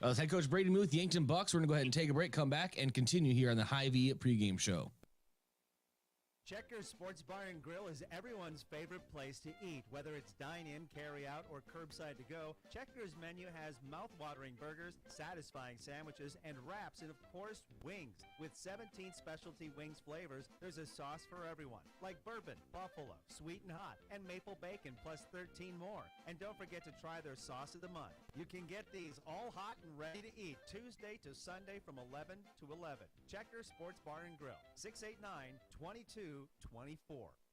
As head coach Brady Muth, Yankton Bucks. We're going to go ahead and take a break, come back, and continue here on the Hy-Vee pregame show. Checkers Sports Bar and Grill is everyone's favorite place to eat. Whether it's dine-in, carry-out, or curbside to go, Checkers menu has mouth-watering burgers, satisfying sandwiches, and wraps, and of course, wings. With 17 specialty wings flavors, there's a sauce for everyone, like bourbon, buffalo, sweet and hot, and maple bacon, plus 13 more. And don't forget to try their sauce of the month. You can get these all hot and ready to eat Tuesday to Sunday from 11 to 11. Checkers Sports Bar and Grill, 689-2224.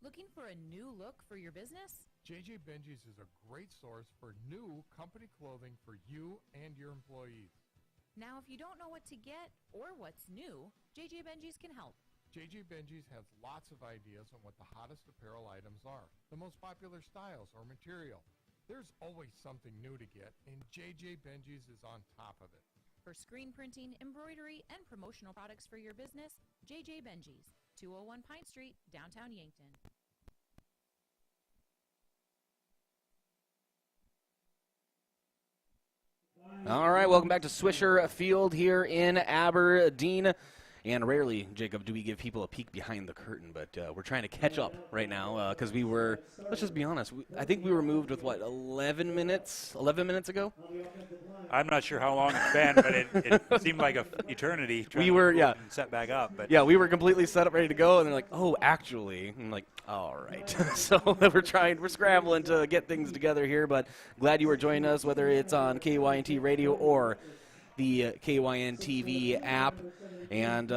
Looking for a new look for your business? JJ Benji's is a great source for new company clothing for you and your employees. Now, if you don't know what to get or what's new, JJ Benji's can help. JJ Benji's has lots of ideas on what the hottest apparel items are, the most popular styles or material. There's always something new to get, and JJ Benji's is on top of it. For screen printing, embroidery, and promotional products for your business, JJ Benji's, 201 Pine Street, downtown Yankton. All right, welcome back to Swisher Field here in Aberdeen. And rarely, Jacob, do we give people a peek behind the curtain, but we're trying to catch up right now because we were, let's just be honest, I think we were moved with, 11 minutes ago? I'm not sure how long it's been, but it seemed like an eternity trying to set back up. But yeah, we were completely set up, ready to go, and they're like, oh, actually. And I'm like, all right. So we're scrambling to get things together here, but glad you were joining us, whether it's on KYNT Radio or the KYN TV app. And,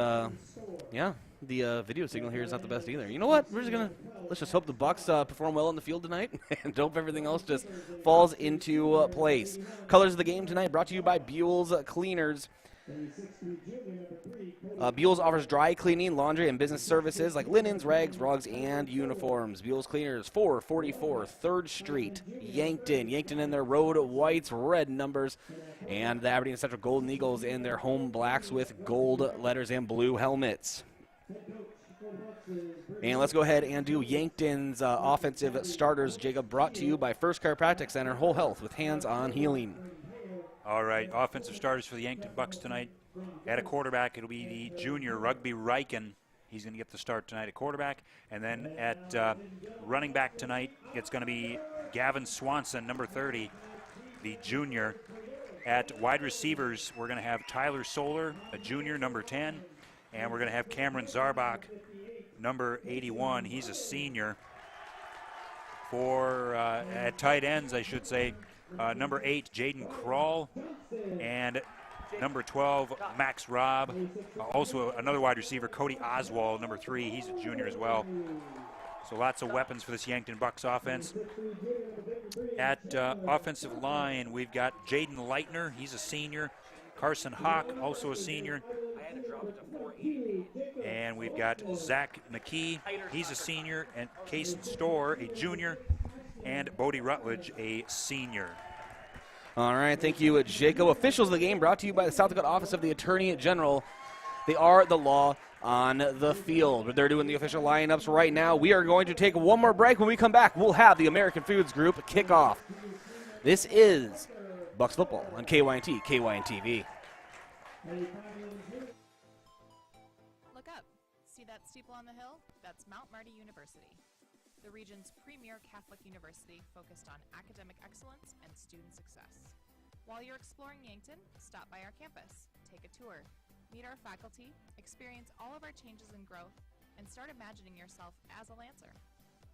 the video signal here is not the best either. You know what? Let's just hope the Bucks perform well on the field tonight and hope everything else just falls into place. Colors of the game tonight brought to you by Buell's Cleaners. Buell's offers dry cleaning, laundry, and business services like linens, rags, rugs, and uniforms. Buell's Cleaners, 444 3rd Street, Yankton. Yankton in their road whites, red numbers, and the Aberdeen Central Golden Eagles in their home blacks with gold letters and blue helmets. And let's go ahead and do Yankton's offensive starters, Jacob, brought to you by First Chiropractic Center, Whole Health with hands-on healing. all right, offensive starters for the Yankton Bucks tonight. At a quarterback, it'll be the junior Rugby Riken. He's going to get the start tonight at quarterback. And then at running back tonight, it's going to be Gavin Swanson, number 30, the junior. At wide receivers, we're going to have Tyler Solar, a junior, number 10. And we're going to have Cameron Zarbach, number 81. He's a senior. For at tight ends, I should say, number 8, Jaden Kroll, and number 12, Max Robb. Also another wide receiver, Cody Oswald, number 3. He's a junior as well. So lots of weapons for this Yankton Bucks offense. At offensive line, we've got Jaden Leitner. He's a senior. Carson Hawk, also a senior. And we've got Zach McKee. He's a senior. And Cason Storr, a junior. And Bodie Rutledge, a senior. All right, thank you, Jacob. Officials of the game brought to you by the South Dakota Office of the Attorney General. They are the law on the field. They're doing the official lineups right now. We are going to take one more break. When we come back, we'll have the American Foods Group kickoff. This is Bucks Football on KYNT, KYN-TV. Look up. See that steeple on the hill? That's Mount Marty University, the region's premier Catholic university focused on academic excellence and student success. While you're exploring Yankton, stop by our campus, take a tour, meet our faculty, experience all of our changes and growth, and start imagining yourself as a Lancer.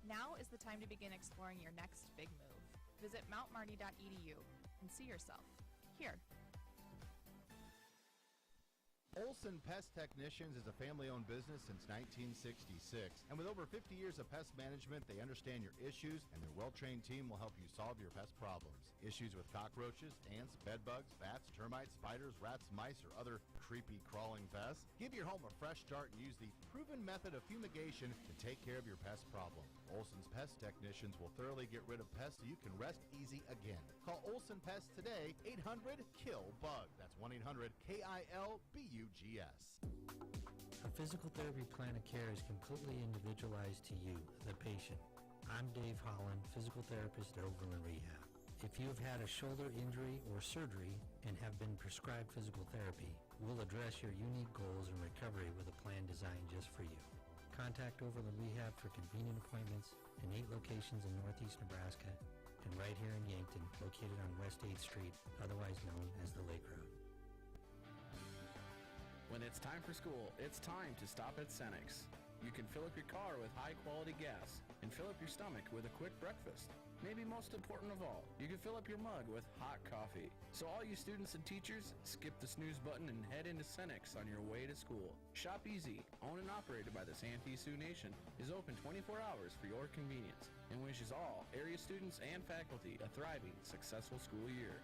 Now is the time to begin exploring your next big move. Visit mountmarty.edu and see yourself here. Olson Pest Technicians is a family-owned business since 1966. And with over 50 years of pest management, they understand your issues, and their well-trained team will help you solve your pest problems. Issues with cockroaches, ants, bedbugs, bats, termites, spiders, rats, mice, or other creepy crawling pests? Give your home a fresh start and use the proven method of fumigation to take care of your pest problem. Olson's Pest Technicians will thoroughly get rid of pests so you can rest easy again. Call Olson Pest today, 800-KILL-BUG. That's 1-800-KILBUGS. A physical therapy plan of care is completely individualized to you, the patient. I'm Dave Holland, physical therapist at Overland Rehab. If you have had a shoulder injury or surgery and have been prescribed physical therapy, we'll address your unique goals and recovery with a plan designed just for you. Contact Overland Rehab for convenient appointments in 8 locations in Northeast Nebraska and right here in Yankton, located on West 8th Street, otherwise known as the Lake Road. When it's time for school, it's time to stop at Cenex. You can fill up your car with high-quality gas and fill up your stomach with a quick breakfast. Maybe most important of all, you can fill up your mug with hot coffee. So all you students and teachers, skip the snooze button and head into Cenex on your way to school. Shop Easy, owned and operated by the Santee Sioux Nation, is open 24 hours for your convenience and wishes all area students and faculty a thriving, successful school year.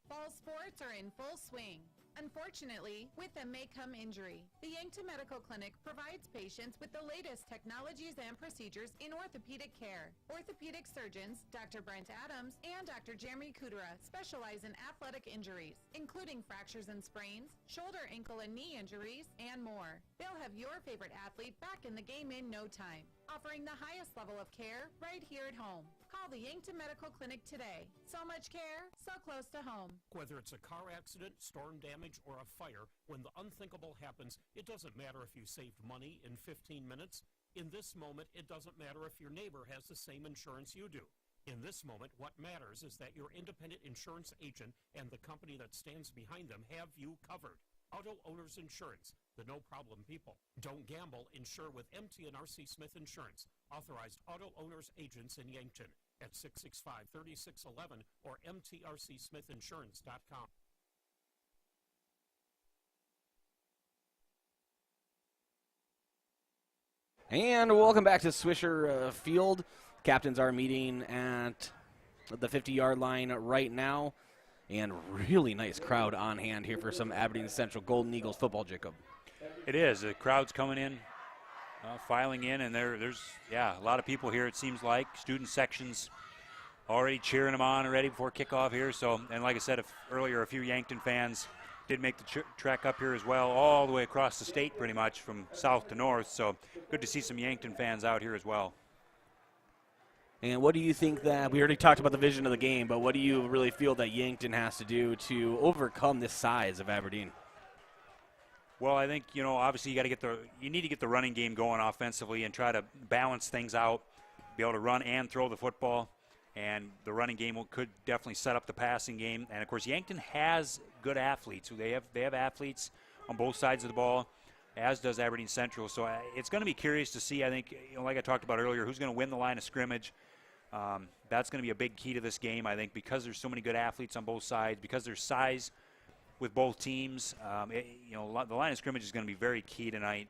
Fall sports are in full swing. Unfortunately, with them may come injury. The Yankton Medical Clinic provides patients with the latest technologies and procedures in orthopedic care. Orthopedic surgeons Dr. Brent Adams and Dr. Jeremy Kudera specialize in athletic injuries, including fractures and sprains, shoulder, ankle, and knee injuries, and more. They'll have your favorite athlete back in the game in no time, offering the highest level of care right here at home. Call the Yankton Medical Clinic today. So much care, so close to home. Whether it's a car accident, storm damage, or a fire, when the unthinkable happens, it doesn't matter if you saved money in 15 minutes. In this moment, it doesn't matter if your neighbor has the same insurance you do. In this moment, what matters is that your independent insurance agent and the company that stands behind them have you covered. Auto Owners Insurance, the no-problem people. Don't gamble, insure with MT&RC Smith Insurance. Authorized auto owners agents in Yankton at 665-3611 or mtrcsmithinsurance.com. And welcome back to Swisher Field. Captains are meeting at the 50-yard line right now. And really nice crowd on hand here for some Aberdeen Central Golden Eagles football, Jacob. It is. The crowd's coming in, filing in, and there's a lot of people here, it seems like. Student sections already cheering them on already before kickoff here. So, and like I said earlier, a few Yankton fans did make the trek up here as well, all the way across the state pretty much from south to north. So good to see some Yankton fans out here as well. And what do you think that, we already talked about the vision of the game, but what do you really feel that Yankton has to do to overcome this size of Aberdeen? Well, I think, obviously you need to get the running game going offensively and try to balance things out, be able to run and throw the football. And the running game could definitely set up the passing game. And, of course, Yankton has good athletes. They have athletes on both sides of the ball, as does Aberdeen Central. So it's going to be curious to see, I think, like I talked about earlier, who's going to win the line of scrimmage. That's going to be a big key to this game, I think, because there's so many good athletes on both sides, because there's size with both teams. The line of scrimmage is going to be very key tonight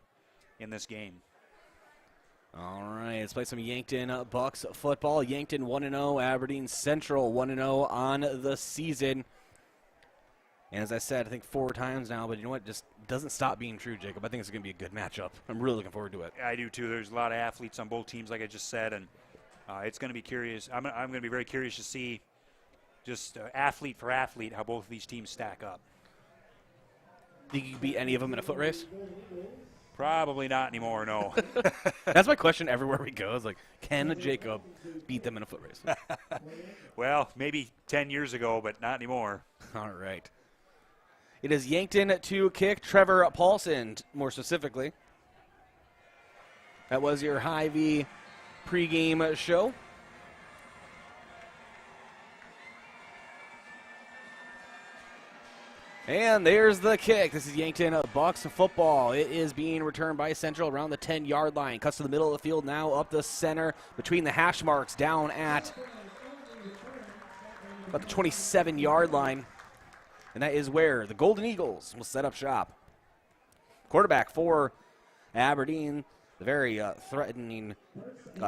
in this game. All right, let's play some Yankton Bucks football. Yankton 1-0, Aberdeen Central 1-0 on the season. And as I said, I think 4 times now, but you know what? Just doesn't stop being true, Jacob. I think it's going to be a good matchup. I'm really looking forward to it. I do, too. There's a lot of athletes on both teams, like I just said, and it's going to be curious. I'm going to be very curious to see just athlete for athlete how both of these teams stack up. Think you can beat any of them in a foot race? Probably not anymore, no. That's my question everywhere we go. Is like, can Jacob beat them in a foot race? Well, maybe 10 years ago, but not anymore. All right. It is Yankton to kick. Trevor Paulson, more specifically. That was your Hy-Vee pregame show. And there's the kick. This is Yankton Bucks football. It is being returned by Central around the 10-yard line. Cuts to the middle of the field now, up the center, between the hash marks, down at about the 27-yard line. And that is where the Golden Eagles will set up shop. Quarterback for Aberdeen, the very threatening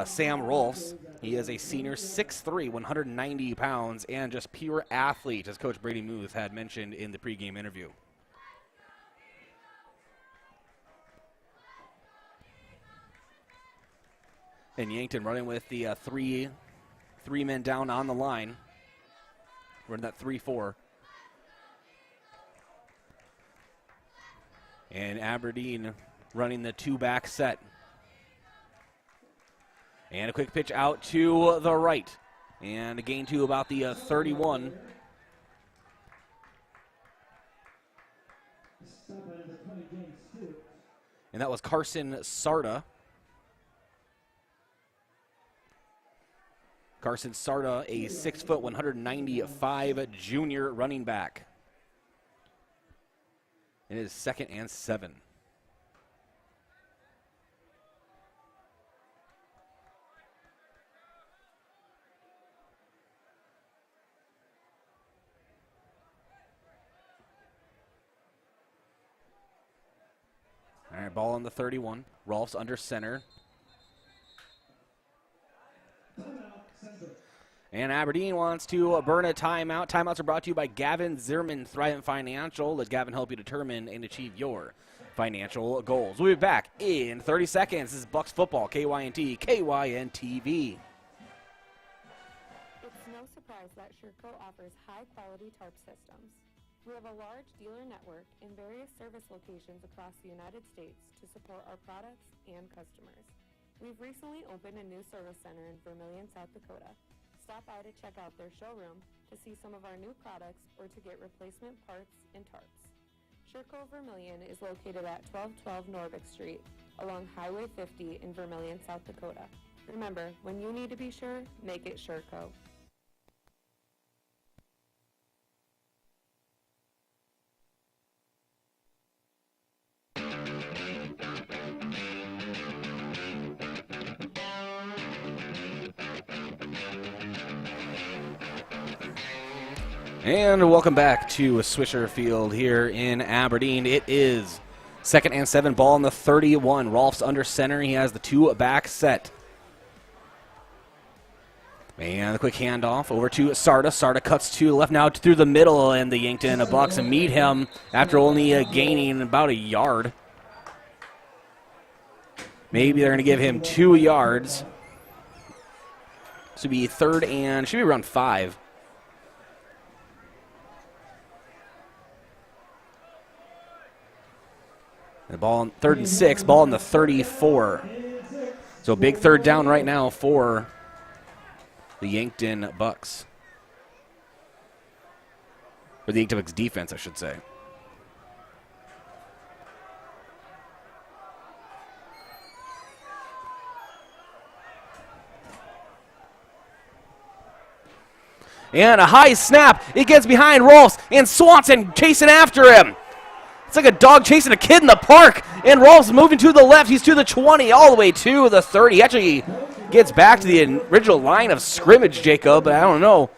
Sam Rolfs. He is a senior, 6'3", 190 pounds, and just pure athlete, as Coach Brady Muth had mentioned in the pregame interview. And Yankton running with the three men down on the line. We're in that 3-4. And Aberdeen running the 2-back set. And a quick pitch out to the right. And a gain to about the 31. And that was Carson Sarda. Carson Sarda, a 6', 195 junior running back. It is 2nd and 7. All right, ball on the 31. Rolfs under center. And Aberdeen wants to burn a timeout. Timeouts are brought to you by Gavin Zimmerman, Thrivent Financial. Let Gavin help you determine and achieve your financial goals. We'll be back in 30 seconds. This is Bucks football, KYNT, KYNTV. It's no surprise that Sherco offers high-quality tarp systems. We have a large dealer network in various service locations across the United States to support our products and customers. We've recently opened a new service center in Vermillion, South Dakota. Stop by to check out their showroom to see some of our new products or to get replacement parts and tarps. Sherco Vermillion is located at 1212 Norvick Street along Highway 50 in Vermillion, South Dakota. Remember, when you need to be sure, make it Sherco. And welcome back to Swisher Field here in Aberdeen. It is 2nd and 7, ball on the 31. Rolfs under center. He has the 2-back set. And a quick handoff over to Sarda. Sarda cuts to the left now through the middle, and the Yankton Bucks meet him after only gaining about a yard. Maybe they're going to give him 2 yards. This would be 3rd and should be around 5. The ball on 3rd and 6, ball on the 34. So big 3rd down right now for the Yankton Bucks. Or the Yankton Bucks defense, I should say. And a high snap. It gets behind Rolfs, and Swanson chasing after him. It's like a dog chasing a kid in the park. And Rolfs moving to the left. He's to the 20, all the way to the 30. He actually gets back to the original line of scrimmage, Jacob, but I don't know.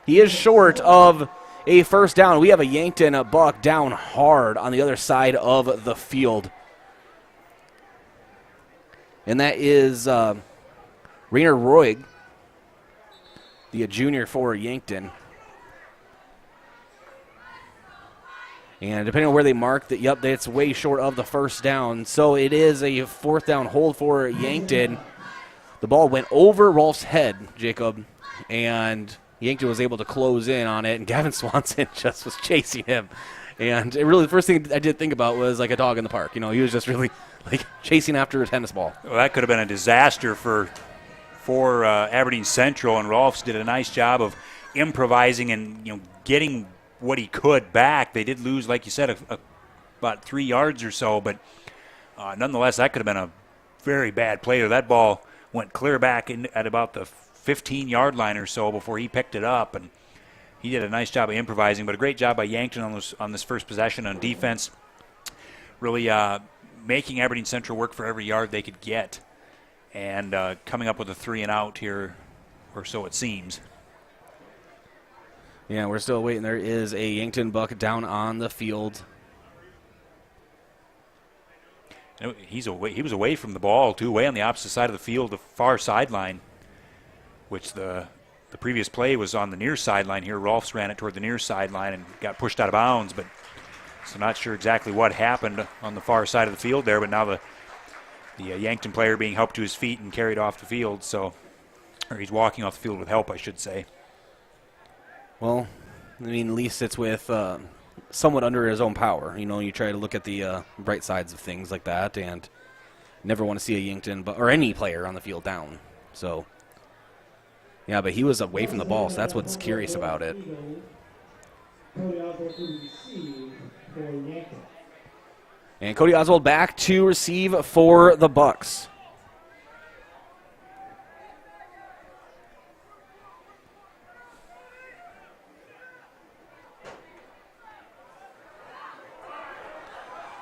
He is short of a 1st down. We have a Yankton Buck down hard on the other side of the field. And that is Rainer Roig, the junior for Yankton. And depending on where they mark, it's way short of the 1st down. So it is a 4th down hold for Yankton. The ball went over Rolf's head, Jacob, and Yankton was able to close in on it, and Gavin Swanson just was chasing him. And it really, the first thing I did think about was like a dog in the park. You know, he was just really like chasing after a tennis ball. Well, that could have been a disaster for Aberdeen Central, and Rolfs did a nice job of improvising and getting what he could back. They did lose, like you said, about 3 yards or so, but nonetheless, that could have been a very bad play. That ball went clear back at about the 15-yard line or so before he picked it up, and he did a nice job of improvising, but a great job by Yankton on this first possession on defense, really making Aberdeen Central work for every yard they could get, and coming up with a 3-and-out here, or so it seems. Yeah, we're still waiting. There is a Yankton Buck down on the field. He was away from the ball, too, way on the opposite side of the field, the far sideline, which the previous play was on the near sideline here. Rolfs ran it toward the near sideline and got pushed out of bounds, but so not sure exactly what happened on the far side of the field there, but now the Yankton player being helped to his feet and carried off the field, or he's walking off the field with help, I should say. Well, I mean, at least it's with somewhat under his own power. You know, you try to look at the bright sides of things like that, and never want to see a Yankton or any player on the field down. So, yeah, but he was away from the ball, so that's what's curious about it. And Cody Oswald back to receive for the Bucks.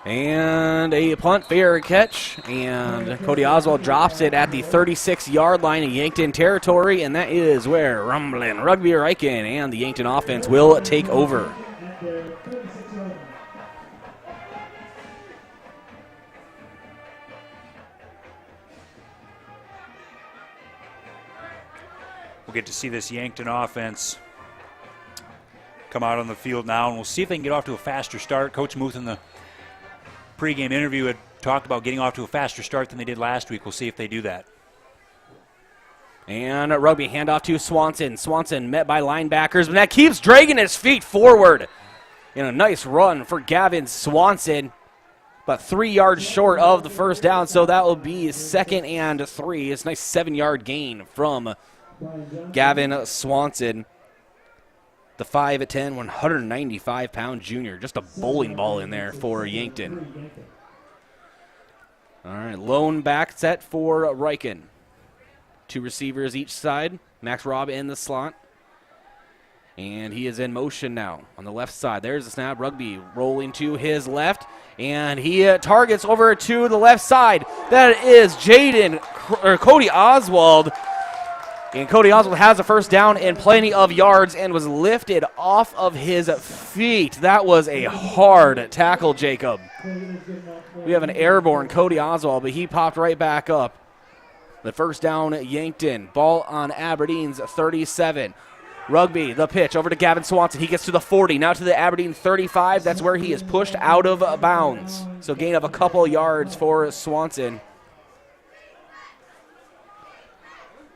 And a punt, fair catch, and Cody Oswald drops it at the 36-yard line in Yankton territory, and that is where Rumblin' Rugby Riken and the Yankton offense will take over. We'll get to see this Yankton offense come out on the field now, and we'll see if they can get off to a faster start. Coach Muth in the pregame interview had talked about getting off to a faster start than they did last week. We'll see if they do that. And a rugby handoff to Swanson. Swanson met by linebackers, but that keeps dragging his feet forward. In a nice run for Gavin Swanson, but 3 yards short of the first down, so that will be 2nd and 3. It's a nice 7-yard gain from Gavin Swanson. The 5'10", 195-pound junior. Just a bowling ball in there for Yankton. All right, lone back set for Riken. 2 receivers each side. Max Robb in the slot. And he is in motion now on the left side. There's the snap. Rugby rolling to his left. And he targets over to the left side. That is Cody Oswald. And Cody Oswald has a first down and plenty of yards and was lifted off of his feet. That was a hard tackle, Jacob. We have an airborne Cody Oswald, but he popped right back up. The first down, Yankton. Ball on Aberdeen's 37. Rugby, the pitch over to Gavin Swanson. He gets to the 40, now to the Aberdeen 35. That's where he is pushed out of bounds. So gain of a couple yards for Swanson.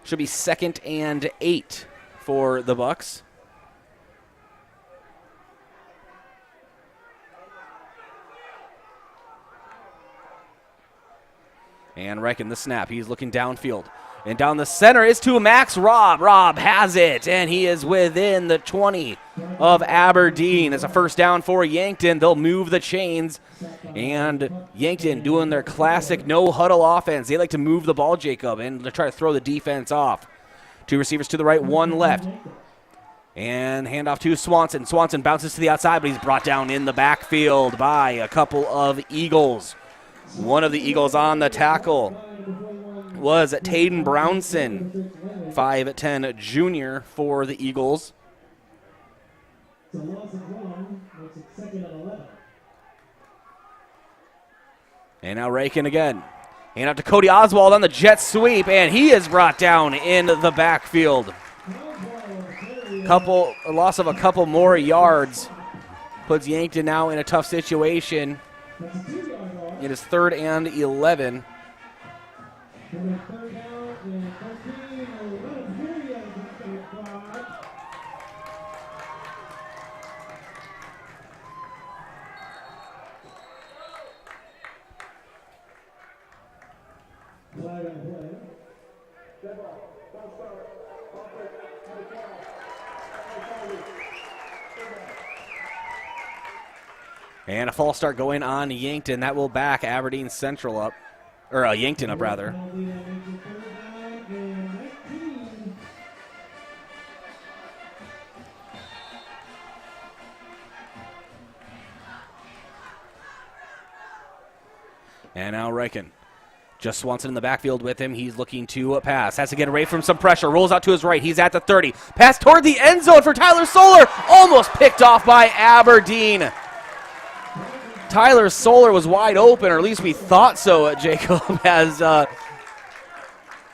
Should be 2nd and 8 for the Bucks. And Riken the snap. He's looking downfield. And down the center is to Max Robb. Robb has it, and he is within the 20 of Aberdeen. It's a first down for Yankton. They'll move the chains. And Yankton doing their classic no-huddle offense. They like to move the ball, Jacob, and to try to throw the defense off. 2 receivers to the right, 1 left. And handoff to Swanson. Swanson bounces to the outside, but he's brought down in the backfield by a couple of Eagles. One of the Eagles on the tackle was Taden Brownson, 5'10" junior for the Eagles. And now Riken again. Hand out to Cody Oswald on the jet sweep, and he is brought down in the backfield. A loss of a couple more yards puts Yankton now in a tough situation. It is 3rd and 11. And a false start going on Yankton. That will back Aberdeen Central up, or Yankton up rather. And now Riken. Just Swanson in the backfield with him. He's looking to pass. Has to get away from some pressure. Rolls out to his right. He's at the 30. Pass toward the end zone for Tyler Solar. Almost picked off by Aberdeen. Tyler Solar was wide open, or at least we thought so, Jacob, as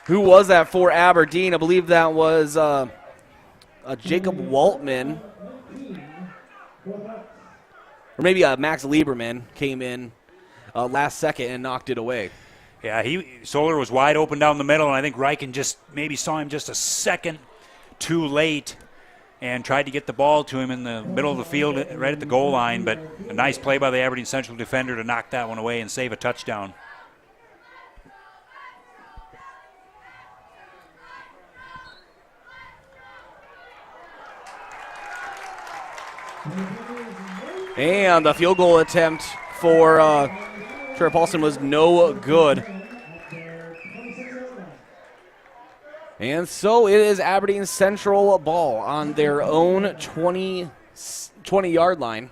who was that for Aberdeen? I believe that was Jacob Waltman. Or maybe Max Lieberman came in last second and knocked it away. Yeah, Solar was wide open down the middle, and I think Riken just maybe saw him just a second too late and tried to get the ball to him in the middle of the field right at the goal line, but a nice play by the Aberdeen Central defender to knock that one away and save a touchdown. And the field goal attempt for Trevor Paulson was no good. And so it is Aberdeen Central ball on their own 20-yard line.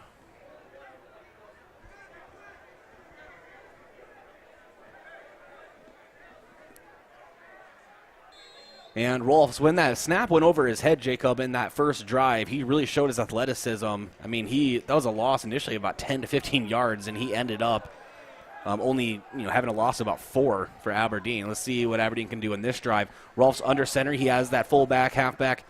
And Rolfs, when that snap went over his head, Jacob, in that first drive, he really showed his athleticism. I mean, that was a loss initially of about 10 to 15 yards, and he ended up only having a loss of about 4 for Aberdeen. Let's see what Aberdeen can do in this drive. Rolfs under center. He has that fullback, halfback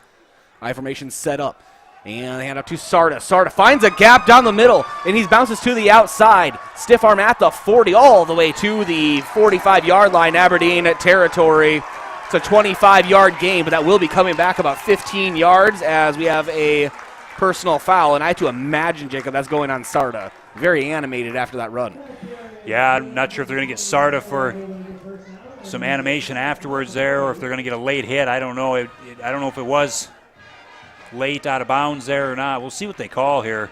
I formation set up. And they hand up to Sarda. Sarda finds a gap down the middle, and he bounces to the outside. Stiff arm at the 40, all the way to the 45-yard line, Aberdeen territory. It's a 25-yard gain, but that will be coming back about 15 yards as we have a personal foul. And I have to imagine, Jacob, that's going on Sarda. Very animated after that run. Yeah, I'm not sure if they're going to get Sarda for some animation afterwards there, or if they're going to get a late hit. I don't know. I don't know if it was late out of bounds there or not. We'll see what they call here.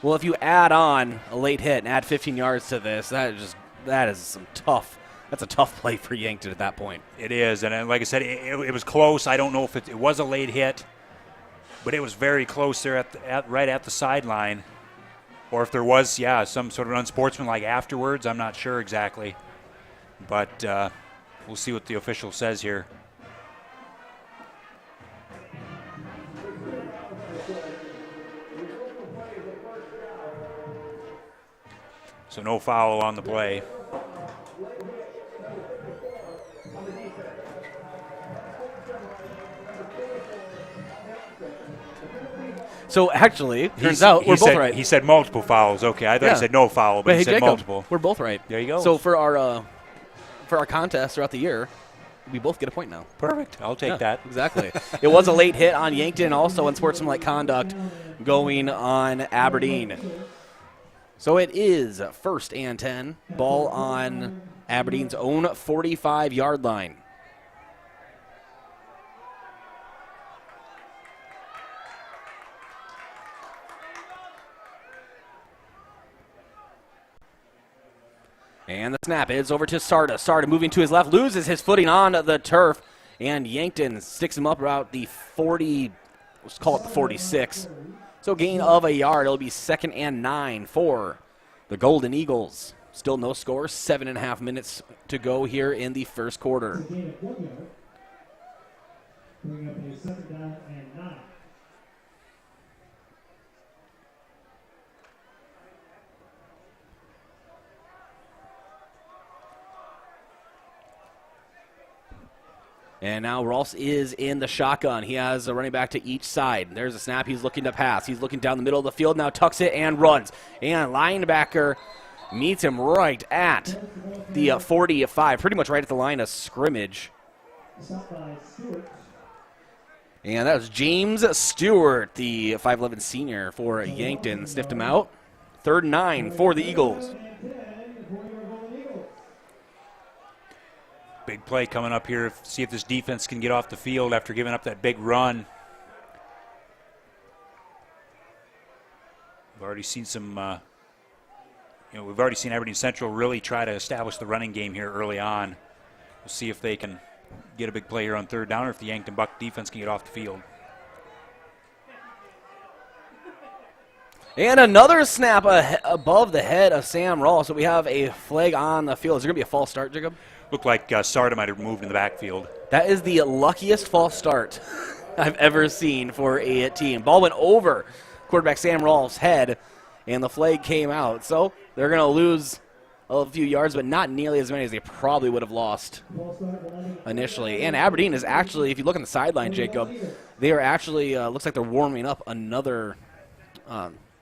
Well, if you add on a late hit and add 15 yards to this, that's a tough play for Yankton at that point. It is, and like I said, it was close. I don't know if it was a late hit, but it was very close there right at the sideline. Or if there was, some sort of unsportsmanlike afterwards. I'm not sure exactly, but we'll see what the official says here. So no foul on the play. So actually, turns out we're both right. He said multiple fouls. Okay, I thought he said no foul, but he said Jacob, multiple. We're both right. There you go. So for our contest throughout the year, we both get a point now. Perfect. I'll take that. Exactly. It was a late hit on Yankton, also unsportsmanlike conduct going on Aberdeen. So it is 1st and 10. Ball on Aberdeen's own 45-yard line. And the snap is over to Sarda. Sarda moving to his left, loses his footing on the turf, and Yankton sticks him up about the 40, let's call it the 46. So gain of a yard. It'll be 2nd and 9 for the Golden Eagles. Still no score, 7.5 minutes to go here in the first quarter. Bring up a 2nd down and 9. And now Ross is in the shotgun. He has a running back to each side. There's a snap. He's looking to pass. He's looking down the middle of the field. Now tucks it and runs. And linebacker meets him right at the 45, pretty much right at the line of scrimmage. And that was James Stewart, the 5'11 senior for Yankton. Sniffed him out. 3rd and 9 for the Eagles. Big play coming up here. See if this defense can get off the field after giving up that big run. We've already seen we've already seen Aberdeen Central really try to establish the running game here early on. We'll see if they can get a big play here on 3rd down, or if the Yankton Buck defense can get off the field. And another snap above the head of Sam Rawls. So we have a flag on the field. Is there going to be a false start, Jacob? Looked like Sarda might have moved in the backfield. That is the luckiest false start I've ever seen for a team. Ball went over quarterback Sam Rawls' head, and the flag came out. So they're going to lose a few yards, but not nearly as many as they probably would have lost initially. And Aberdeen is actually, if you look on the sideline, Jacob, they are actually, looks like they're warming up another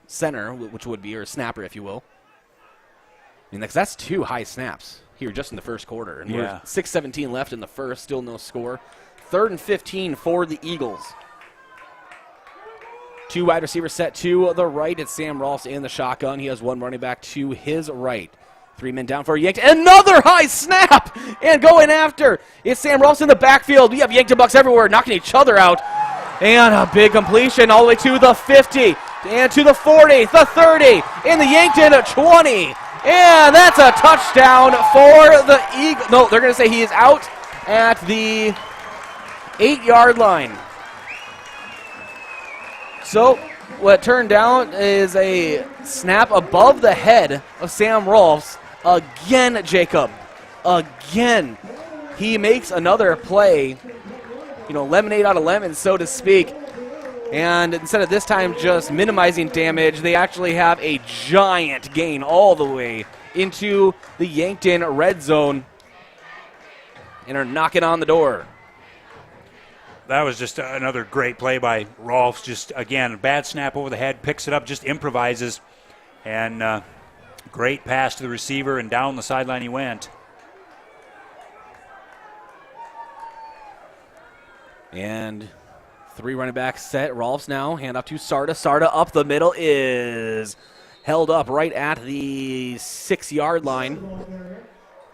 center, which would be, or snapper, if you will. I mean, that's 2 high snaps here just in the first quarter. And we're 6:17 left in the first, still no score. 3rd and 15 for the Eagles. 2 wide receivers set to the right. It's Sam Ross in the shotgun. He has 1 running back to his right. 3 men down for Yankton. Another high snap! And going after. It's Sam Rolfs in the backfield. We have Yankton Bucks everywhere knocking each other out. And a big completion all the way to the 50. And to the 40, the 30, in the Yankton 20. And that's a touchdown for the Eagles. No, they're going to say he is out at the 8-yard line. So what turned out is a snap above the head of Sam Rolfs. Again, Jacob. Again. He makes another play. Lemonade out of lemon, so to speak. And instead of this time just minimizing damage, they actually have a giant gain all the way into the Yankton red zone and are knocking on the door. That was just another great play by Rolfs. Just, again, a bad snap over the head, picks it up, just improvises. And great pass to the receiver, and down the sideline he went. And 3 running backs set. Rolfs now, hand off to Sarda. Sarda up the middle is held up right at the 6-yard line.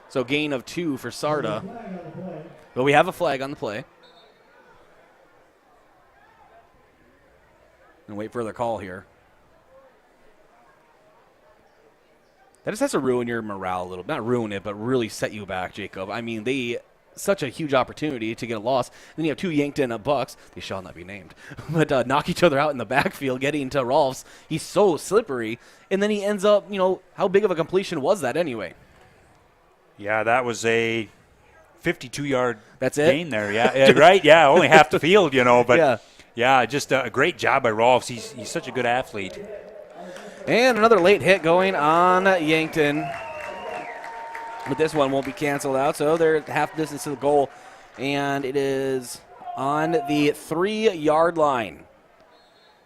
So gain of 2 for Sarda. But we have a flag on the play. And wait for the call here. That just has to ruin your morale a little. Not ruin it, but really set you back, Jacob. I mean, such a huge opportunity to get a loss. Then you have 2 Yankton Bucks. They shall not be named. But knock each other out in the backfield, getting to Rolfs. He's so slippery. And then he ends up, how big of a completion was that anyway? Yeah, that was a 52-yard That's it? gain there. Yeah, right? Yeah, only half the field, But yeah. Yeah, just a great job by Rolfs. He's such a good athlete. And another late hit going on Yankton. But this one won't be canceled out, so they're half distance to the goal. And it is on the 3-yard line.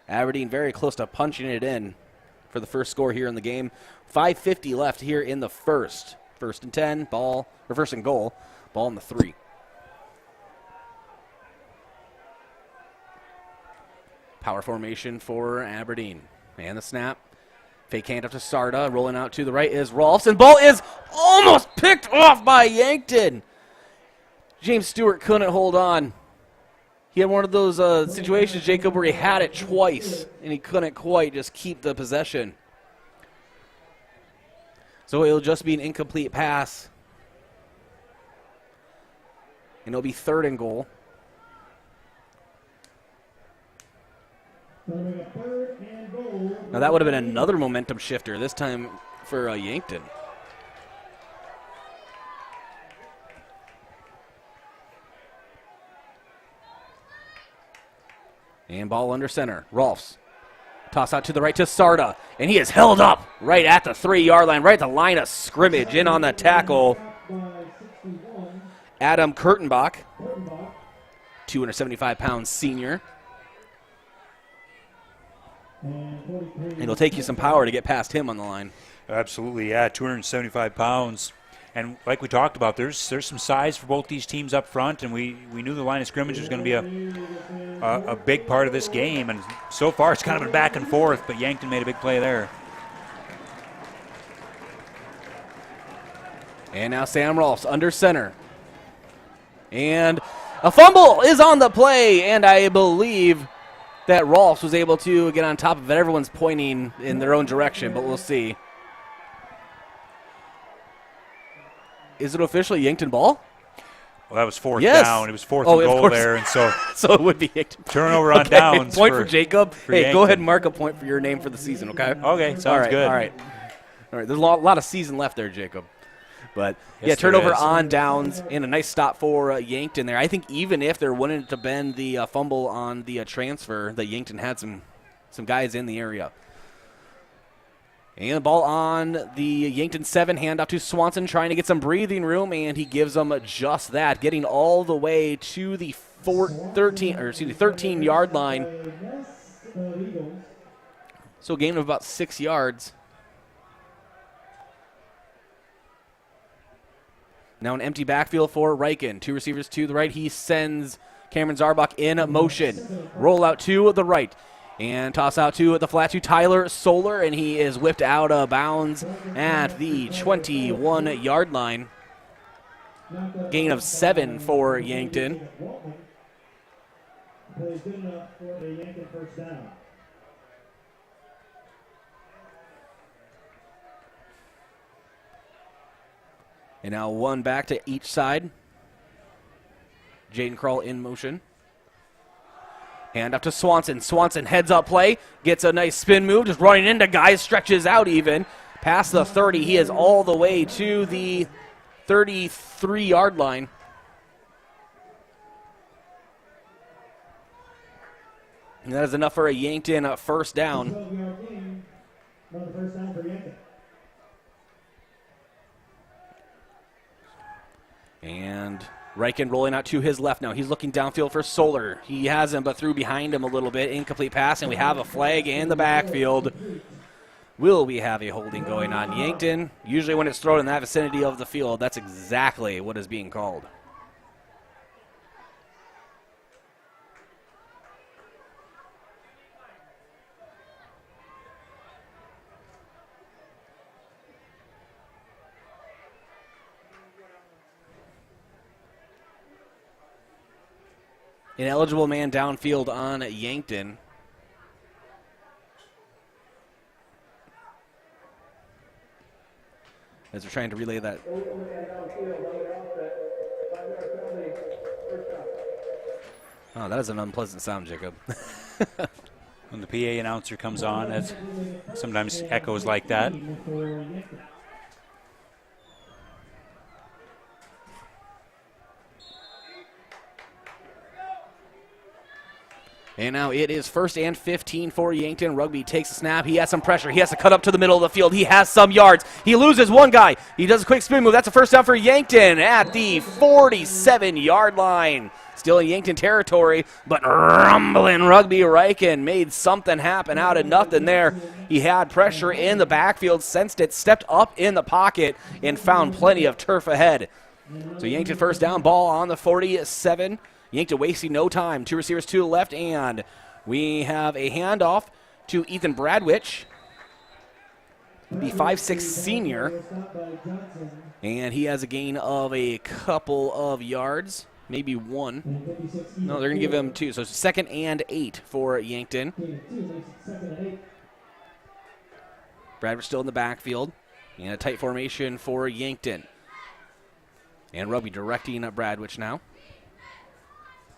Aberdeen very close to punching it in for the first score here in the game. 5:50 left here in the first. 1st and 10, ball, or 1st and goal. Ball in the 3. Power formation for Aberdeen. And the snap. Fake handoff to Sarda. Rolling out to the right is Rolfs. And ball is almost picked off by Yankton. James Stewart couldn't hold on. He had one of those situations, Jacob, where he had it twice, and he couldn't quite just keep the possession. So it'll just be an incomplete pass. And it'll be 3rd and goal. Now that would have been another momentum shifter, this time for Yankton. And ball under center. Rolfs. Toss out to the right to Sarda. And he is held up right at the 3-yard line, right at the line of scrimmage. In on the tackle. Adam Kurtenbach, 275-pound senior. And it'll take you some power to get past him on the line. Absolutely, yeah, 275 pounds. And like we talked about, there's some size for both these teams up front, and we knew the line of scrimmage was going to be a big part of this game. And so far, it's kind of been back and forth, but Yankton made a big play there. And now Sam Rolfs under center. And a fumble is on the play, and I believe that Rolfs was able to get on top of it. Everyone's pointing in their own direction, but we'll see. Is it officially Yankton ball? Well, that was 4th yes. down. It was 4th and goal there, and so so it would be Yankton. Turnover on downs. Point for Jacob. Hey, Yankton. Go ahead and mark a point for your name for the season, okay? Okay, sounds good. All right. There's a lot of season left there, Jacob. But, yes, yeah, turnover is. on downs and a nice stop for Yankton there. I think even if there wouldn't have been the fumble on the transfer, that Yankton had some guys in the area. And the ball on the Yankton 7, handoff to Swanson, trying to get some breathing room, and he gives them just that, getting all the way to the 13-yard line. So a gain of about 6 yards. Now an empty backfield for Riken. 2 receivers to the right. He sends Cameron Zarbach in motion. Roll out to the right. And toss out to the flat to Tyler Solar, and he is whipped out of bounds at the 21-yard line. Gain of 7 for Yankton. Plays good enough for a Yankton first down. And now one back to each side. Jaden Kroll in motion. Hand up to Swanson. Swanson heads up play. Gets a nice spin move. Just running into guys. Stretches out even. Past the 30. He is all the way to the 33-yard line. And that is enough for a Yankton first down. 12-yard gain. Another first down for Yankton. And Riken rolling out to his left now. He's looking downfield for Solar. He has him, but threw behind him a little bit. Incomplete pass, and we have a flag in the backfield. Will we have a holding going on Yankton? Usually when it's thrown in that vicinity of the field, that's exactly what is being called. An eligible man downfield on Yankton. As they're trying to relay that. Oh, that is an unpleasant sound, Jacob. When the PA announcer comes on, it sometimes echoes like that. And now it is 1st and 15 for Yankton. Rugby takes a snap. He has some pressure. He has to cut up to the middle of the field. He has some yards. He loses one guy. He does a quick spin move. That's a first down for Yankton at the 47-yard line. Still in Yankton territory, but rumbling Rugby Riken made something happen out of nothing there. He had pressure in the backfield, sensed it, stepped up in the pocket, and found plenty of turf ahead. So Yankton first down, ball on the 47. Yankton wasting no time. 2 receivers to the left, and we have a handoff to Ethan Bradwich, the 5'6" senior. And he has a gain of a couple of yards, maybe 1. No, they're going to give him 2. So it's 2nd and 8 for Yankton. Bradwich still in the backfield. And a tight formation for Yankton. And Rugby directing Bradwich now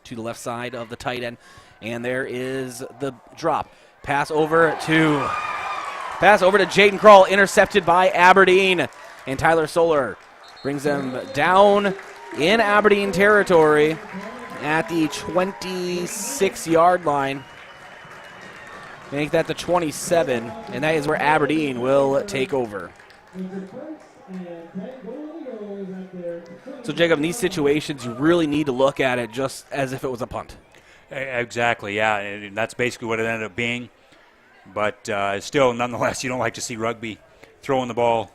to the left side of the tight end, and there is the drop. Pass over to Jaden Kroll, intercepted by Aberdeen, and Tyler Solar brings them down in Aberdeen territory at the 26-yard line. Make that the 27, and that is where Aberdeen will take over. So, Jacob, in these situations, you really need to look at it just as if it was a punt. Exactly, yeah, and that's basically what it ended up being. But still, nonetheless, you don't like to see Rugby throwing the ball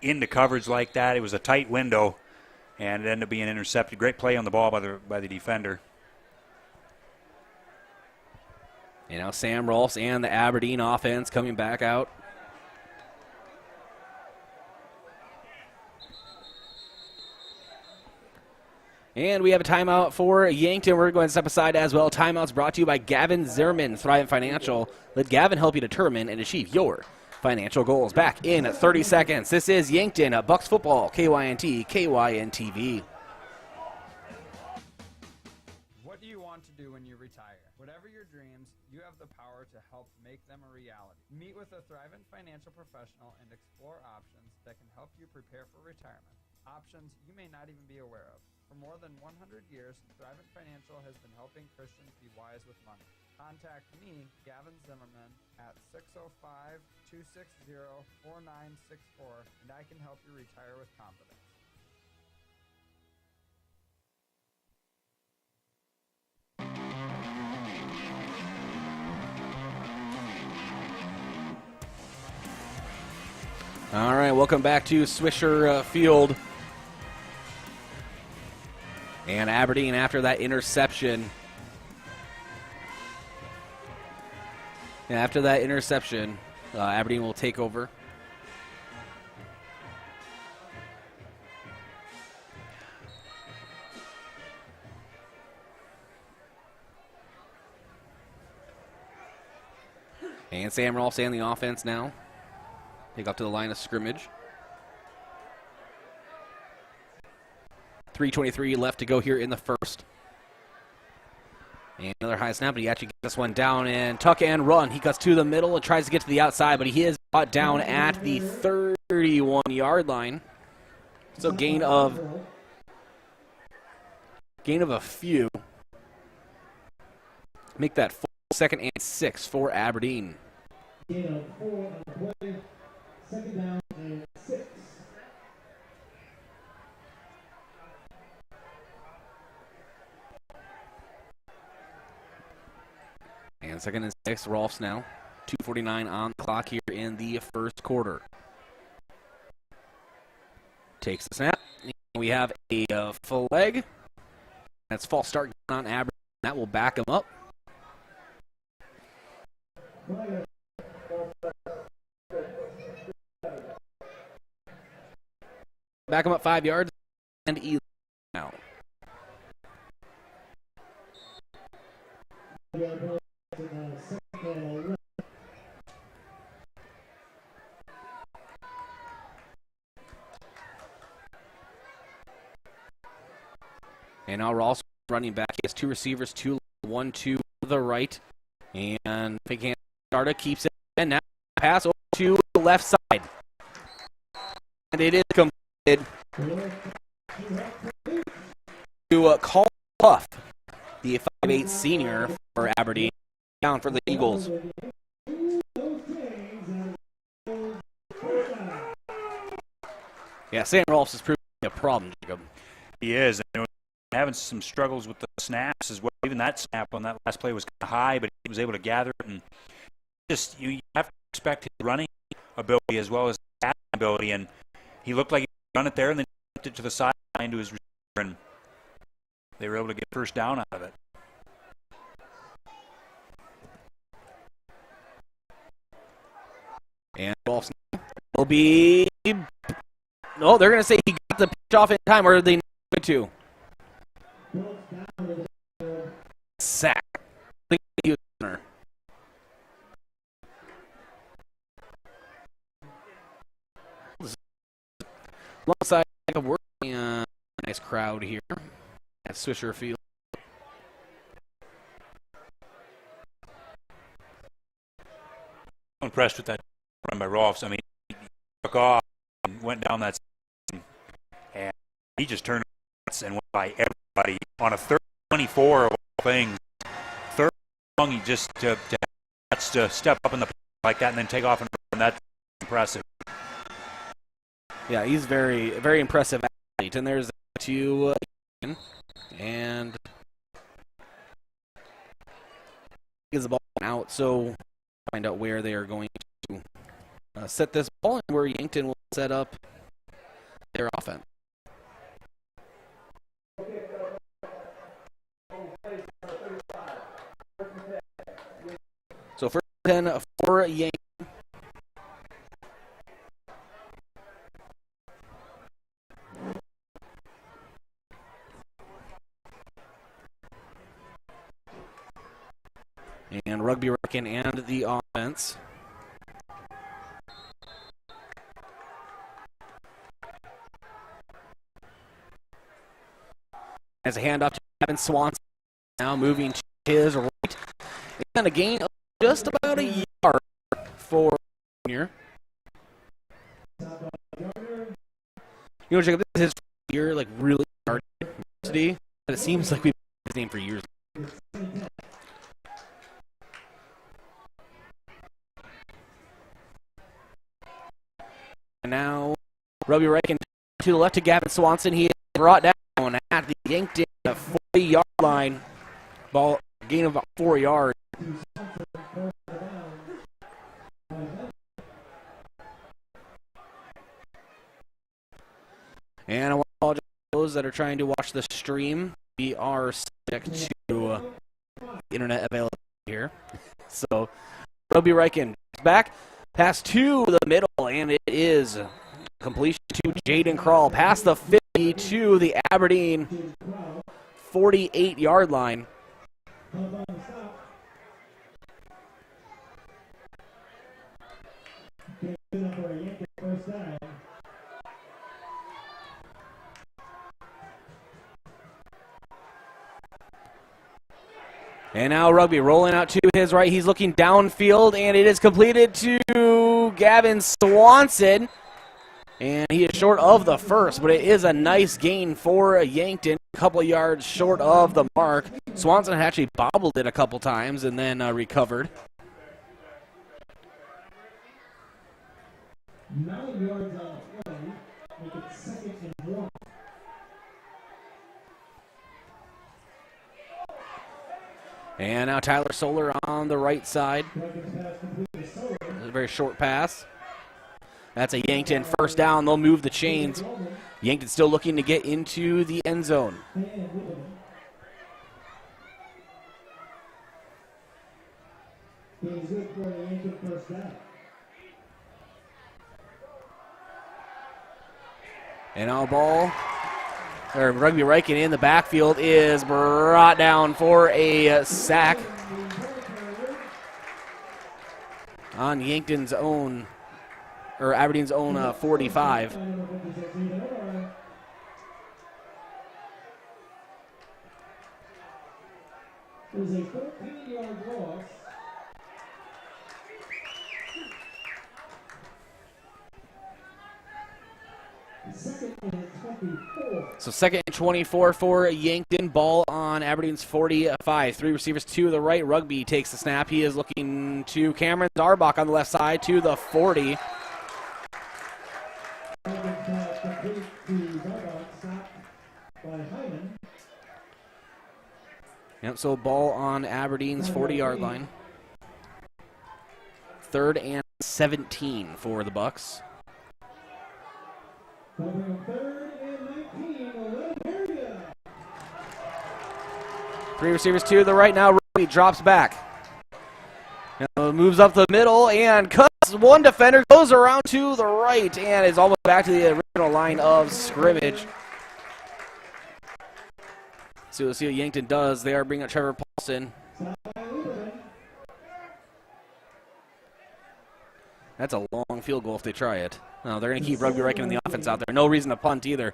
into coverage like that. It was a tight window, and it ended up being intercepted. Great play on the ball by the defender. And now Sam Rolfs and the Aberdeen offense coming back out. And we have a timeout for Yankton. We're going to step aside as well. Timeouts brought to you by Gavin Zimmerman, Thrive Financial. Let Gavin help you determine and achieve your financial goals. Back in 30 seconds. This is Yankton Bucks football, KYNT, KYNTV. What do you want to do when you retire? Whatever your dreams, you have the power to help make them a reality. Meet with a Thrivent financial professional and explore options that can help you prepare for retirement. Options you may not even be aware of. For more than 100 years, Thrivent Financial has been helping Christians be wise with money. Contact me, Gavin Zimmerman, at 605-260-4964, and I can help you retire with confidence. All right, welcome back to Swisher Field. And Aberdeen, after that interception, And after that interception, Aberdeen will take over. And Sam Rolfs and the offense now. Take off to the line of scrimmage. 3:23 left to go here in the first. And another high snap, but he actually gets this one down and tuck and run. He cuts to the middle and tries to get to the outside, but he is brought down at the 31-yard line. So gain of a few. Make that 2nd and 6 for Aberdeen. Gain of 4 on the play. 2nd down and 6. And 2nd and 6, Rolfs now. 2:49 on the clock here in the first quarter. Takes the snap. We have a flag. That's false start on Aberdeen. That will back him up. Back him up 5 yards and 11 now. And now Ross running back. He has 2 receivers, 2 1 2 to the right. And if he can't start it, keeps it. And now pass over to the left side. And it is completed to Carl Huff, the 5'8" senior for Aberdeen, down for the Eagles. Yeah, Sam Rolfs is proving a problem, Jacob. He is. And having some struggles with the snaps as well. Even that snap on that last play was kind of high, but he was able to gather it. And just you have to expect his running ability as well as his ability. And he looked like he done it there, and then he it to the sideline to his receiver, and they were able to get first down out of it. And Rolfs will be. No, they're going to say he got the pitch off in time, or are they not going to? Sack. Alongside of working, nice crowd here at Swisher Field. I'm impressed with that run by Rolfs. I mean, he took off and went down that section, and he just turned and went by everybody on a 3rd-24 of all things. 3rd long, he just to step up in the like that and then take off and run. That's impressive. Yeah, he's very, very impressive athlete. And there's 2, and gives the ball out. So find out where they are going to set this ball and where Yankton will set up their offense. So first 10 for Yankton. And Rugby Reckon and the offense. As a handoff to Kevin Swanson, now moving to his right. And a gain of just about a yard for Junior. You know, Jacob, this is his year, like really hard university, but it seems like we've had his name for years. And now Robbie Rankin to the left to Gavin Swanson. He is brought down at the Yankton 40-yard line. Ball gain of about 4 yards. And I want to apologize to those that are trying to watch the stream. We are subject to internet availability here. So Rugby Riken back, pass to the middle, and it is completion to Jaden Krall, past the 50 to the Aberdeen 48-yard line. And now Rugby rolling out to his right. He's looking downfield, and it is completed to Gavin Swanson. And he is short of the first, but it is a nice gain for Yankton, a couple of yards short of the mark. Swanson had actually bobbled it a couple times and then recovered. 9 yards on the play, make it 2nd and 1. And now Tyler Solar on the right side. A very short pass. That's a Yankton first down. They'll move the chains. Yankton still looking to get into the end zone. And now Rugby Riken in the backfield is brought down for a sack on Yankton's own, or Aberdeen's own 45. It was a 14-yard loss. So 2nd and 24 for Yankton. Ball on Aberdeen's 45. 3 receivers to the right. Rugby takes the snap. He is looking to Cameron Zarbach on the left side to the 40. Yep, so ball on Aberdeen's 40-yard line. 3rd and 17 for the Bucks. 3 receivers to the right now. Rugby drops back. Now moves up the middle and cuts one defender, goes around to the right, and is almost back to the original line of scrimmage. So we'll see what Yankton does. They are bringing up Trevor Paulson. That's a long field goal if they try it. No, they're going to keep Rugby Riken in the offense out there. No reason to punt either.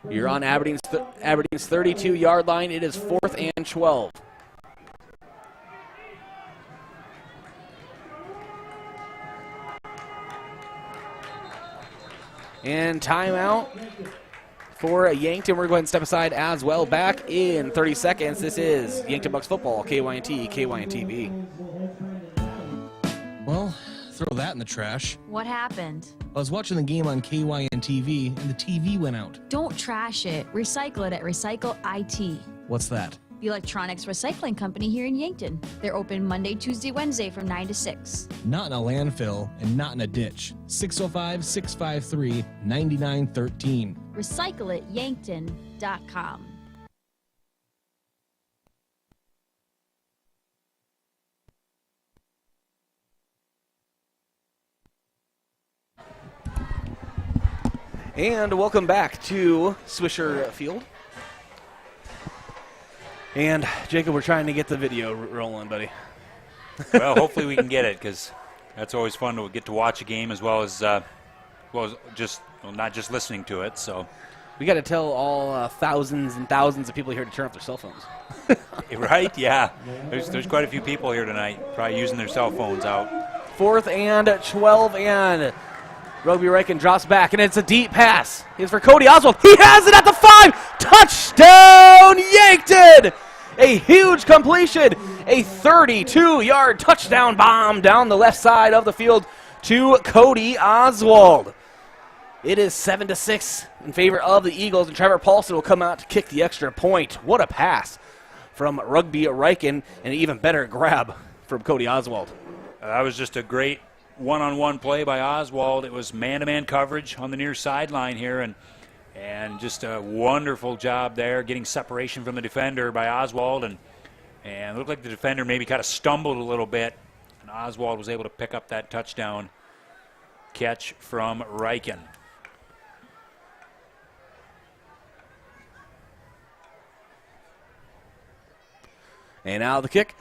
You're on Aberdeen's 32-yard line. It is 4th and 12. And timeout for Yankton. We're going to step aside as well. Back in 30 seconds. This is Yankton Bucks football, KYNT, KYNTV. Well, throw that in the trash. What happened? I was watching the game on KYNTV, and the TV went out. Don't trash it. Recycle it at Recycle IT. What's that? The electronics recycling company here in Yankton. They're open Monday, Tuesday, Wednesday from 9 to 6. Not in a landfill and not in a ditch. 605-653-9913. RecycleItYankton.com. And welcome back to Swisher Field. And Jacob, we're trying to get the video rolling, buddy. Well, hopefully we can get it, because that's always fun to get to watch a game as well as just not just listening to it. So we got to tell all thousands and thousands of people here to turn off their cell phones. Right? Yeah. There's quite a few people here tonight probably using their cell phones out. 4th and 12, and Rugby Riken drops back, and it's a deep pass. It's for Cody Oswald. He has it at the 5. Touchdown, Yankton! A huge completion. A 32-yard touchdown bomb down the left side of the field to Cody Oswald. It is 7-6 in favor of the Eagles, and Trevor Paulson will come out to kick the extra point. What a pass from Rugby Riken, and an even better grab from Cody Oswald. That was just a great one-on-one play by Oswald. It was man-to-man coverage on the near sideline here, and just a wonderful job there getting separation from the defender by Oswald, and it looked like the defender maybe kind of stumbled a little bit And Oswald was able to pick up that touchdown catch from Riken. And now the kick.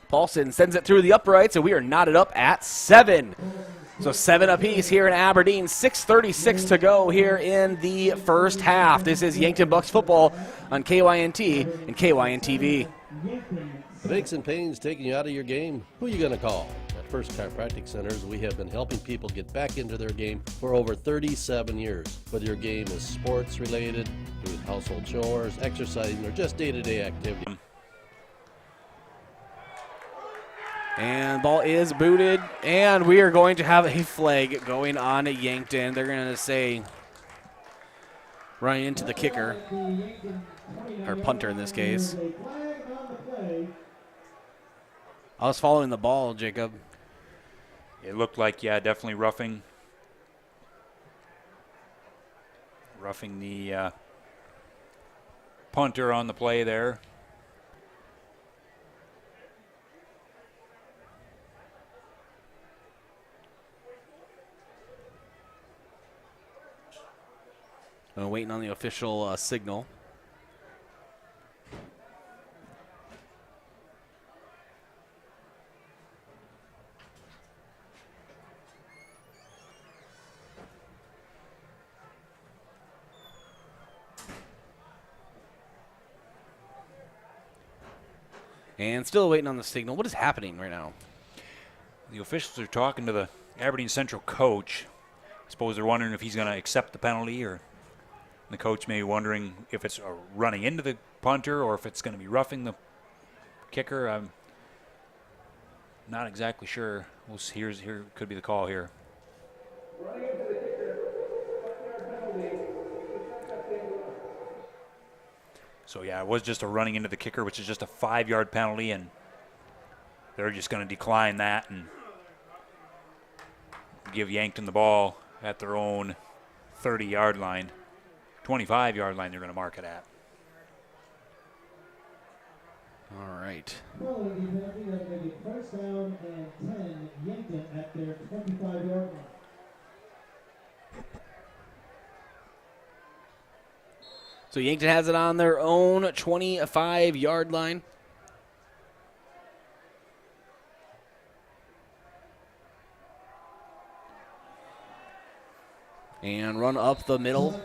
Paulson sends it through the uprights, and we are knotted up at 7. So 7 apiece here in Aberdeen. 6:36 to go here in the first half. This is Yankton Bucks football on KYNT and KYN-TV. The aches and pains taking you out of your game? Who are you going to call? At First Chiropractic Centers, we have been helping people get back into their game for over 37 years. Whether your game is sports related, doing household chores, exercising, or just day-to-day activity. And ball is booted, and we are going to have a flag going on at Yankton. They're going to say running into the kicker, or punter in this case. I was following the ball, Jacob. It looked like, yeah, definitely roughing the punter on the play there. Waiting on the official signal. And still waiting on the signal. What is happening right now? The officials are talking to the Aberdeen Central coach. I suppose they're wondering if he's going to accept the penalty, or the coach may be wondering if it's running into the punter or if it's going to be roughing the kicker. I'm not exactly sure. We'll see. Here could be the call here. So, yeah, it was just a running into the kicker, which is just a 5-yard penalty, and they're just going to decline that and give Yankton the ball at their own 30-yard line. 25-yard line they're going to mark it at. All right. First down and 10, Yankton at their 25-yard line. So Yankton has it on their own 25-yard line. And run up the middle.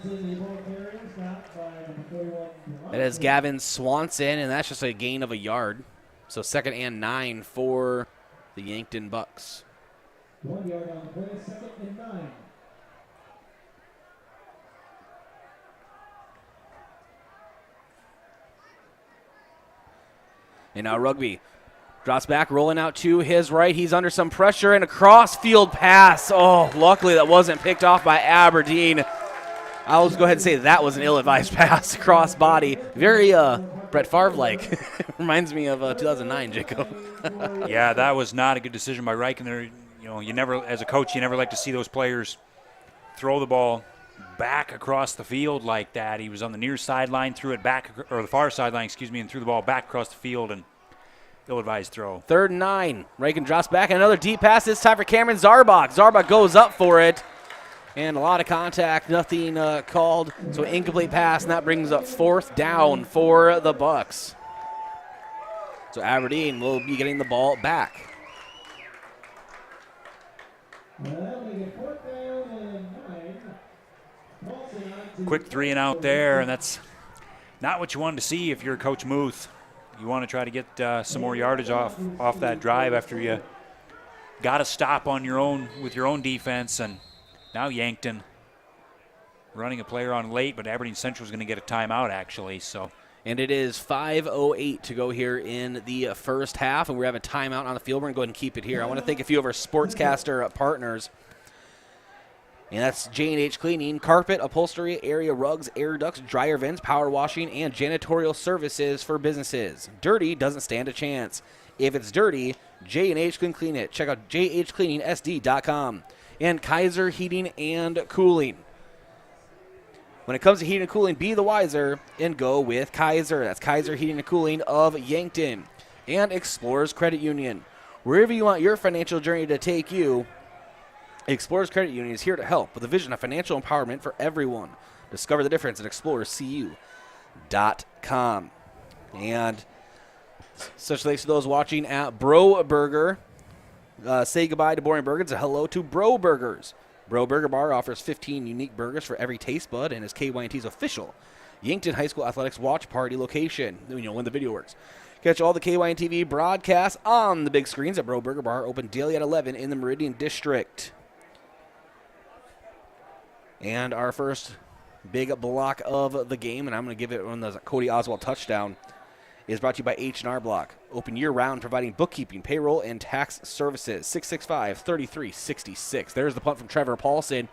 That is Gavin Swanson, and that's just a gain of a yard. So 2nd and 9 for the Yankton Bucks. 1 yard on the play, 2nd and 9. And now Rugby drops back, rolling out to his right. He's under some pressure, and a cross-field pass. Oh, luckily that wasn't picked off by Aberdeen. I'll just go ahead and say that was an ill-advised pass, cross-body. Very Brett Favre-like. Reminds me of 2009, Jacob. Yeah, that was not a good decision by Riken there. You know, you never, as a coach, you never like to see those players throw the ball back across the field like that. He was on the near sideline, threw it back, or the far sideline, excuse me, and threw the ball back across the field, and ill-advised throw. 3rd and 9. Riken drops back, and another deep pass. This time for Cameron Zarbach. Zarbach goes up for it, and a lot of contact, nothing called. So incomplete pass, and that brings up 4th down for the Bucks. So Aberdeen will be getting the ball back. Quick 3 and out there, and that's not what you wanted to see if you're Coach Muth. You want to try to get some more yardage off that drive after you got a stop on your own with your own defense, and now Yankton running a player on late, but Aberdeen Central is going to get a timeout actually. So, and it is 5:08 to go here in the first half, and we have a timeout on the field. We're going to go ahead and keep it here. I want to thank a few of our sportscaster partners. And that's J&H Cleaning, carpet, upholstery, area rugs, air ducts, dryer vents, power washing, and janitorial services for businesses. Dirty doesn't stand a chance. If it's dirty, J&H can clean it. Check out jhcleaningsd.com. And Kaiser Heating and Cooling. When it comes to heating and cooling, be the wiser and go with Kaiser. That's Kaiser Heating and Cooling of Yankton. And Explorers Credit Union. Wherever you want your financial journey to take you, Explorers Credit Union is here to help with a vision of financial empowerment for everyone. Discover the difference at explorerscu.com. And such thanks to those watching at Bro Burger. Say goodbye to boring burgers and hello to Bro Burgers. Bro Burger Bar offers 15 unique burgers for every taste bud and is KYNT's official Yankton High School Athletics watch party location, when the video works. Catch all the KYNTV broadcasts on the big screens at Bro Burger Bar, open daily at 11 in the Meridian District. And our first big block of the game, and I'm going to give it one of the Cody Oswald touchdown, is brought to you by H&R Block. Open year-round, providing bookkeeping, payroll, and tax services. 665-3366. There's the punt from Trevor Paulson.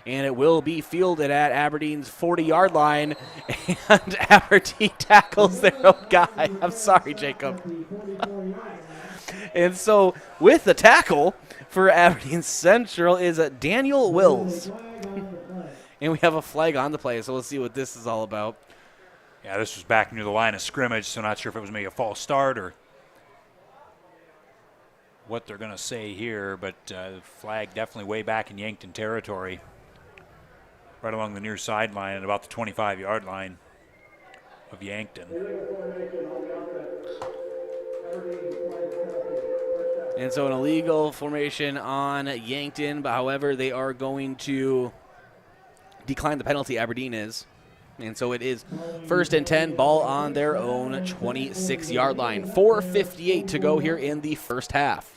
And it will be fielded at Aberdeen's 40-yard line. And Aberdeen tackles their own guy. I'm sorry, Jacob. And so with the tackle for Aberdeen Central is Daniel Wills. And we have a flag on the play, so we'll see what this is all about. Yeah, this was back near the line of scrimmage, so not sure if it was maybe a false start or what they're going to say here, but the flag definitely way back in Yankton territory, right along the near sideline at about the 25-yard line of Yankton. And so an illegal formation on Yankton, but however, they are going to decline the penalty, Aberdeen is. And so it is 1st and 10, ball on their own 26-yard line. 4:58 to go here in the first half.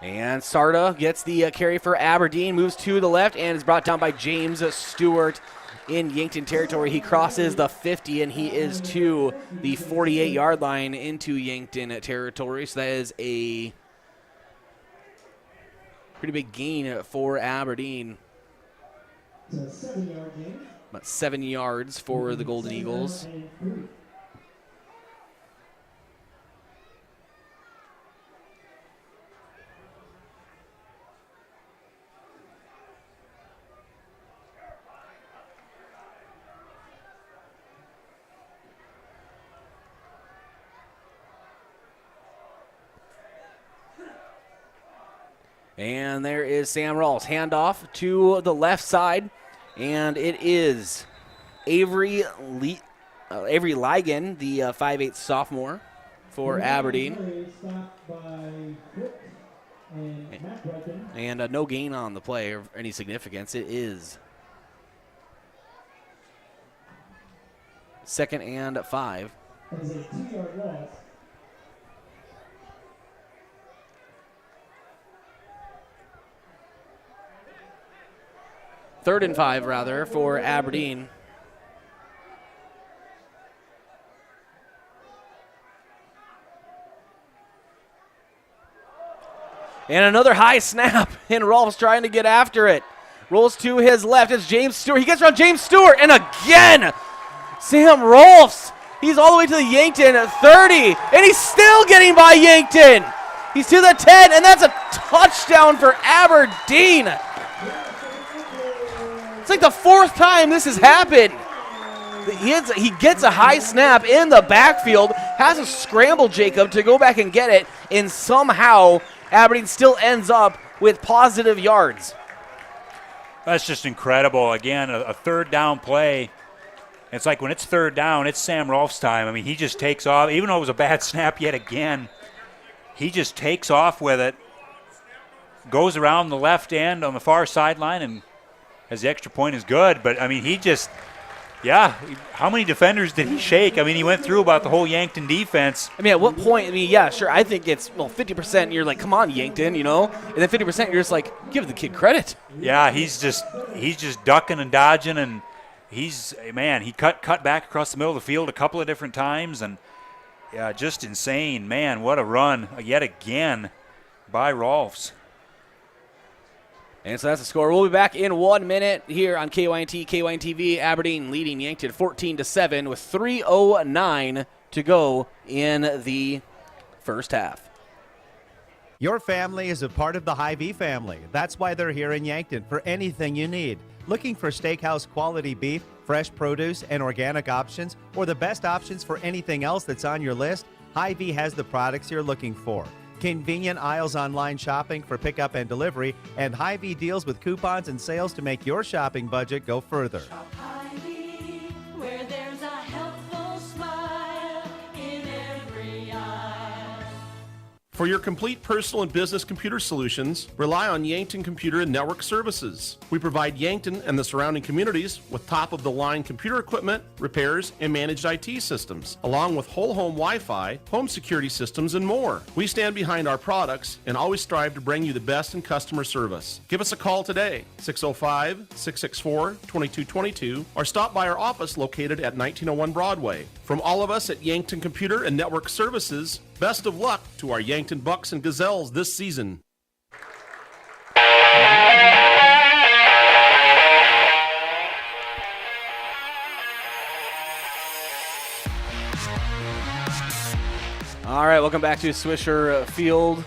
And Sarda gets the carry for Aberdeen, moves to the left, and is brought down by James Stewart in Yankton territory. He crosses the 50, and he is to the 48-yard line into Yankton territory. So that is a pretty big gain for Aberdeen. It's a 7-yard gain. About 7 yards for the Golden Eagles. And there is Sam Rawls. Handoff to the left side. And it is Avery Ligon, the 5'8" sophomore for Aberdeen. And no gain on the play or any significance. It is 2nd and 5. That is a 2-yard loss. Third and 5, rather, for Aberdeen. And another high snap, and Rolf's trying to get after it. Rolls to his left. It's James Stewart. He gets around James Stewart, and again, Sam Rolfs. He's all the way to the Yankton 30, and he's still getting by Yankton. He's to the 10, and that's a touchdown for Aberdeen. It's like the 4th time this has happened. He gets a high snap in the backfield, has a scramble, Jacob, to go back and get it, and somehow Aberdeen still ends up with positive yards. That's just incredible. Again, a 3rd down play. It's like when it's 3rd down, it's Sam Rolf's time. I mean, he just takes off. Even though it was a bad snap yet again, he just takes off with it, goes around the left end on the far sideline, and as the extra point is good. But, I mean, he just, how many defenders did he shake? I mean, he went through about the whole Yankton defense. I mean, at what point, sure, I think it's, 50% you're like, come on, Yankton, And then 50% you're just like, give the kid credit. Yeah, he's just ducking and dodging, and he cut back across the middle of the field a couple of different times, and just insane. Man, what a run yet again by Rolfs. And so that's the score. We'll be back in 1 minute here on KYNT, KYNTV. Aberdeen leading Yankton 14-7 with 3:09 to go in the first half. Your family is a part of the Hy-Vee family. That's why they're here in Yankton for anything you need. Looking for steakhouse quality beef, fresh produce, and organic options, or the best options for anything else that's on your list? Hy-Vee has the products you're looking for. Convenient aisles online shopping for pickup and delivery, and Hy-Vee deals with coupons and sales to make your shopping budget go further. Where there's a helpful smile in every eye. For your complete personal and business computer solutions, rely on Yankton Computer and Network Services. We provide Yankton and the surrounding communities with top-of-the-line computer equipment, repairs, and managed IT systems, along with whole home Wi-Fi, home security systems, and more. We stand behind our products and always strive to bring you the best in customer service. Give us a call today, 605-664-2222, or stop by our office located at 1901 Broadway. From all of us at Yankton Computer and Network Services, best of luck to our Yankton Bucks and Gazelles this season. All right, welcome back to Swisher Field.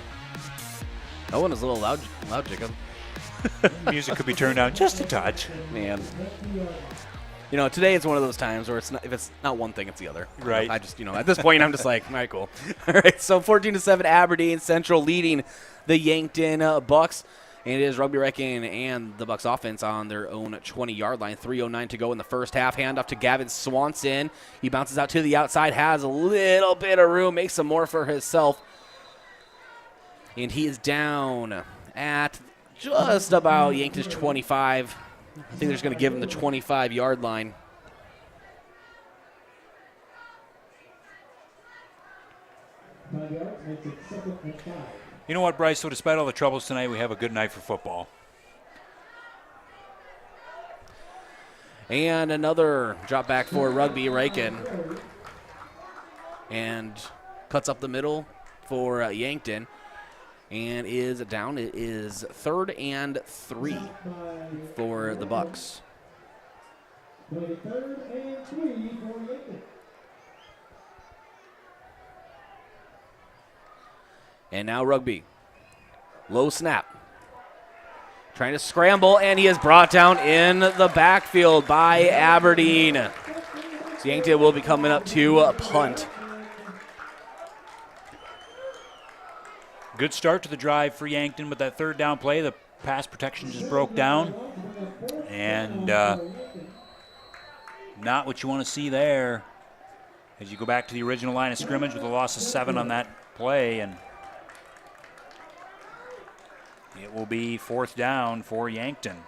That one was a little loud, Jacob. Music could be turned down just a touch. Man. You know, today it's one of those times where it's not, if it's not one thing, it's the other. Right. I just, at this point, I'm just like, all right, cool. All right, so 14-7 Aberdeen Central leading the Yankton Bucks. And it is Rugby Wrecking and the Bucks offense on their own 20-yard line. 3:09 to go in the first half. Handoff to Gavin Swanson. He bounces out to the outside, has a little bit of room, makes some more for himself. And he is down at just about Yankton's 25. I think they're just going to give him the 25-yard line. You know what, Bryce? So despite all the troubles tonight, we have a good night for football. And another drop back for Rugby Riken. And cuts up the middle for Yankton. And is down. It is 3rd and 3 for the Bucks. 3rd and 3 for Yankton. And now Rugby. Low snap. Trying to scramble, and he is brought down in the backfield by Aberdeen. So Yankton will be coming up to a punt. Good start to the drive for Yankton, but that third down play, the pass protection just broke down. And not what you want to see there as you go back to the original line of scrimmage with a loss of 7 on that play. And it will be 4th down for Yankton.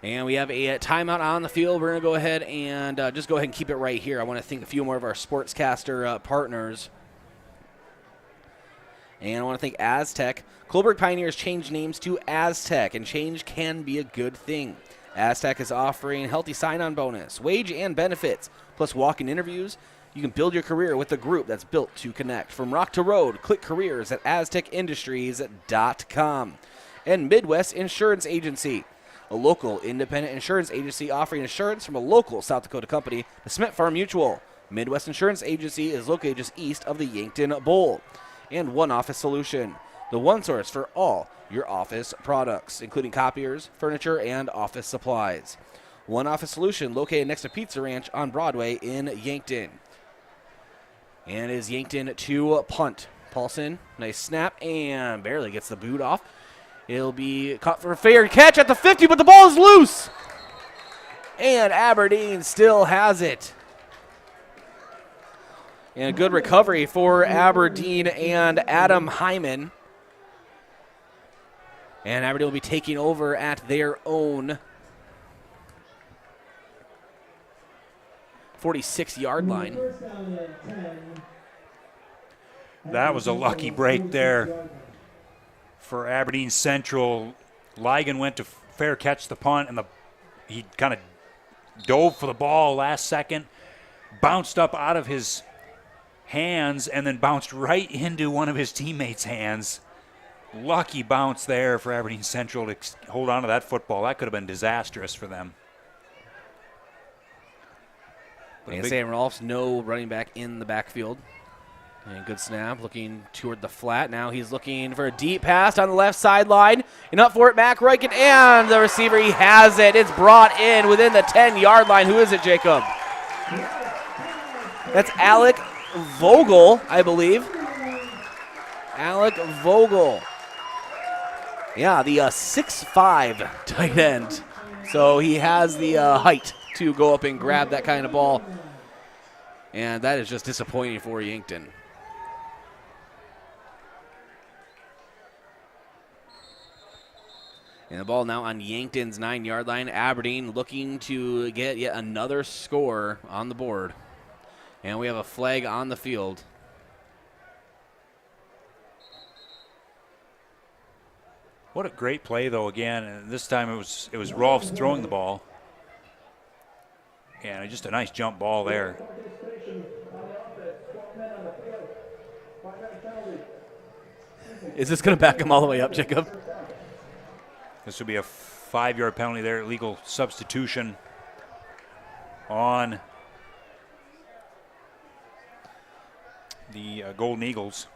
And we have a timeout on the field. We're going to go ahead and just go ahead and keep it right here. I want to thank a few more of our sportscaster partners. And I want to thank Aztec. Coalburg Pioneers changed names to Aztec, and change can be a good thing. Aztec is offering healthy sign-on bonus, wage and benefits, plus walk-in interviews. You can build your career with a group that's built to connect. From rock to road, click careers at aztecindustries.com. And Midwest Insurance Agency, a local independent insurance agency offering insurance from a local South Dakota company, the Smith Farm Mutual. Midwest Insurance Agency is located just east of the Yankton Bowl. And One Office Solution, the one source for all your office products, including copiers, furniture, and office supplies. One Office Solution located next to Pizza Ranch on Broadway in Yankton. And is Yankton to punt. Paulson, nice snap, and barely gets the boot off. It'll be caught for a fair catch at the 50, but the ball is loose. And Aberdeen still has it. And a good recovery for Aberdeen and Adam Hyman. And Aberdeen will be taking over at their own 46-yard line. That was a lucky break there for Aberdeen Central. Ligon went to fair catch the punt, and he kind of dove for the ball last second, bounced up out of his hands, and then bounced right into one of his teammates' hands. Lucky bounce there for Aberdeen Central to hold on to that football. That could have been disastrous for them. And Sam Rolfs, no running back in the backfield. And good snap, looking toward the flat. Now he's looking for a deep pass on the left sideline. And up for it, Mac Reichen, and the receiver, he has it. It's brought in within the 10-yard line. Who is it, Jacob? That's Alec Vogel, I believe. Alec Vogel. Yeah, the 6'5" tight end. So he has the height to go up and grab that kind of ball. And that is just disappointing for Yankton. And the ball now on Yankton's 9-yard line. Aberdeen looking to get yet another score on the board. And we have a flag on the field. What a great play, though, again. And this time it was Rolfs throwing the ball. And just a nice jump ball there. Is this going to back him all the way up, Jacob? This would be a 5-yard penalty there, illegal substitution on the Golden Eagles.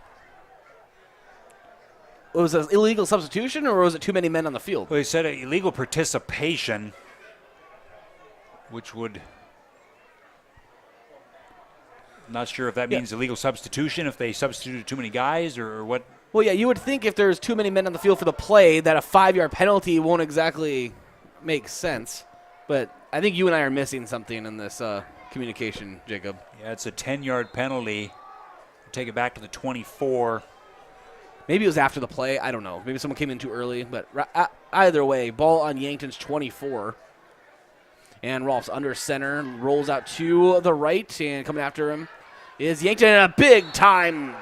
Was it an illegal substitution, or was it too many men on the field? Well, they said illegal participation, which would... I'm not sure if that means illegal substitution, if they substituted too many guys, or what. Well, yeah, you would think if there's too many men on the field for the play that a 5-yard penalty won't exactly make sense. But I think you and I are missing something in this communication, Jacob. Yeah, it's a 10-yard penalty. Take it back to the 24. Maybe it was after the play. I don't know. Maybe someone came in too early. But either way, ball on Yankton's 24. And Rolfs under center, rolls out to the right, and coming after him is Yankton, and a big-time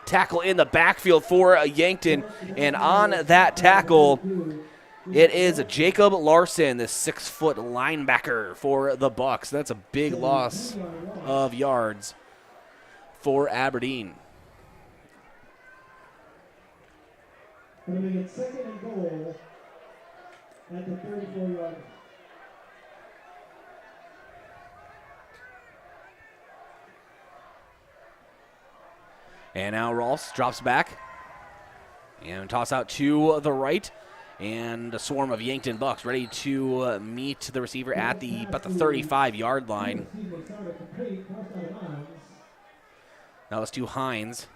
tackle in the backfield for Yankton. And on that tackle, it is Jacob Larson, the 6-foot linebacker for the Bucks. That's a big loss of yards for Aberdeen. Going to make it 2nd and goal at the 34-yard. And now Rolfs drops back and toss out to the right. And a swarm of Yankton Bucks ready to meet the receiver at about the 35-yard line. That was to Hines.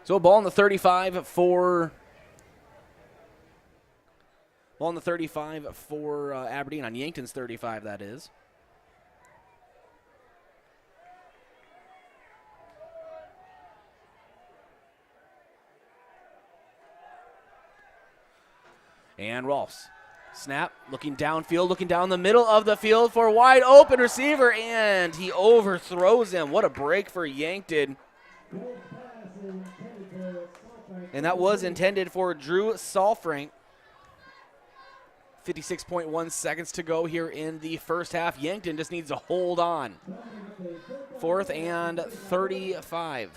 So a ball on the 35 for Aberdeen, on Yankton's 35, that is. And Rolfs. Snap, looking downfield, looking down the middle of the field for a wide open receiver, and he overthrows him. What a break for Yankton. And that was intended for Drew Salfrank. 56.1 seconds to go here in the first half. Yankton just needs to hold on. 4th and 35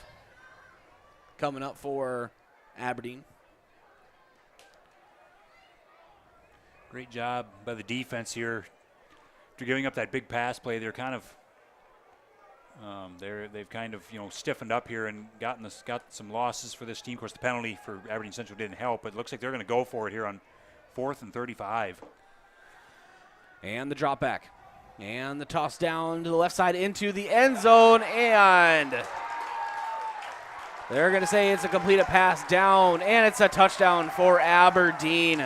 coming up for Aberdeen. Great job by the defense here. After giving up that big pass play, they're kind of they've kind of stiffened up here and got some losses for this team. Of course, the penalty for Aberdeen Central didn't help, but it looks like they're going to go for it here on 4th and 35. And the drop back. And the toss down to the left side into the end zone, and they're going to say it's a completed pass down, and it's a touchdown for Aberdeen.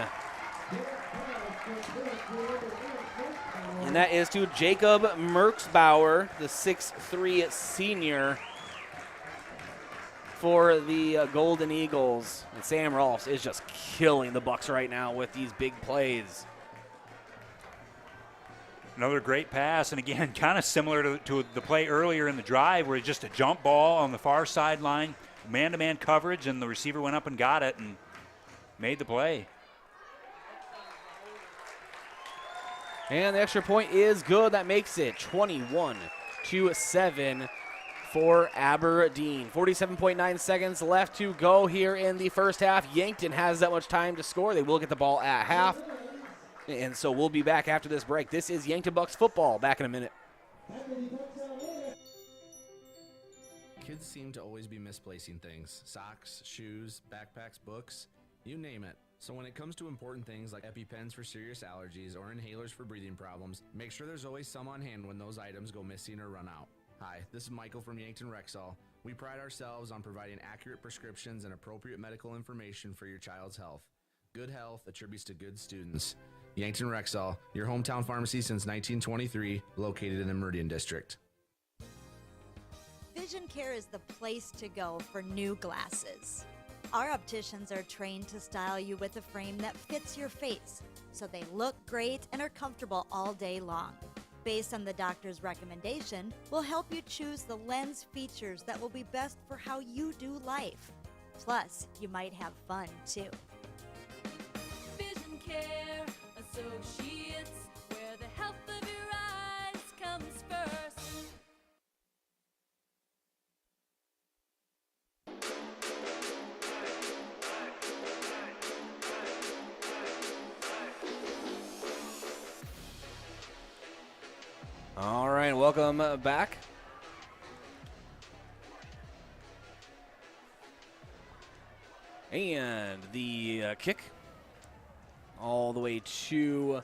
And that is to Jacob Merksbauer, the 6'3" senior for the Golden Eagles. And Sam Rolfs is just killing the Bucks right now with these big plays. Another great pass, and again, kind of similar to the play earlier in the drive where it's just a jump ball on the far sideline, man-to-man coverage, and the receiver went up and got it and made the play. And the extra point is good. That makes it 21-7 for Aberdeen. 47.9 seconds left to go here in the first half. Yankton has that much time to score. They will get the ball at half. And so we'll be back after this break. This is Yankton Bucks football. Back in a minute. Kids seem to always be misplacing things. Socks, shoes, backpacks, books, you name it. So when it comes to important things like EpiPens for serious allergies or inhalers for breathing problems, make sure there's always some on hand when those items go missing or run out. Hi, this is Michael from Yankton Rexall. We pride ourselves on providing accurate prescriptions and appropriate medical information for your child's health. Good health attributes to good students. Yankton Rexall, your hometown pharmacy since 1923, located in the Meridian District. Vision Care is the place to go for new glasses. Our opticians are trained to style you with a frame that fits your face, so they look great and are comfortable all day long. Based on the doctor's recommendation, we'll help you choose the lens features that will be best for how you do life. Plus, you might have fun too. Vision Care Associates, where the health of your eyes comes first. All right, welcome back. And the kick all the way to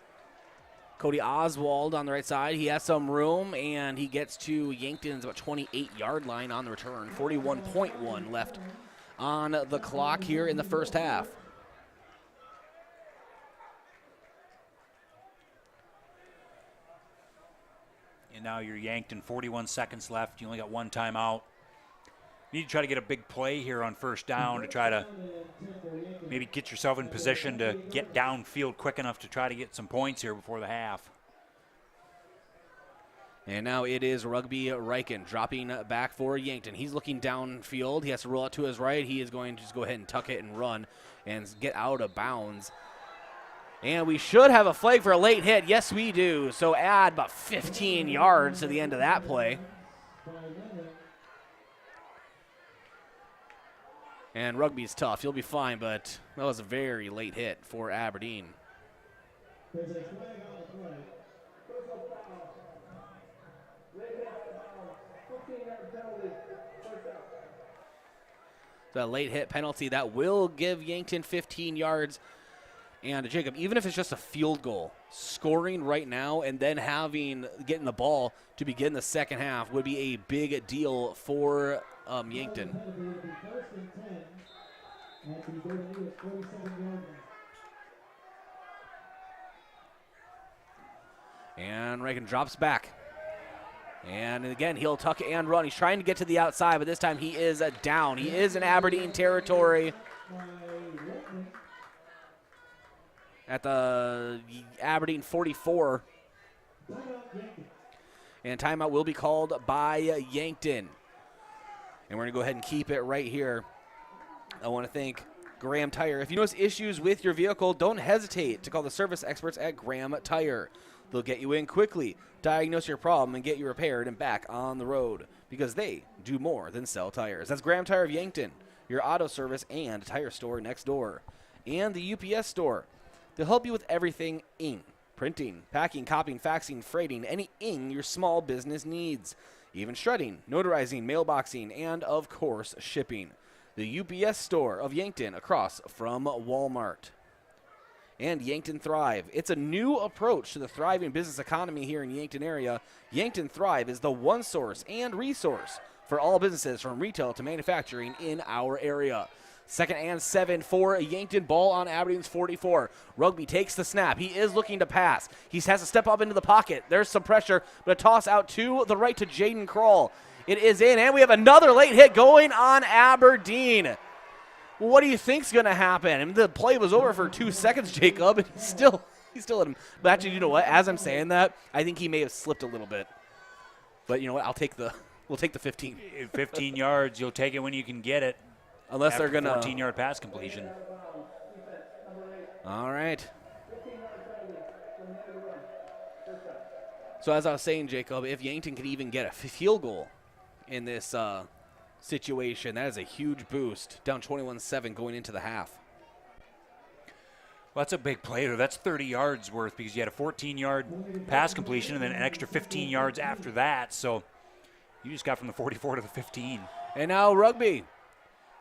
Cody Oswald on the right side. He has some room, and he gets to Yankton's about 28-yard line on the return. 41.1 left on the clock here in the first half. And now you're Yankton, 41 seconds left. You only got one timeout. You need to try to get a big play here on first down to try to maybe get yourself in position to get downfield quick enough to try to get some points here before the half. And now it is Rugby Riken dropping back for Yankton. He's looking downfield. He has to roll out to his right. He is going to just go ahead and tuck it and run and get out of bounds. And we should have a flag for a late hit. Yes, we do. So add about 15 yards to the end of that play. And Rugby's tough. He'll be fine, but that was a very late hit for Aberdeen. That late hit penalty, that will give Yankton 15 yards. And Jacob, even if it's just a field goal, scoring right now and then getting the ball to begin the second half would be a big deal for Yankton. And Reagan drops back. And again, he'll tuck and run. He's trying to get to the outside, but this time he is down. He is in Aberdeen territory at the Aberdeen 44. And timeout will be called by Yankton. And we're going to go ahead and keep it right here. I want to thank Graham Tire. If you notice issues with your vehicle, don't hesitate to call the service experts at Graham Tire. They'll get you in quickly, diagnose your problem, and get you repaired and back on the road because they do more than sell tires. That's Graham Tire of Yankton, your auto service and tire store next door. And the UPS store. They'll help you with everything ink, printing, packing, copying, faxing, freighting, any ink your small business needs. Even shredding, notarizing, mailboxing, and, of course, shipping. The UPS store of Yankton across from Walmart. And Yankton Thrive. It's a new approach to the thriving business economy here in the Yankton area. Yankton Thrive is the one source and resource for all businesses from retail to manufacturing in our area. 2nd and 7 for Yankton. Ball on Aberdeen's 44. Rugby takes the snap. He is looking to pass. He has to step up into the pocket. There's some pressure, but a toss out to the right to Jaden Kroll. It is in, and we have another late hit going on Aberdeen. Well, what do you think's going to happen? I mean, the play was over for 2 seconds, Jacob, and he's still at him. But actually, you know what? As I'm saying that, I think he may have slipped a little bit. But you know what? We'll take the 15. 15 yards. You'll take it when you can get it. Unless they're going to 14-yard pass completion. All right. So as I was saying, Jacob, if Yankton could even get a field goal in this situation, that is a huge boost. Down 21-7 going into the half. Well, that's a big play. That's 30 yards worth because you had a 14-yard pass completion and then an extra 15 yards after that. So you just got from the 44 to the 15. And now Rugby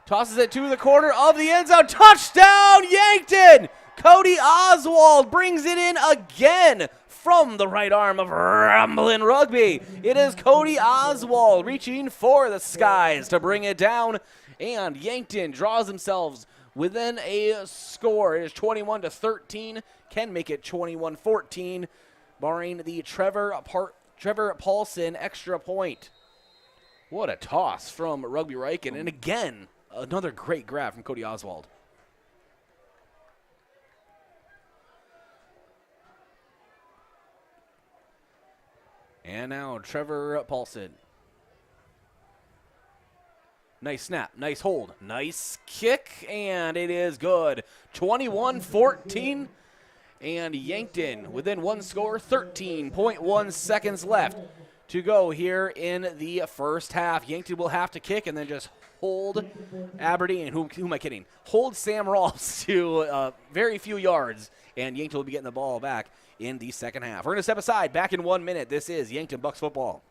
tosses it to the corner of the end zone. Touchdown, Yankton! Cody Oswald brings it in again from the right arm of Ramblin' Rugby. It is Cody Oswald reaching for the skies to bring it down. And Yankton draws themselves within a score. It is 21-13. Can make it 21-14, barring the Trevor Paulson extra point. What a toss from Rugby Riken. And again, another great grab from Cody Oswald. And now Trevor Paulson. Nice snap, nice hold, nice kick, and it is good. 21-14, and Yankton within one score, 13.1 seconds left to go here in the first half. Yankton will have to kick and then just hold Aberdeen. Who am I kidding? Hold Sam Rolfs to very few yards, and Yankton will be getting the ball back in the second half. We're going to step aside. Back in 1 minute. This is Yankton Bucks football.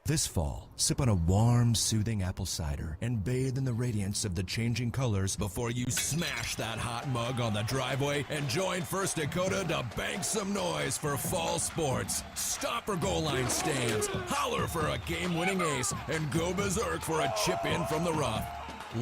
This fall, sip on a warm, soothing apple cider and bathe in the radiance of the changing colors before you smash that hot mug on the driveway and join First Dakota to bank some noise for fall sports. Stop for goal line stands, holler for a game-winning ace, and go berserk for a chip in from the rough.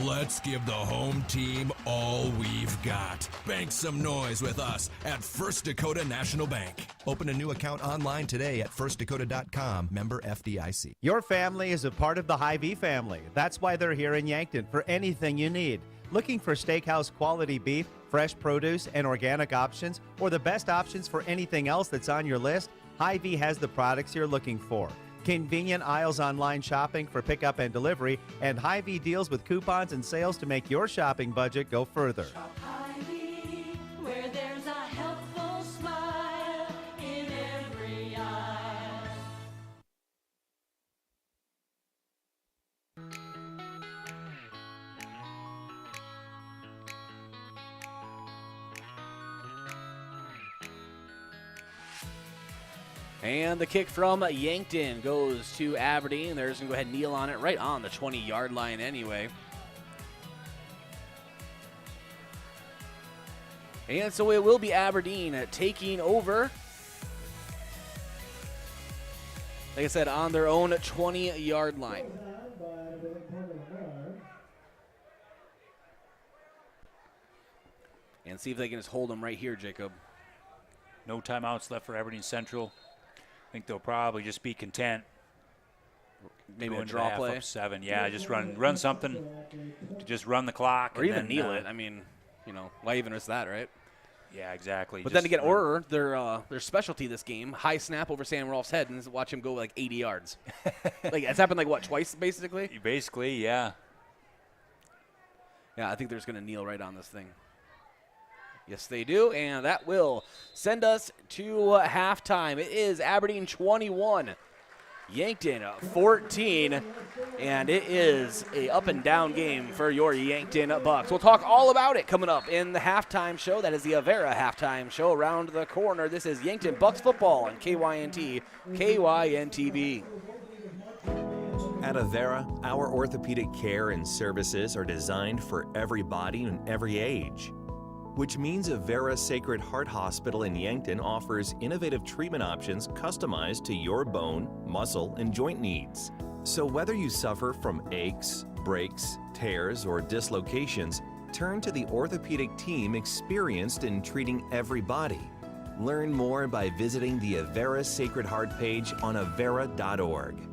Let's give the home team all we've got. Bank some noise with us at First Dakota National Bank. Open a new account online today at firstdakota.com, member FDIC. Your family is a part of the Hy-Vee family. That's why they're here in Yankton for anything you need. Looking for steakhouse quality beef, fresh produce, and organic options, or the best options for anything else that's on your list? Hy-Vee has the products you're looking for. Convenient aisles online shopping for pickup and delivery, and Hy-Vee deals with coupons and sales to make your shopping budget go further. Hy-Vee, where there's a helpful smile in every eye. And the kick from Yankton goes to Aberdeen. They're just going to go ahead and kneel on it right on the 20-yard line anyway. And so it will be Aberdeen taking over. Like I said, on their own 20-yard line. And see if they can just hold them right here, Jacob. No timeouts left for Aberdeen Central. I think they'll probably just be content. Maybe a draw play. 7, yeah, just run something to just run the clock. Or and even then, kneel it. I mean, why even risk that, right? Yeah, exactly. But then to get Orr, their specialty this game, high snap over Sam Rolf's head and watch him go like 80 yards. It's happened twice, basically? Basically, yeah. Yeah, I think they're just going to kneel right on this thing. Yes, they do, and that will send us to halftime. It is Aberdeen 21, Yankton 14, and it is a up-and-down game for your Yankton Bucks. We'll talk all about it coming up in the halftime show. That is the Avera halftime show around the corner. This is Yankton Bucks football on KYNT, KYNTV. At Avera, our orthopedic care and services are designed for every body and every age, which means Avera Sacred Heart Hospital in Yankton offers innovative treatment options customized to your bone, muscle, and joint needs. So whether you suffer from aches, breaks, tears, or dislocations, turn to the orthopedic team experienced in treating every body. Learn more by visiting the Avera Sacred Heart page on avera.org.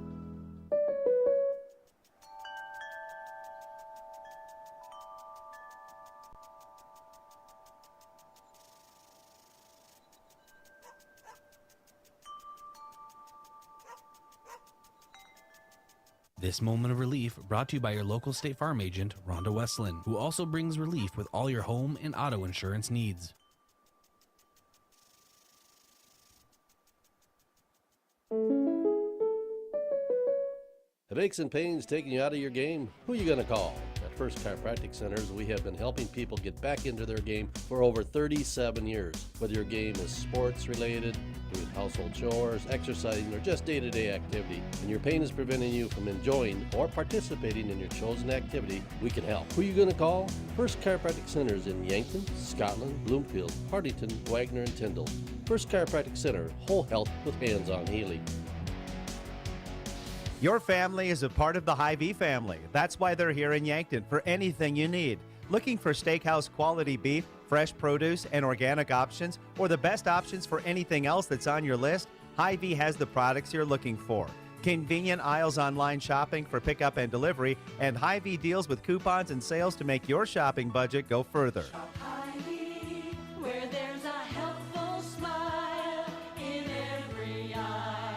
This moment of relief brought to you by your local State Farm agent, Rhonda Westland, who also brings relief with all your home and auto insurance needs. If aches and pains taking you out of your game, who are you going to call? At First Chiropractic Centers, we have been helping people get back into their game for over 37 years. Whether your game is sports related, doing household chores, exercising, or just day-to-day activity, and your pain is preventing you from enjoying or participating in your chosen activity, we can help. Who are you going to call? First Chiropractic Centers in Yankton, Scotland, Bloomfield, Hartington, Wagner, and Tyndall. First Chiropractic Center, whole health with hands-on healing. Your family is a part of the Hy-Vee family. That's why they're here in Yankton for anything you need. Looking for steakhouse quality beef, fresh produce, and organic options, or the best options for anything else that's on your list? Hy-Vee has the products you're looking for. Convenient aisles online shopping for pickup and delivery, and Hy-Vee deals with coupons and sales to make your shopping budget go further. Hy-Vee, where there's a helpful smile in every eye.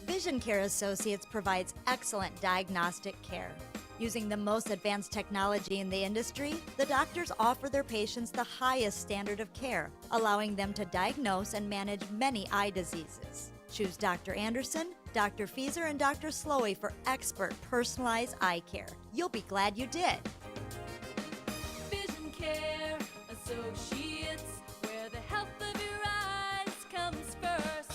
Vision Care Associates provides excellent diagnostic care. Using the most advanced technology in the industry, the doctors offer their patients the highest standard of care, allowing them to diagnose and manage many eye diseases. Choose Dr. Anderson, Dr. Fieser, and Dr. Slowey for expert personalized eye care. You'll be glad you did. Vision Care Associates, where the health of your eyes comes first.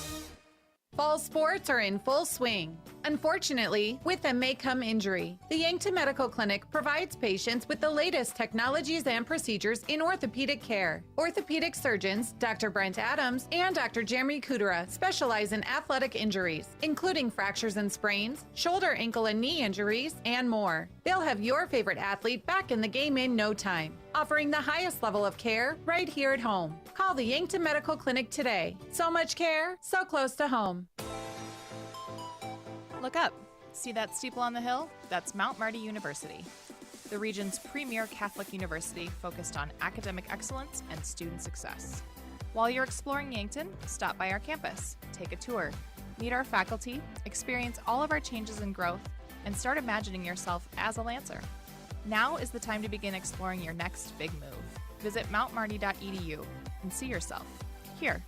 Fall sports are in full swing. Unfortunately, with a may come injury, the Yankton Medical Clinic provides patients with the latest technologies and procedures in orthopedic care. Orthopedic surgeons Dr. Brent Adams and Dr. Jeremy Kudera specialize in athletic injuries, including fractures and sprains, shoulder, ankle, and knee injuries, and more. They'll have your favorite athlete back in the game in no time, offering the highest level of care right here at home. Call the Yankton Medical Clinic today. So much care, so close to home. Look up. See that steeple on the hill? That's Mount Marty University, the region's premier Catholic university focused on academic excellence and student success. While you're exploring Yankton, stop by our campus, take a tour, meet our faculty, experience all of our changes and growth, and start imagining yourself as a Lancer. Now is the time to begin exploring your next big move. Visit mountmarty.edu and see yourself here.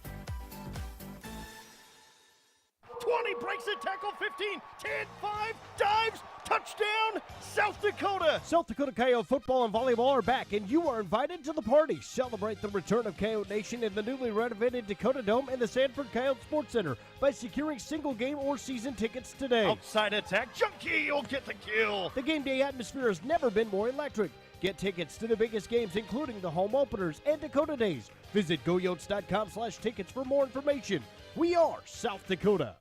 20, breaks it, tackle 15, 10, 5, dives, touchdown, South Dakota! South Dakota Coyote football and volleyball are back, and you are invited to the party. Celebrate the return of Coyote Nation in the newly renovated Dakota Dome and the Sanford Coyote Sports Center by securing single game or season tickets today. Outside attack, Junkie, you'll get the kill! The game day atmosphere has never been more electric. Get tickets to the biggest games, including the home openers and Dakota Days. Visit goyotes.com/tickets for more information. We are South Dakota.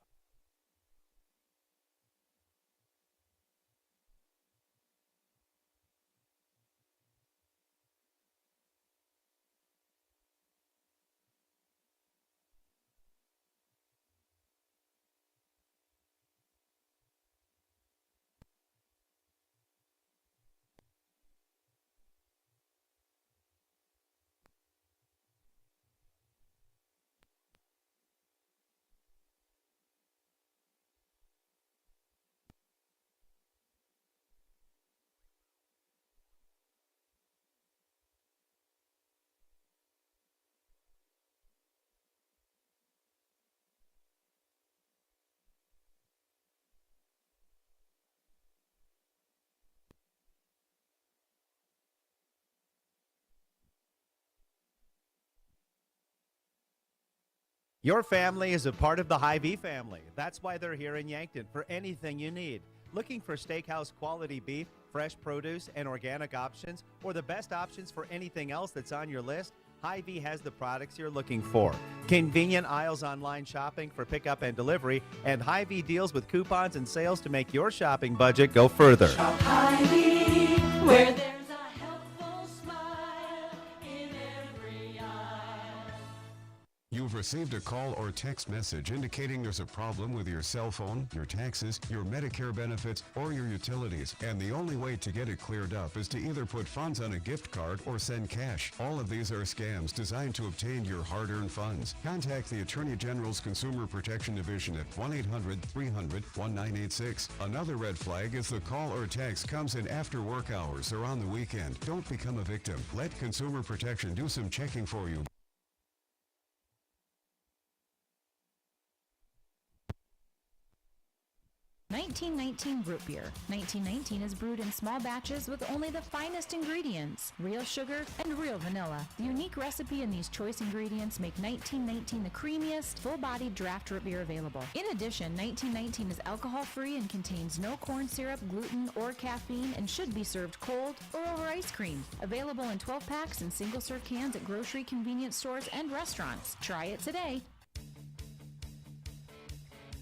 Your family is a part of the Hy-Vee family. That's why they're here in Yankton for anything you need. Looking for steakhouse quality beef, fresh produce, and organic options, or the best options for anything else that's on your list? Hy-Vee has the products you're looking for. Convenient aisles online shopping for pickup and delivery, and Hy-Vee deals with coupons and sales to make your shopping budget go further. Shop Hy-Vee, where there's a helpful smile in every eye. You've received a call or text message indicating there's a problem with your cell phone, your taxes, your Medicare benefits, or your utilities. And the only way to get it cleared up is to either put funds on a gift card or send cash. All of these are scams designed to obtain your hard-earned funds. Contact the Attorney General's Consumer Protection Division at 1-800-300-1986. Another red flag is the call or text comes in after work hours or on the weekend. Don't become a victim. Let Consumer Protection do some checking for you. 1919 root beer. 1919 is brewed in small batches with only the finest ingredients, real sugar and real vanilla. The unique recipe and these choice ingredients make 1919 the creamiest, full-bodied draft root beer available. In addition, 1919 is alcohol-free and contains no corn syrup, gluten, or caffeine and should be served cold or over ice cream. Available in 12-packs and single-serve cans at grocery, convenience stores, and restaurants. Try it today.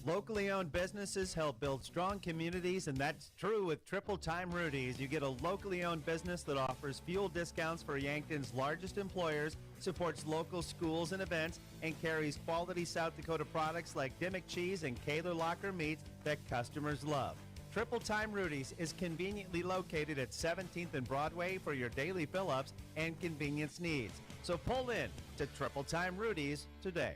Locally owned businesses help build strong communities, and that's true with Triple Time Rudy's. You get a locally owned business that offers fuel discounts for Yankton's largest employers, supports local schools and events, and carries quality South Dakota products like Dimmock cheese and Kaler Locker meats that customers love. Triple Time Rudy's is conveniently located at 17th and Broadway for your daily fill-ups and convenience needs. So pull in to Triple Time Rudy's today.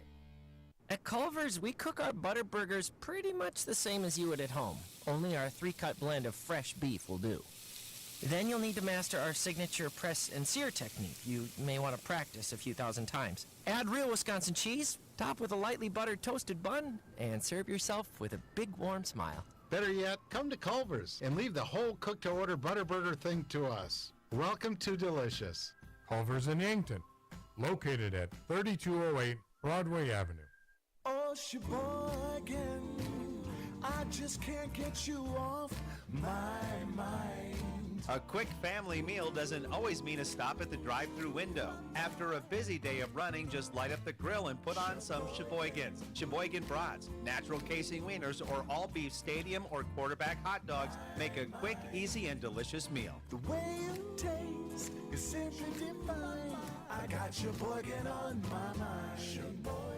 At Culver's, we cook our butter burgers pretty much the same as you would at home. Only our 3-cut blend of fresh beef will do. Then you'll need to master our signature press and sear technique. You may want to practice a few thousand times. Add real Wisconsin cheese, top with a lightly buttered toasted bun, and serve yourself with a big warm smile. Better yet, come to Culver's and leave the whole cook-to-order butter burger thing to us. Welcome to Delicious. Culver's in Yankton, located at 3208 Broadway Avenue. Oh, Sheboygan, I just can't get you off my mind. A quick family meal doesn't always mean a stop at the drive-thru window. After a busy day of running, just light up the grill and put on some Sheboygans. Sheboygan brats, natural casing wieners, or all-beef stadium or quarterback hot dogs make a quick, easy, and delicious meal. The way it tastes is simply divine. I got Sheboygan on my mind. Sheboygan.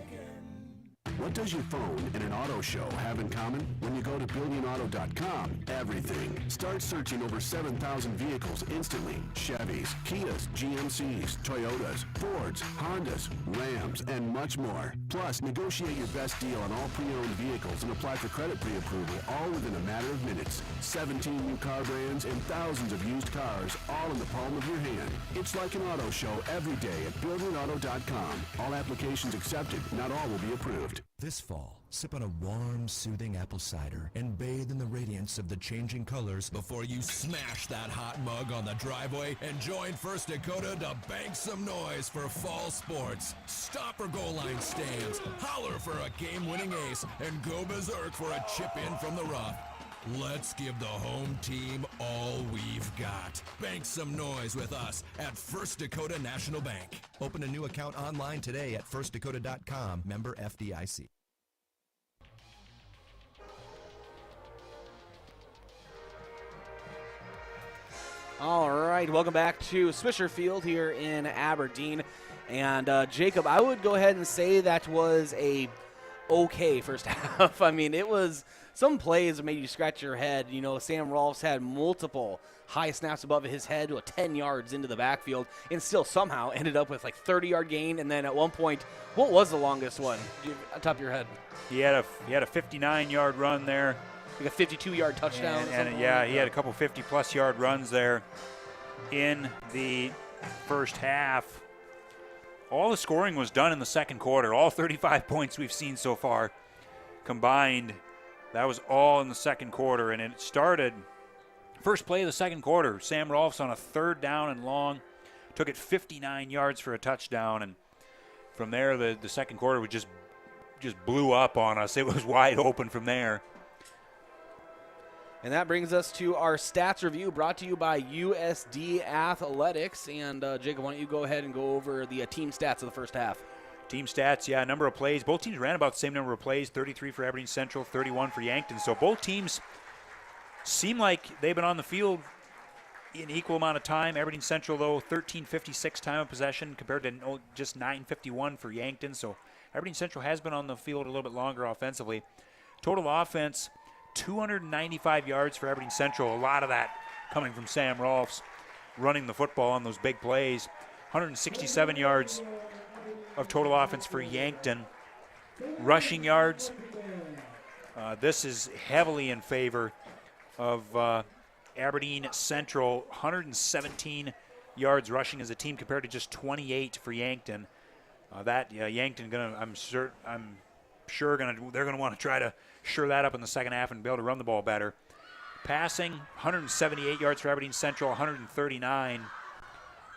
What does your phone and an auto show have in common? When you go to buildingauto.com, everything. Start searching over 7,000 vehicles instantly. Chevys, Kias, GMCs, Toyotas, Fords, Hondas, Rams, and much more. Plus, negotiate your best deal on all pre-owned vehicles and apply for credit pre-approval all within a matter of minutes. 17 new car brands and thousands of used cars all in the palm of your hand. It's like an auto show every day at buildingauto.com. All applications accepted. Not all will be approved. This fall, sip on a warm, soothing apple cider and bathe in the radiance of the changing colors before you smash that hot mug on the driveway and join First Dakota to bank some noise for fall sports. Stop for goal line stands, holler for a game-winning ace, and go berserk for a chip-in from the rough. Let's give the home team all we've got. Bank some noise with us at First Dakota National Bank. Open a new account online today at firstdakota.com, member FDIC. All right, welcome back to Swisher Field here in Aberdeen. And Jacob, I would go ahead and say that was a okay first half. I mean, it was some plays that made you scratch your head. You know, Sam Rolfs had multiple high snaps above his head to 10 yards into the backfield and still somehow ended up with like 30-yard gain. And then at one point, what was the longest one on top of your head? He had a 59-yard run there. Like a 52-yard touchdown. And yeah, he had a couple 50-plus yard runs there in the first half. All the scoring was done in the second quarter. All 35 points we've seen so far combined, that was all in the second quarter. And it started, first play of the second quarter, Sam Rolfs on a 3rd down and long, took it 59 yards for a touchdown. And from there, the second quarter was just blew up on us. It was wide open from there. And that brings us to our stats review brought to you by USD Athletics. And Jacob, why don't you go ahead and go over the team stats of the first half? Team stats, yeah, number of plays. Both teams ran about the same number of plays, 33 for Aberdeen Central, 31 for Yankton. So both teams seem like they've been on the field in equal amount of time. Aberdeen Central, though, 13:56 time of possession compared to just 9:51 for Yankton. So Aberdeen Central has been on the field a little bit longer offensively. Total offense, 295 yards for Aberdeen Central. A lot of that coming from Sam Rolfs running the football on those big plays. 167 yards of total offense for Yankton. Rushing yards, this is heavily in favor of Aberdeen Central. 117 yards rushing as a team compared to just 28 for Yankton. Yankton I'm they're going to want to try to shore that up in the second half and be able to run the ball better. Passing, 178 yards for Aberdeen Central, 139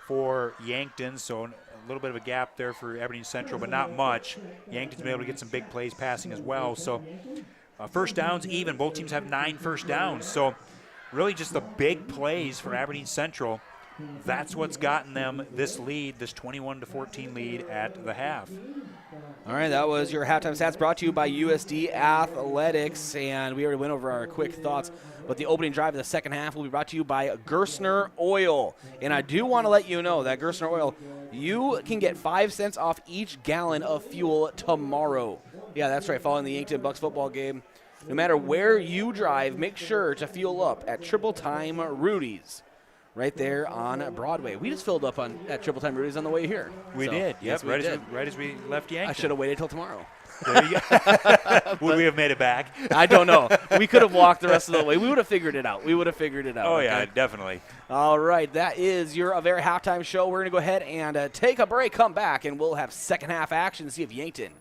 for Yankton, so a little bit of a gap there for Aberdeen Central, but not much. Yankton's been able to get some big plays passing as well. So first downs even. Both teams have 9 first downs. So really just the big plays for Aberdeen Central. That's what's gotten them this lead, this 21-14 lead at the half. All right, that was your halftime stats brought to you by USD Athletics, and we already went over our quick thoughts. But the opening drive of the second half will be brought to you by Gerstner Oil. And I do want to let you know that Gerstner Oil, you can get 5 cents off each gallon of fuel tomorrow. Yeah, that's right, following the Yankton Bucks football game. No matter where you drive, make sure to fuel up at Triple Time Rudy's, right there on Broadway. We just filled up at Triple Time Rudy's on the way here. We did, yes, right as we left Yankton. I should have waited till tomorrow. There you go. Would we have made it back? I don't know. We could have walked the rest of the way. We would have figured it out. Oh, okay? yeah, definitely. All right, that is your very halftime show. We're going to go ahead and take a break, come back, and we'll have second half action to see if Yankton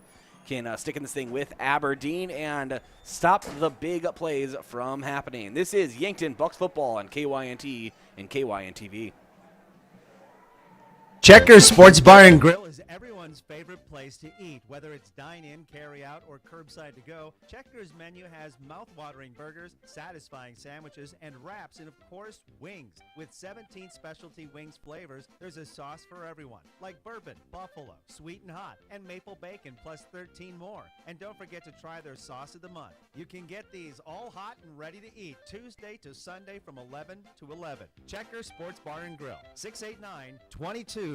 can stick in this thing with Aberdeen and stop the big plays from happening. This is Yankton Bucks football on KYNT and KYNTV. Checkers Sports Bar and Grill is everyone's favorite place to eat. Whether it's dine-in, carry-out, or curbside to go, Checkers menu has mouth-watering burgers, satisfying sandwiches, and wraps, and of course, wings. With 17 specialty wings flavors, there's a sauce for everyone, like bourbon, buffalo, sweet and hot, and maple bacon, plus 13 more. And don't forget to try their sauce of the month. You can get these all hot and ready to eat Tuesday to Sunday from 11 to 11. Checkers Sports Bar and Grill, 689-2224.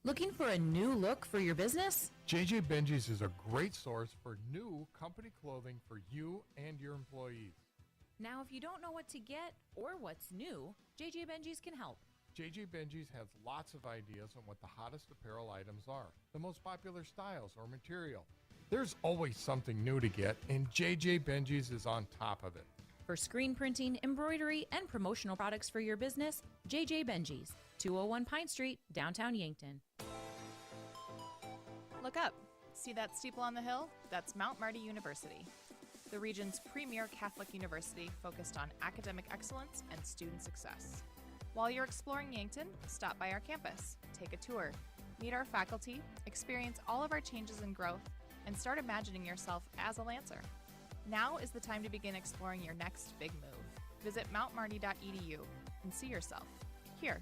Looking for a new look for your business? JJ Benji's is a great source for new company clothing for you and your employees. Now, if you don't know what to get or what's new, JJ Benji's can help. JJ Benji's has lots of ideas on what the hottest apparel items are, the most popular styles or material. There's always something new to get, and JJ Benji's is on top of it. For screen printing, embroidery, and promotional products for your business, JJ Benji's, 201 Pine Street, downtown Yankton. Look up. See that steeple on the hill? That's Mount Marty University, the region's premier Catholic university focused on academic excellence and student success. While you're exploring Yankton, stop by our campus, take a tour, meet our faculty, experience all of our changes and growth, and start imagining yourself as a Lancer. Now is the time to begin exploring your next big move. Visit mountmarty.edu and see yourself here.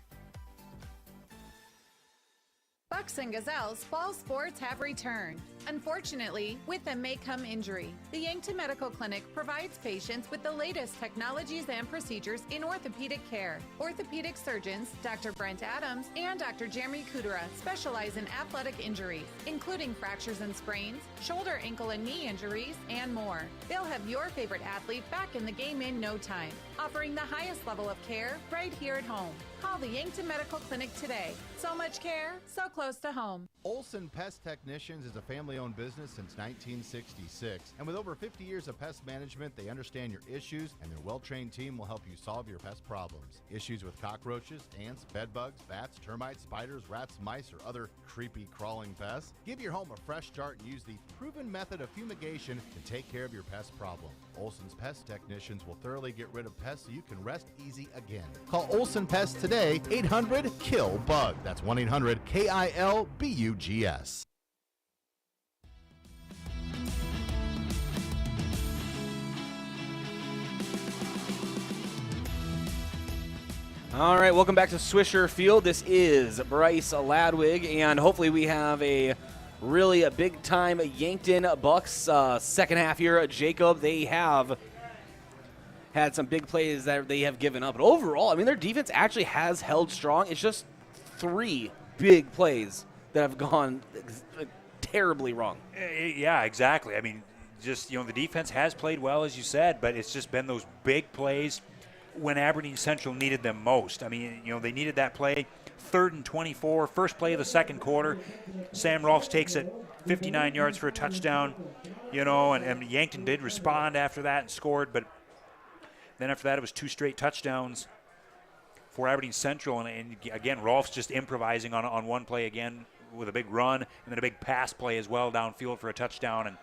Bucks and Gazelles fall sports have returned. Unfortunately, with them may come injury. The Yankton Medical Clinic provides patients with the latest technologies and procedures in orthopedic care. Orthopedic surgeons Dr. Brent Adams and Dr. Jeremy Kudera specialize in athletic injuries, including fractures and sprains, shoulder, ankle, and knee injuries, and more. They'll have your favorite athlete back in the game in no time, offering the highest level of care right here at home. Call the Yankton Medical Clinic today. So much care, so close to home. Olson Pest Technicians is a family-owned business since 1966. And with over 50 years of pest management, they understand your issues, and their well-trained team will help you solve your pest problems. Issues with cockroaches, ants, bedbugs, bats, termites, spiders, rats, mice, or other creepy crawling pests? Give your home a fresh start and use the proven method of fumigation to take care of your pest problem. Olson's Pest Technicians will thoroughly get rid of pests so you can rest easy again. Call Olson Pest today, 800-KILL-BUG. That's 1-800-KILBUGS. All right, welcome back to Swisher Field. This is Bryce Ladwig, and hopefully we have a big-time Yankton Bucks second half here. Jacob, they have had some big plays that they have given up. But overall, I mean, their defense actually has held strong. It's just 3 big plays that have gone terribly wrong. Yeah, exactly. I mean, just, the defense has played well, as you said, but it's just been those big plays when Aberdeen Central needed them most. I mean, they needed that play. 3rd and 24, first play of the second quarter. Sam Rolfs takes it 59 yards for a touchdown, and Yankton did respond after that and scored, but then after that it was 2 straight touchdowns for Aberdeen Central, and again, Rolfs just improvising on one play again with a big run and then a big pass play as well downfield for a touchdown. And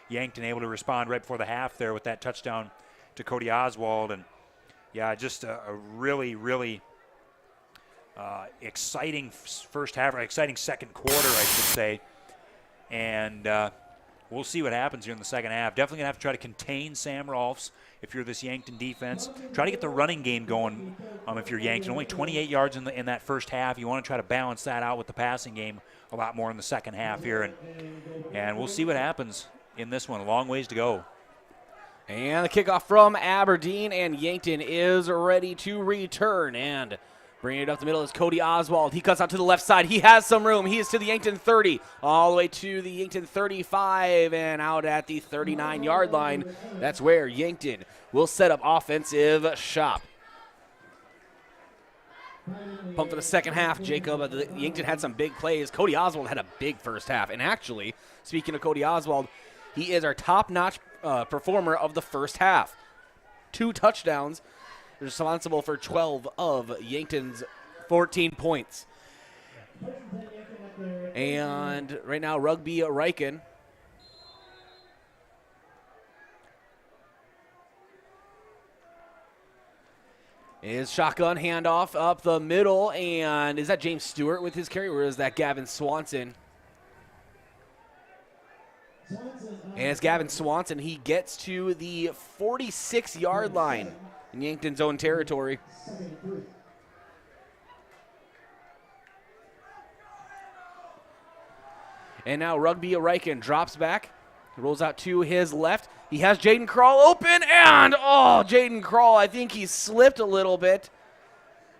Yankton able to respond right before the half there with that touchdown to Cody Oswald. And yeah, just a really, really exciting first half, or exciting second quarter, I should say. And we'll see what happens here in the second half. Definitely going to have to try to contain Sam Rolfs if you're this Yankton defense. Try to get the running game going if you're Yankton. Only 28 yards in that first half. You want to try to balance that out with the passing game a lot more in the second half here. And we'll see what happens in this one. A long ways to go. And the kickoff from Aberdeen, and Yankton is ready to return. And bringing it up the middle is Cody Oswald. He cuts out to the left side. He has some room. He is to the Yankton 30, all the way to the Yankton 35, and out at the 39-yard line. That's where Yankton will set up offensive shop. Pump for the second half, Jacob. Yankton had some big plays. Cody Oswald had a big first half. And actually, speaking of Cody Oswald, he is our top-notch performer of the first half. 2 touchdowns, responsible for 12 of Yankton's 14 points. And right now, Rugby Riken is shotgun handoff up the middle. And is that James Stewart with his carry, or is that Gavin Swanson? And it's Gavin Swanson. He gets to the 46-yard line in Yankton's own territory. And now Rugby Riken drops back. He rolls out to his left. He has Jaden Krall open, and Jaden Krall, I think he slipped a little bit.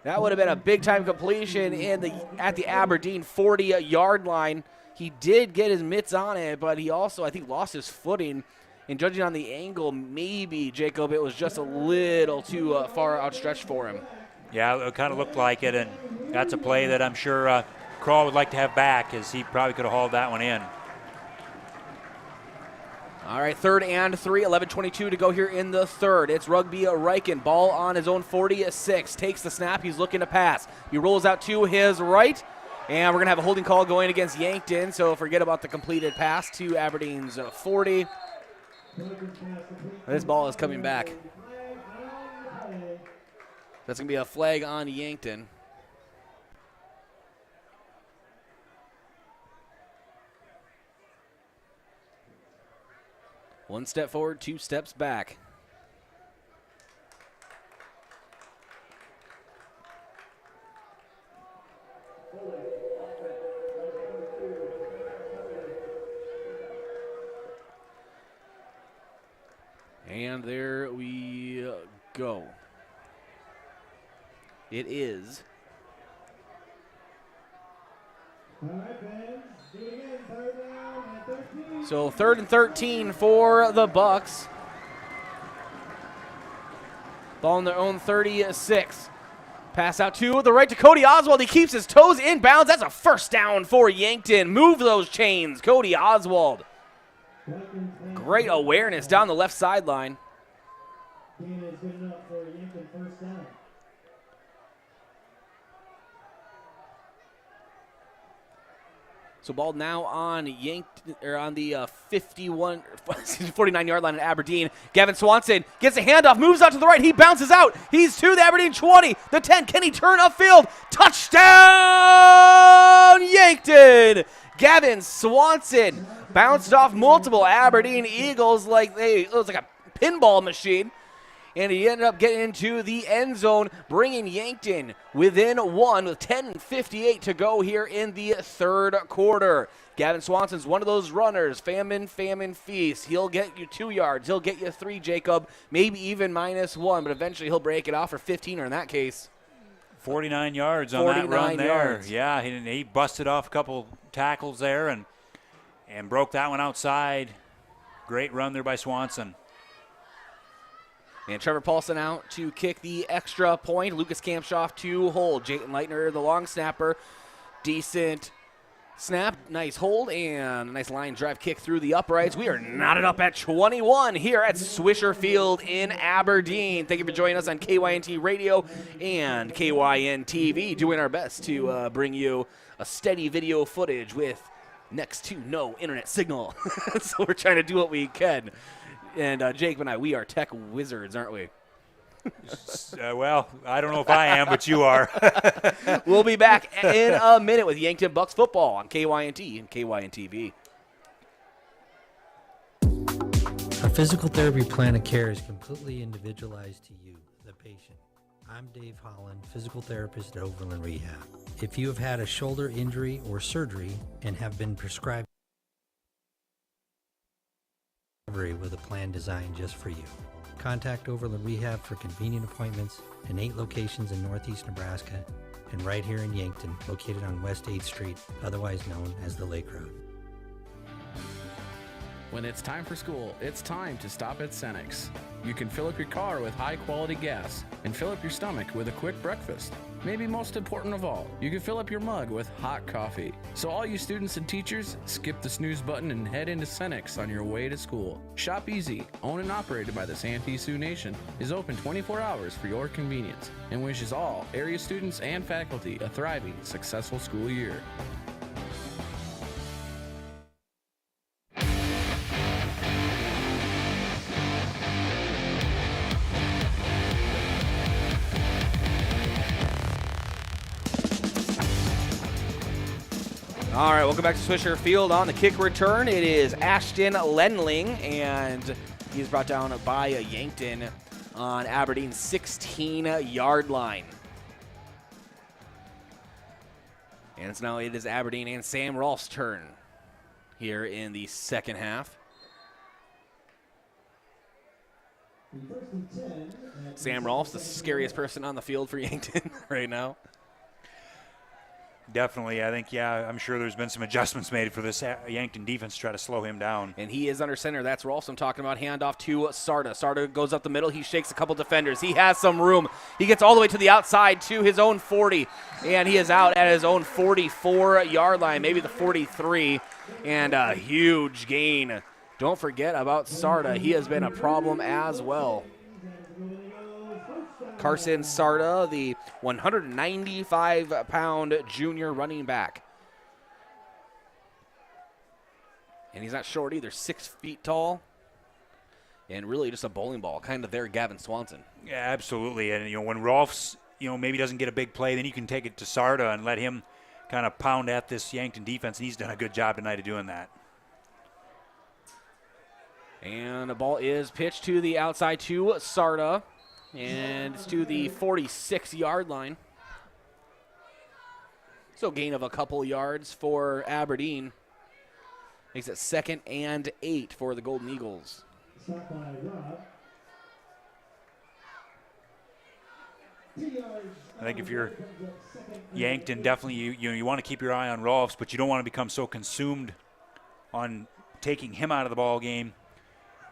That would have been a big-time completion at the Aberdeen 40-yard line. He did get his mitts on it, but he also, I think, lost his footing. And judging on the angle, maybe, Jacob, it was just a little too far outstretched for him. Yeah, it kind of looked like it, and that's a play that I'm sure Krall would like to have back, as he probably could have hauled that one in. All right, 3rd and 3, 11:22 to go here in the third. It's Rugby Riken, ball on his own 46, takes the snap, he's looking to pass. He rolls out to his right. And we're going to have a holding call going against Yankton, so forget about the completed pass to Aberdeen's 40. This ball is coming back. That's going to be a flag on Yankton. One step forward, 2 steps back. And there we go. It is. So 3rd and 13 for the Bucks. Ball on their own 36. Pass out to the right to Cody Oswald. He keeps his toes in bounds. That's a first down for Yankton. Move those chains, Cody Oswald. Great awareness down the left sideline. So ball now on on the 49-yard line at Aberdeen. Gavin Swanson gets a handoff, moves out to the right. He bounces out. He's to the Aberdeen 20, the 10. Can he turn upfield? Touchdown, Yankton! Gavin Swanson bounced off multiple Aberdeen Eagles it was like a pinball machine. And he ended up getting into the end zone, bringing Yankton within 1 with 10:58 to go here in the third quarter. Gavin Swanson's one of those runners, famine, feast. He'll get you 2 yards. He'll get you 3, Jacob, maybe even -1, but eventually he'll break it off for 15, or in that case, 49 yards on that run there. Yards. Yeah, he busted off a couple tackles there and broke that one outside. Great run there by Swanson. And Trevor Paulson out to kick the extra point. Lucas Kampshoff to hold. Jayton Leitner, the long snapper. Decent Snap, nice hold, and a nice line drive kick through the uprights. We are knotted up at 21 here at Swisher Field in Aberdeen. Thank you for joining us on KYNT Radio and KYN TV, doing our best to bring you a steady video footage with next to no internet signal. So we're trying to do what we can. And Jake and I, we are tech wizards, aren't we? Well, I don't know if I am, but you are. We'll be back in a minute with Yankton Bucks football on KYNT and KYN TV. Our physical therapy plan of care is completely individualized to you, the patient. I'm Dave Holland, physical therapist at Overland Rehab. If you have had a shoulder injury or surgery and have been prescribed with a plan designed just for you, contact Overland Rehab for convenient appointments in 8 locations in Northeast Nebraska and right here in Yankton, located on West 8th Street, otherwise known as the Lake Road. When it's time for school, it's time to stop at Cenex. You can fill up your car with high-quality gas and fill up your stomach with a quick breakfast. Maybe most important of all, you can fill up your mug with hot coffee. So all you students and teachers, skip the snooze button and head into Cenex on your way to school. Shop Easy, owned and operated by the Santee Sioux Nation, is open 24 hours for your convenience and wishes all area students and faculty a thriving, successful school year. All right, welcome back to Swisher Field. On the kick return, it is Ashton Lenling, and he's brought down by Yankton on Aberdeen's 16-yard line. And so now it is Aberdeen and Sam Rolfe's turn here in the second half. Sam Rolfe's the scariest person on the field for Yankton right now. Definitely. I think, yeah, I'm sure there's been some adjustments made for this Yankton defense to try to slow him down. And he is under center. That's Rolfs I'm talking about. Handoff to Sarda. Sarda goes up the middle. He shakes a couple defenders. He has some room. He gets all the way to the outside to his own 40. And he is out at his own 44-yard line, maybe the 43. And a huge gain. Don't forget about Sarda. He has been a problem as well. Carson Sarda, the 195-pound junior running back. And he's not short either, 6 feet tall. And really just a bowling ball, kind of there, Gavin Swanson. Yeah, absolutely. And, when Rolfs, maybe doesn't get a big play, then you can take it to Sarda and let him kind of pound at this Yankton defense, and he's done a good job tonight of doing that. And the ball is pitched to the outside to Sarda. And it's to the 46-yard line. So gain of a couple yards for Aberdeen. Makes it 2nd and 8 for the Golden Eagles. I think if you're Yankton, definitely you want to keep your eye on Rolfs, but you don't want to become so consumed on taking him out of the ball game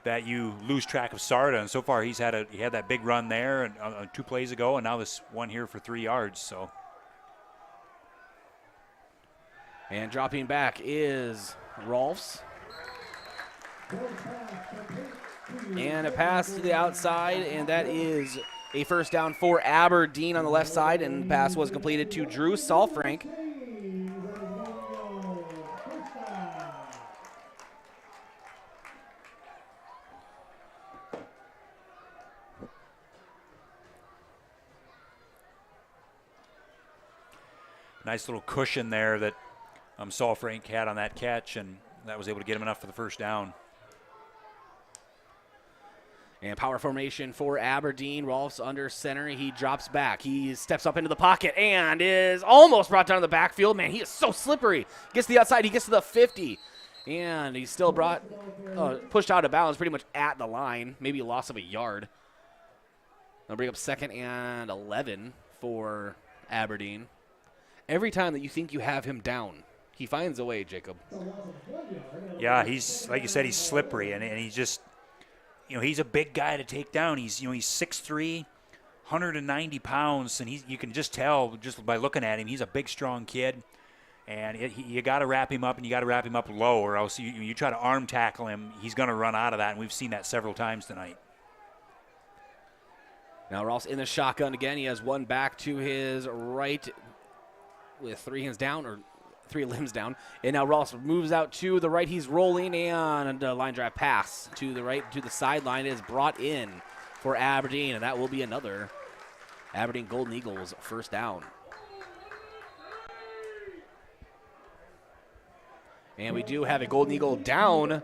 that you lose track of Sarda. And so far he had that big run there and 2 plays ago, and now this one here for 3 yards. So. And dropping back is Rolfs. And a pass to the outside, and that is a first down for Aberdeen on the left side, and the pass was completed to Drew Salfrank. Nice little cushion there that Salfrank had on that catch, and that was able to get him enough for the first down. And power formation for Aberdeen. Rolfs under center. He drops back. He steps up into the pocket and is almost brought down to the backfield. Man, he is so slippery. Gets to the outside. He gets to the 50. And he's still pushed out of bounds pretty much at the line. Maybe a loss of a yard. They'll bring up 2nd and 11 for Aberdeen. Every time that you think you have him down, he finds a way, Jacob. Yeah, he's, like you said, he's slippery, and he's just, he's a big guy to take down. He's 6'3", 190 pounds, and you can just tell just by looking at him, he's a big, strong kid. And you got to wrap him up, and you got to wrap him up low, or else you try to arm tackle him, he's going to run out of that, and we've seen that several times tonight. Now Rolfs in the shotgun again. He has one back to his right with three limbs down. And now Rolfs moves out to the right. He's rolling, and a line drive pass to the right to the sideline is brought in for Aberdeen, and that will be another Aberdeen Golden Eagles first down. And we do have a Golden Eagle down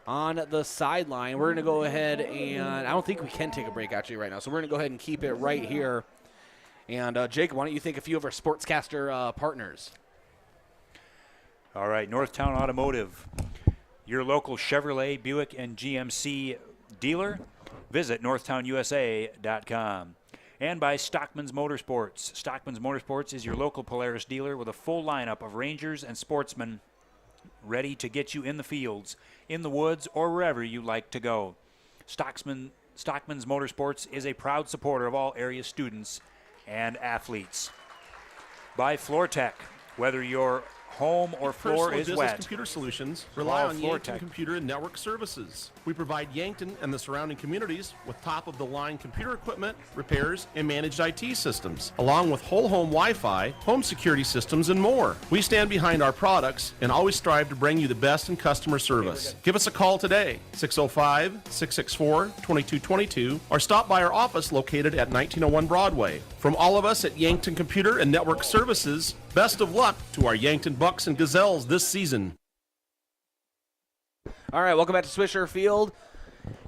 on the sideline. We're going to go ahead and I don't think we can take a break actually right now. So we're going to go ahead and keep it right here. And Jacob, why don't you think a few of our sportscaster partners? All right, Northtown Automotive, your local Chevrolet, Buick, and GMC dealer. Visit northtownusa.com. And by Stockman's Motorsports. Stockman's Motorsports is your local Polaris dealer with a full lineup of Rangers and Sportsmen ready to get you in the fields, in the woods, or wherever you like to go. Stockman's Motorsports is a proud supporter of all area students and athletes. By FloorTech, whether your home or floor is wet. Computer solutions rely on Yankton Computer and Network Services. We provide Yankton and the surrounding communities with top-of-the-line computer equipment, repairs, and managed IT systems, along with whole home Wi-Fi, home security systems, and more. We stand behind our products and always strive to bring you the best in customer service. Give us a call today, 605-664-2222, or stop by our office located at 1901 Broadway. From all of us at Yankton Computer and Network Services, best of luck to our Yankton Bucks and Gazelles this season. All right, welcome back to Swisher Field.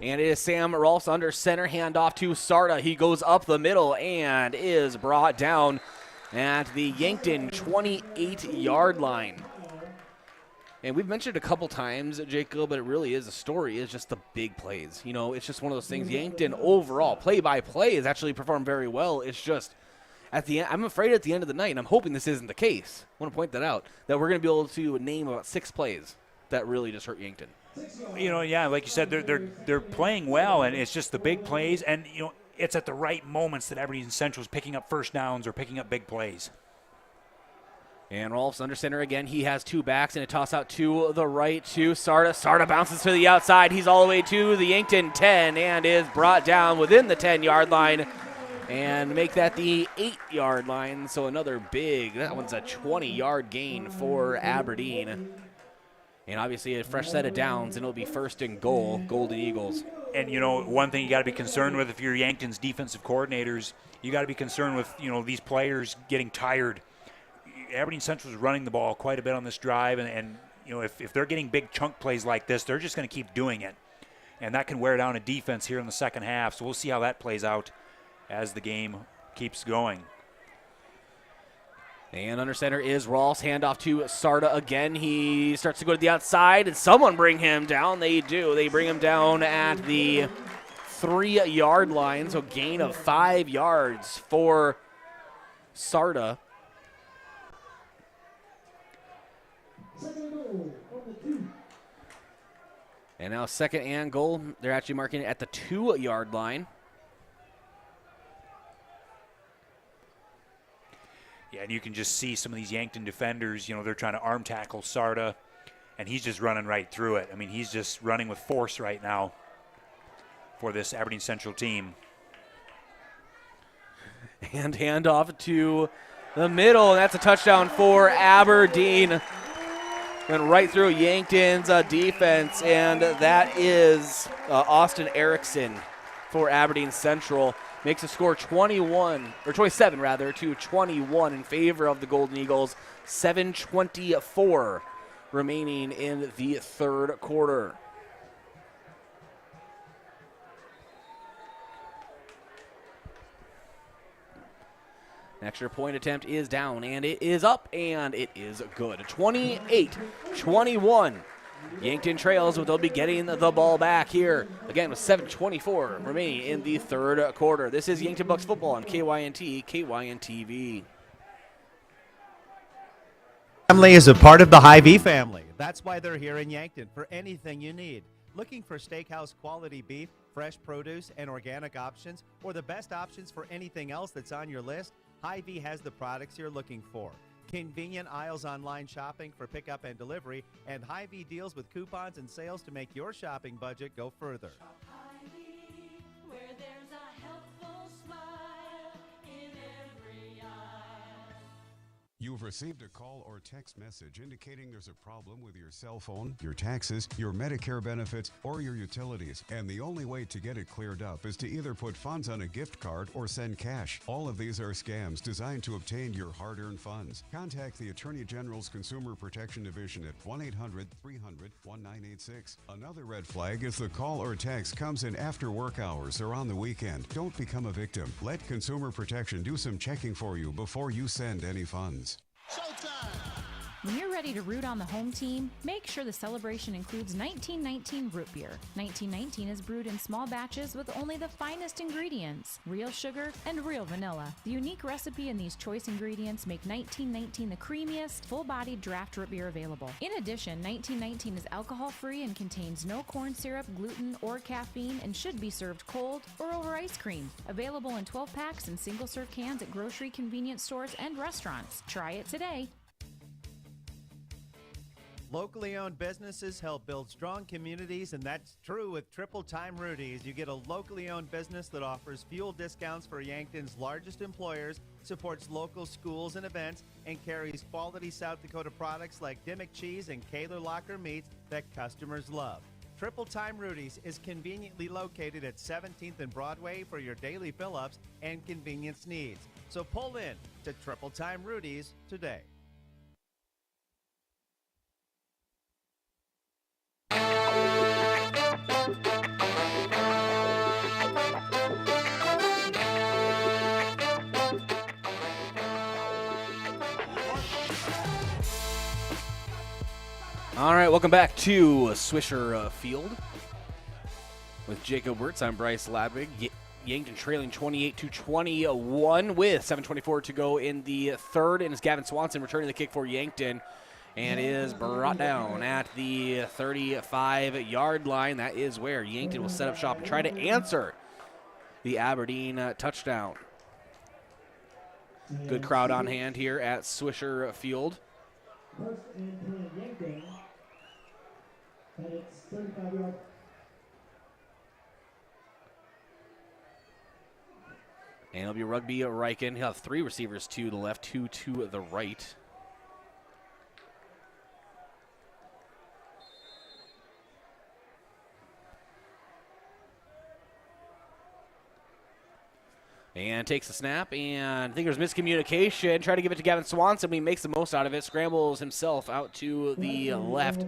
And it is Sam Rolfs under center, handoff to Sarda. He goes up the middle and is brought down at the Yankton 28-yard line. And we've mentioned a couple times, Jacob, but it really is a story. It's just the big plays. You know, it's just one of those things. Yankton overall, play-by-play, has actually performed very well. It's just at the end, I'm afraid at the end of the night, and I'm hoping this isn't the case, I want to point that out, that we're going to be able to name about 6 plays that really just hurt Yankton. You know, yeah, like you said, they're playing well, and it's just the big plays, and you know, it's at the right moments that Aberdeen Central is picking up first downs or picking up big plays. And Rolfs under center again. He has 2 backs and a toss out to the right to Sarda. Sarda bounces to the outside. He's all the way to the Yankton 10 and is brought down within the 10-yard line and make that the 8-yard line. So another big, that one's a 20-yard gain for Aberdeen. And obviously a fresh set of downs, and it'll be first and goal, Golden Eagles. And, you know, one thing you got to be concerned with if you're Yankton's defensive coordinators, you got to be concerned with, you know, these players getting tired. Aberdeen Central is running the ball quite a bit on this drive, and you know, if they're getting big chunk plays like this, they're just going to keep doing it. And that can wear down a defense here in the second half. So we'll see how that plays out as the game keeps going. And under center is Rolfs. Handoff to Sarda again. He starts to go to the outside, and someone bring him down. They do. They bring him down at the 3-yard line, so gain of 5 yards for Sarda. And now second and goal. They're actually marking it at the 2-yard line. Yeah, and you can just see some of these Yankton defenders, you know, they're trying to arm tackle Sarda, and he's just running right through it. I mean, he's just running with force right now for this Aberdeen Central team. And handoff to the middle, and that's a touchdown for Aberdeen. Went right through Yankton's defense, and that is Austin Erickson for Aberdeen Central. Makes the score 27 to 21 in favor of the Golden Eagles. 7:24 remaining in the third quarter. An extra point attempt is down, and it is up, and it is good. 28-21. Yankton trails, but they'll be getting the ball back here. Again, with 7:24 remaining in the third quarter. This is Yankton Bucks football on KYNT, KYN-TV. Family is a part of the Hy-Vee family. That's why they're here in Yankton for anything you need. Looking for steakhouse quality beef, fresh produce, and organic options, or the best options for anything else that's on your list? Hy-Vee has the products you're looking for. Convenient aisles online shopping for pickup and delivery, and Hy-Vee deals with coupons and sales to make your shopping budget go further. Where there's a helpful smile in every eye. You've received a call or text message indicating there's a problem with your cell phone, your taxes, your Medicare benefits, or your utilities. And the only way to get it cleared up is to either put funds on a gift card or send cash. All of these are scams designed to obtain your hard-earned funds. Contact the Attorney General's Consumer Protection Division at 1-800-300-1986. Another red flag is the call or text comes in after work hours or on the weekend. Don't become a victim. Let Consumer Protection do some checking for you before you send any funds. When you're ready to root on the home team, make sure the celebration includes 1919 root beer. 1919 is brewed in small batches with only the finest ingredients, real sugar and real vanilla. The unique recipe and these choice ingredients make 1919 the creamiest, full-bodied draft root beer available. In addition, 1919 is alcohol-free and contains no corn syrup, gluten, or caffeine and should be served cold or over ice cream. Available in 12-packs and single-serve cans at grocery, convenience stores, and restaurants. Try it today. Locally owned businesses help build strong communities, and that's true with Triple Time Rudy's. You get a locally owned business that offers fuel discounts for Yankton's largest employers, supports local schools and events, and carries quality South Dakota products like Dimmick cheese and Kaler Locker meats that customers love. Triple Time Rudy's is conveniently located at 17th and Broadway for your daily fill-ups and convenience needs. So pull in to Triple Time Rudy's today. All right, welcome back to Swisher Field with Jacob Wirtz. I'm Bryce Ladwig. Yankton trailing 28-21 with 7:24 to go in the third, and it's Gavin Swanson returning the kick for Yankton, and is brought down at the 35-yard line. That is where Yankton will set up shop and try to answer the Aberdeen touchdown. Good crowd on hand here at Swisher Field. First and 10, Yankton. And it's 35 yards. And it'll be Rugby Riken. He'll have three receivers to the left, two to the right. And takes the snap, and I think there's miscommunication. Try to give it to Gavin Swanson, but he makes the most out of it. Scrambles himself out to the left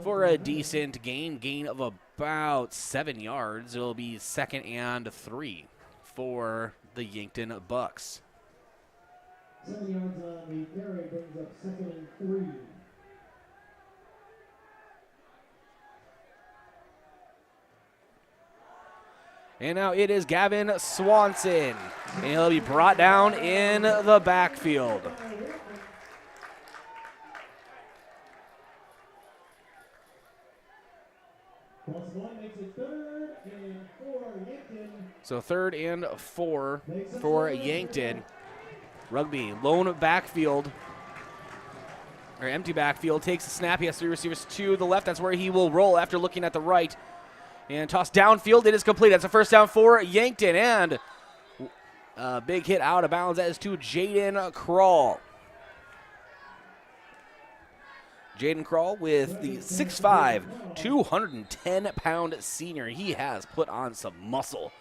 for a decent gain of about 7 yards. It'll be 2nd and 3 for the Yankton Bucks. 7 yards on the carry brings up 2nd and 3. And now it is Gavin Swanson. And he'll be brought down in the backfield. So 3rd and 4 for Yankton. Rugby, lone backfield. Or empty backfield, takes the snap. He has 3 receivers to the left. That's where he will roll after looking at the right. And toss downfield. It is complete. That's a first down for Yankton. And a big hit out of bounds. That is to Jaden Krall. Jaden Krall with the 6'5", 210-pound senior. He has put on some muscle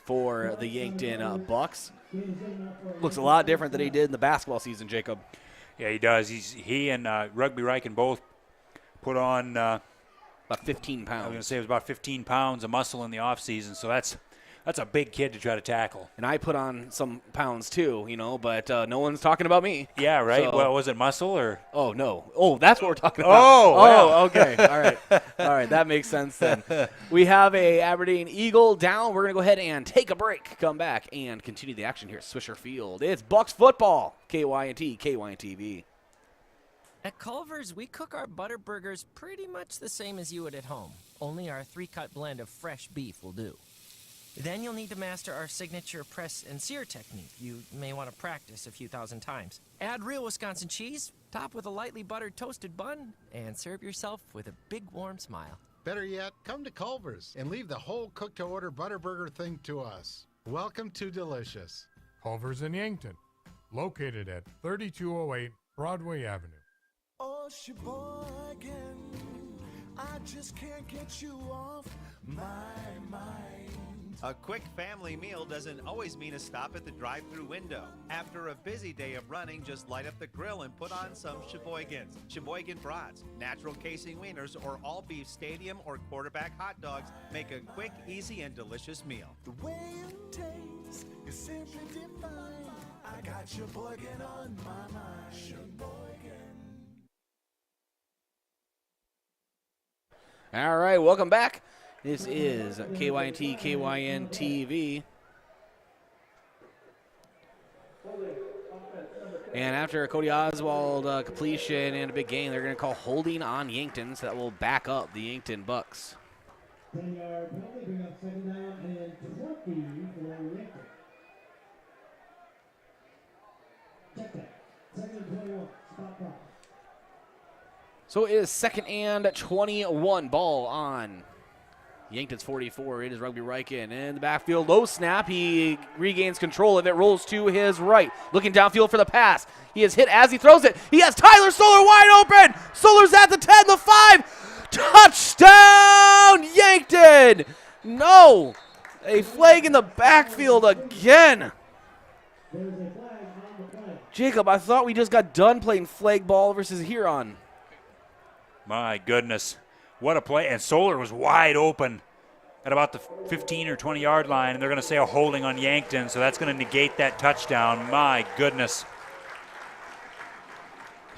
for the Yankton Bucks. Looks a lot different than he did in the basketball season, Jacob. Yeah, he does. He and Rugby Riken both put on about 15 pounds. I was going to say it was about 15 pounds of muscle in the offseason, so that's a big kid to try to tackle. And I put on some pounds too, but no one's talking about me. Yeah, right. So, well, was it muscle or? Oh, no. Oh, that's what we're talking about. Wow. Okay. All right. All right. That makes sense then. We have a Aberdeen Eagle down. We're going to go ahead and take a break, come back, and continue the action here at Swisher Field. It's Bucks football, KYNT, KYNTV. At Culver's, we cook our butter burgers pretty much the same as you would at home. Only our 3-cut blend of fresh beef will do. Then you'll need to master our signature press and sear technique. You may want to practice a few thousand times. Add real Wisconsin cheese, top with a lightly buttered toasted bun, and serve yourself with a big warm smile. Better yet, come to Culver's and leave the whole cook-to-order Butterburger thing to us. Welcome to Delicious. Culver's in Yankton, located at 3208 Broadway Avenue. Oh, Sheboygan, I just can't get you off my mind. A quick family meal doesn't always mean a stop at the drive-thru window. After a busy day of running, just light up the grill and put on some Sheboygans. Sheboygan brats, natural casing wieners, or all-beef stadium or quarterback hot dogs make a quick, easy, and delicious meal. The way it tastes is simply divine. I got Sheboygan on my mind. Sheboygan. All right, welcome back. This is KYNT, KYN TV. And after a Cody Oswald completion and a big gain, they're going to call holding on Yankton, so that will back up the Yankton Bucks. 10-yard penalty, bring up second down and 20 for Yankton. Check that. Second and 21. Stop clock. So it is second and 21. Ball on Yankton's 44. It is Rugby Riken in the backfield. Low snap. He regains control of it. Rolls to his right. Looking downfield for the pass. He is hit as he throws it. He has Tyler Solar wide open. Solar's at the 10, the 5. Touchdown, Yankton. No. A flag in the backfield again. Jacob, I thought we just got done playing flag ball versus Huron. My goodness. What a play. And Solar was wide open at about the 15 or 20-yard line, and they're going to say a holding on Yankton, so that's going to negate that touchdown. My goodness.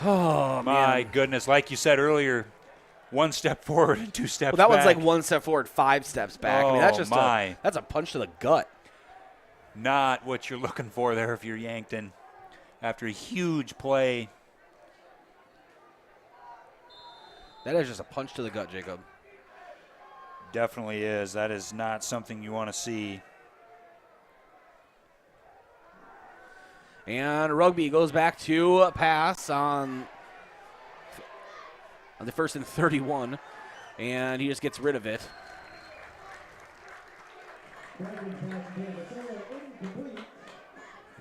Oh, my man. goodness. Like you said earlier, 1 step forward and 2 steps back. Well, that one's like 1 step forward, 5 steps back. I mean, that's just that's a punch to the gut. Not what you're looking for there if you're Yankton after a huge play. That is just a punch to the gut, Jacob. Definitely is. That is not something you want to see. And Rugby goes back to pass on the 1st and 31, and he just gets rid of it.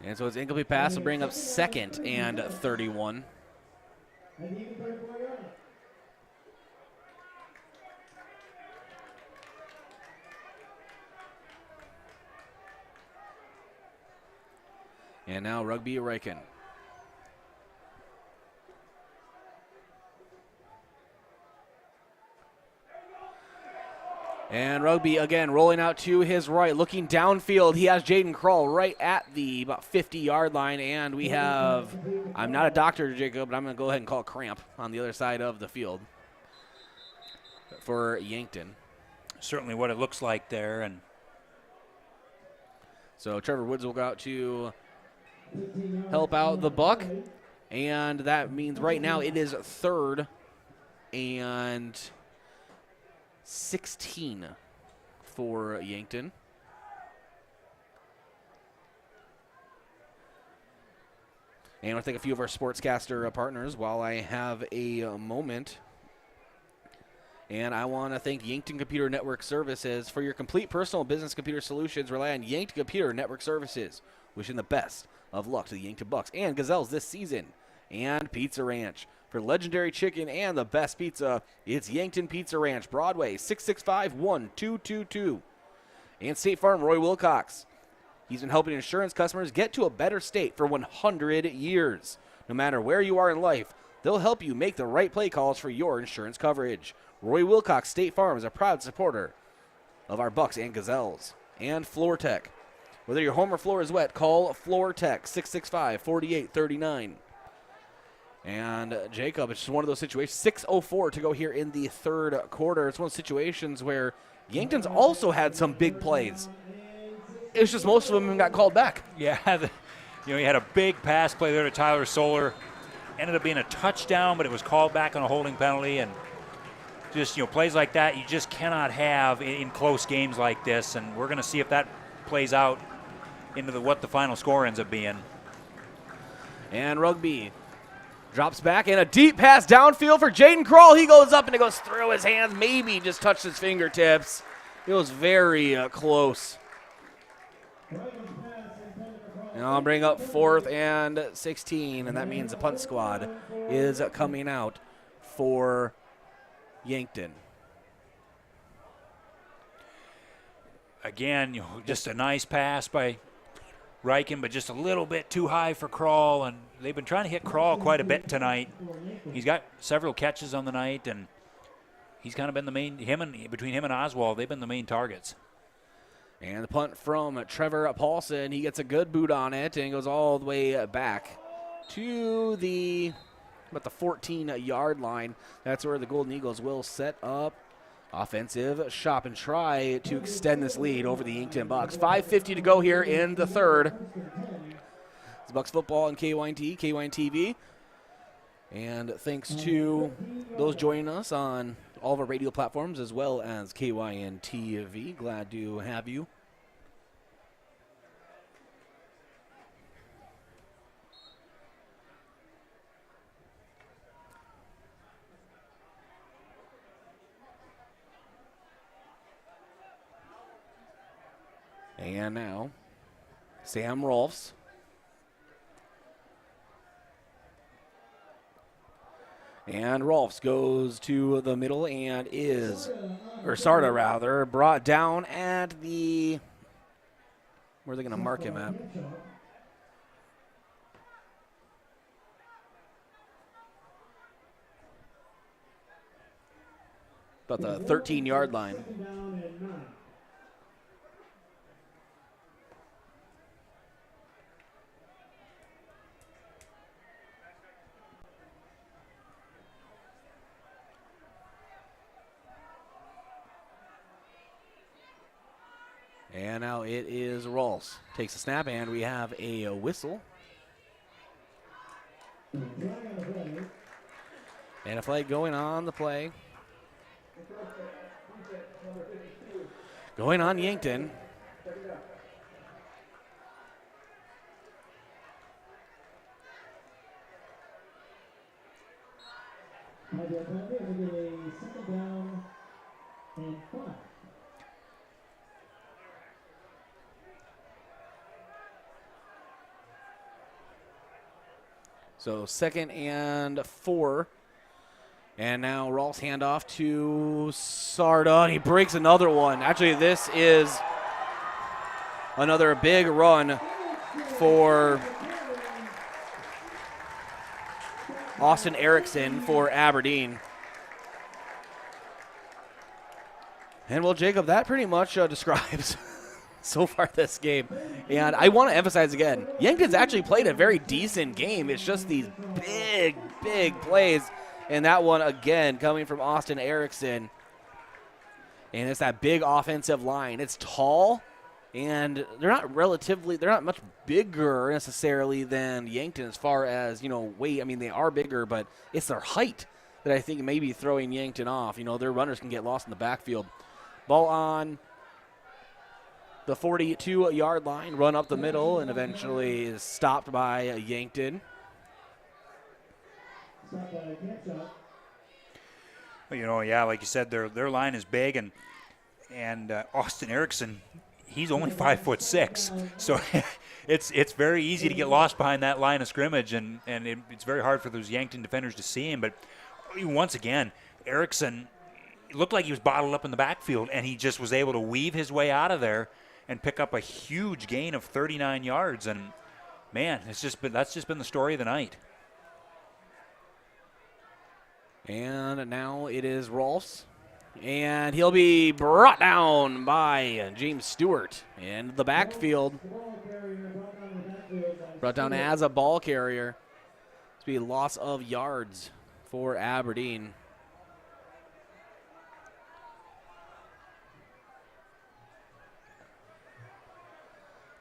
And so it's incomplete pass will bring up 2nd and 31. And now Rugby Riken. And Rugby again rolling out to his right, looking downfield. He has Jaden Krull right at the about 50-yard line, and we have, I'm not a doctor, Jacob, but I'm going to go ahead and call it cramp on the other side of the field for Yankton. Certainly what it looks like there. And so Trevor Woods will go out to help out the Buck, and that means right now it is 3rd and 16 for Yankton. And I want to thank a few of our sportscaster partners while I have a moment. And I want to thank Yankton Computer Network Services. For your complete personal business computer solutions, rely on Yankton Computer Network Services. Wishing the best of luck to the Yankton Bucks and Gazelles this season. And Pizza Ranch. For legendary chicken and the best pizza, it's Yankton Pizza Ranch, Broadway, 665-1222. And State Farm, Roy Wilcox. He's been helping insurance customers get to a better state for 100 years. No matter where you are in life, they'll help you make the right play calls for your insurance coverage. Roy Wilcox State Farm is a proud supporter of our Bucks and Gazelles. And Floor Tech. Whether your home or floor is wet, call Floor Tech, 665-4839. And Jacob, it's just one of those situations. 6:04 to go here in the 3rd quarter. It's one of those situations where Yankton's also had some big plays. It's just most of them got called back. Yeah, he had a big pass play there to Tyler Solar. Ended up being a touchdown, but it was called back on a holding penalty. And Just, plays like that you just cannot have in close games like this, and we're going to see if that plays out into what the final score ends up being. And Rugby drops back, and a deep pass downfield for Jaden Kroll. He goes up, and it goes through his hands, maybe just touched his fingertips. It was very close. And I'll bring up 4th and 16, and that means the punt squad is coming out for Yankton. Again, just a nice pass by Riken, but just a little bit too high for Kroll, and they've been trying to hit Kroll quite a bit tonight. He's got several catches on the night, and he's kind of been the main, between him and Oswald, they've been the main targets. And the punt from Trevor Paulson. He gets a good boot on it and goes all the way back to the 14-yard line. That's where the Golden Eagles will set up offensive shop and try to extend this lead over the Yankton Bucks. 5:50 to go here in the third. It's Bucks football on KYNT, KYN TV. And thanks to those joining us on all of our radio platforms as well as KYN TV. Glad to have you. And now, Sam Rolfs. And Rolfs goes to the middle and Sarda rather, brought down at the, where are they going to mark him at? About the 13-yard line. And now it is Rolfs. Takes a snap, and we have a whistle. And a flag going on the play. Going on Yankton. So 2nd and 4. And now Rolfs handoff to Sarda, and he breaks another one. Actually, this is another big run for Austin Erickson for Aberdeen. And well, Jacob, that pretty much describes so far this game. And I want to emphasize again, Yankton's actually played a very decent game. It's just these big plays. And that one, again, coming from Austin Erickson. And it's that big offensive line. It's tall, and they're not much bigger necessarily than Yankton as far as, weight. I mean, they are bigger, but it's their height that I think may be throwing Yankton off. Their runners can get lost in the backfield. Ball on the 42-yard line, run up the middle, and eventually is stopped by Yankton. Well, like you said, their line is big, and Austin Erickson, he's only 5'6", so it's very easy to get lost behind that line of scrimmage, and it's very hard for those Yankton defenders to see him. But once again, Erickson looked like he was bottled up in the backfield, and he just was able to weave his way out of there and pick up a huge gain of 39 yards. And man, that's just been the story of the night. And now it is Rolfs. And he'll be brought down by James Stewart in the backfield. Brought down as a ball carrier. It's be a loss of yards for Aberdeen.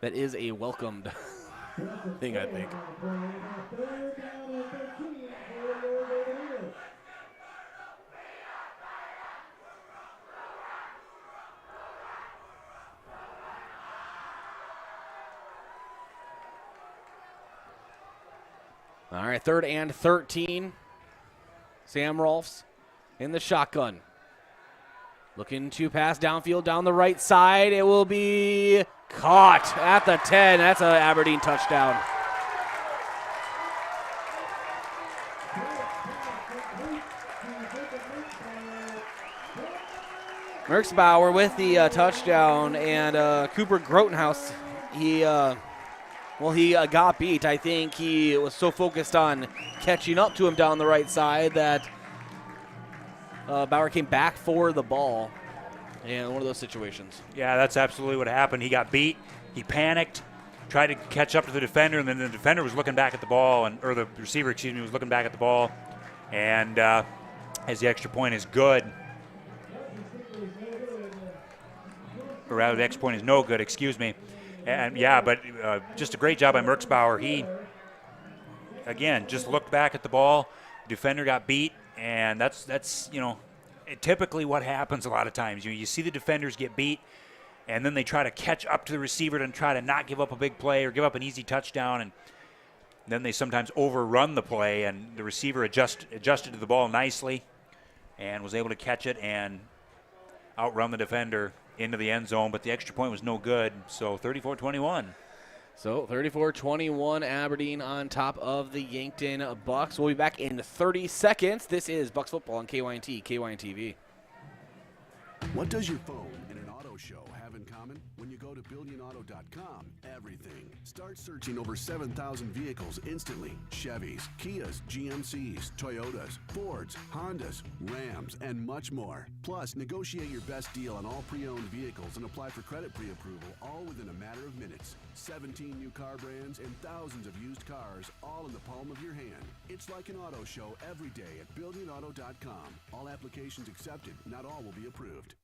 That is a welcomed thing, I think. All right, 3rd and 13. Sam Rolfs in the shotgun. Looking to pass downfield down the right side. It will be caught at the 10. That's an Aberdeen touchdown. Merksbauer with the touchdown, and Cooper Grotenhouse, he got beat. I think he was so focused on catching up to him down the right side that Bauer came back for the ball. And one of those situations. Yeah, that's absolutely what happened. He got beat. He panicked, tried to catch up to the defender, and then the defender was looking back at the ball, or the receiver, was looking back at the ball. And as the extra point is good, or rather the extra point is no good, excuse me. And yeah, but just a great job by Merksbauer. He, again, just looked back at the ball. The defender got beat, and that's typically what happens a lot of times. You see the defenders get beat, and then they try to catch up to the receiver and try to not give up a big play or give up an easy touchdown, and then they sometimes overrun the play, and the receiver adjusted to the ball nicely and was able to catch it and outrun the defender into the end zone, but the extra point was no good, so 34-21. So 34-21, Aberdeen on top of the Yankton Bucks. We'll be back in 30 seconds. This is Bucks football on KYNT, KYNTV. What does your phone and an auto show have in common? When you go to BillionAuto.com, everything. Start searching over 7,000 vehicles instantly. Chevys, Kias, GMCs, Toyotas, Fords, Hondas, Rams, and much more. Plus, negotiate your best deal on all pre-owned vehicles and apply for credit pre-approval, all within a matter of minutes. 17 new car brands and thousands of used cars, all in the palm of your hand. It's like an auto show every day at BillionAuto.com. All applications accepted. Not all will be approved.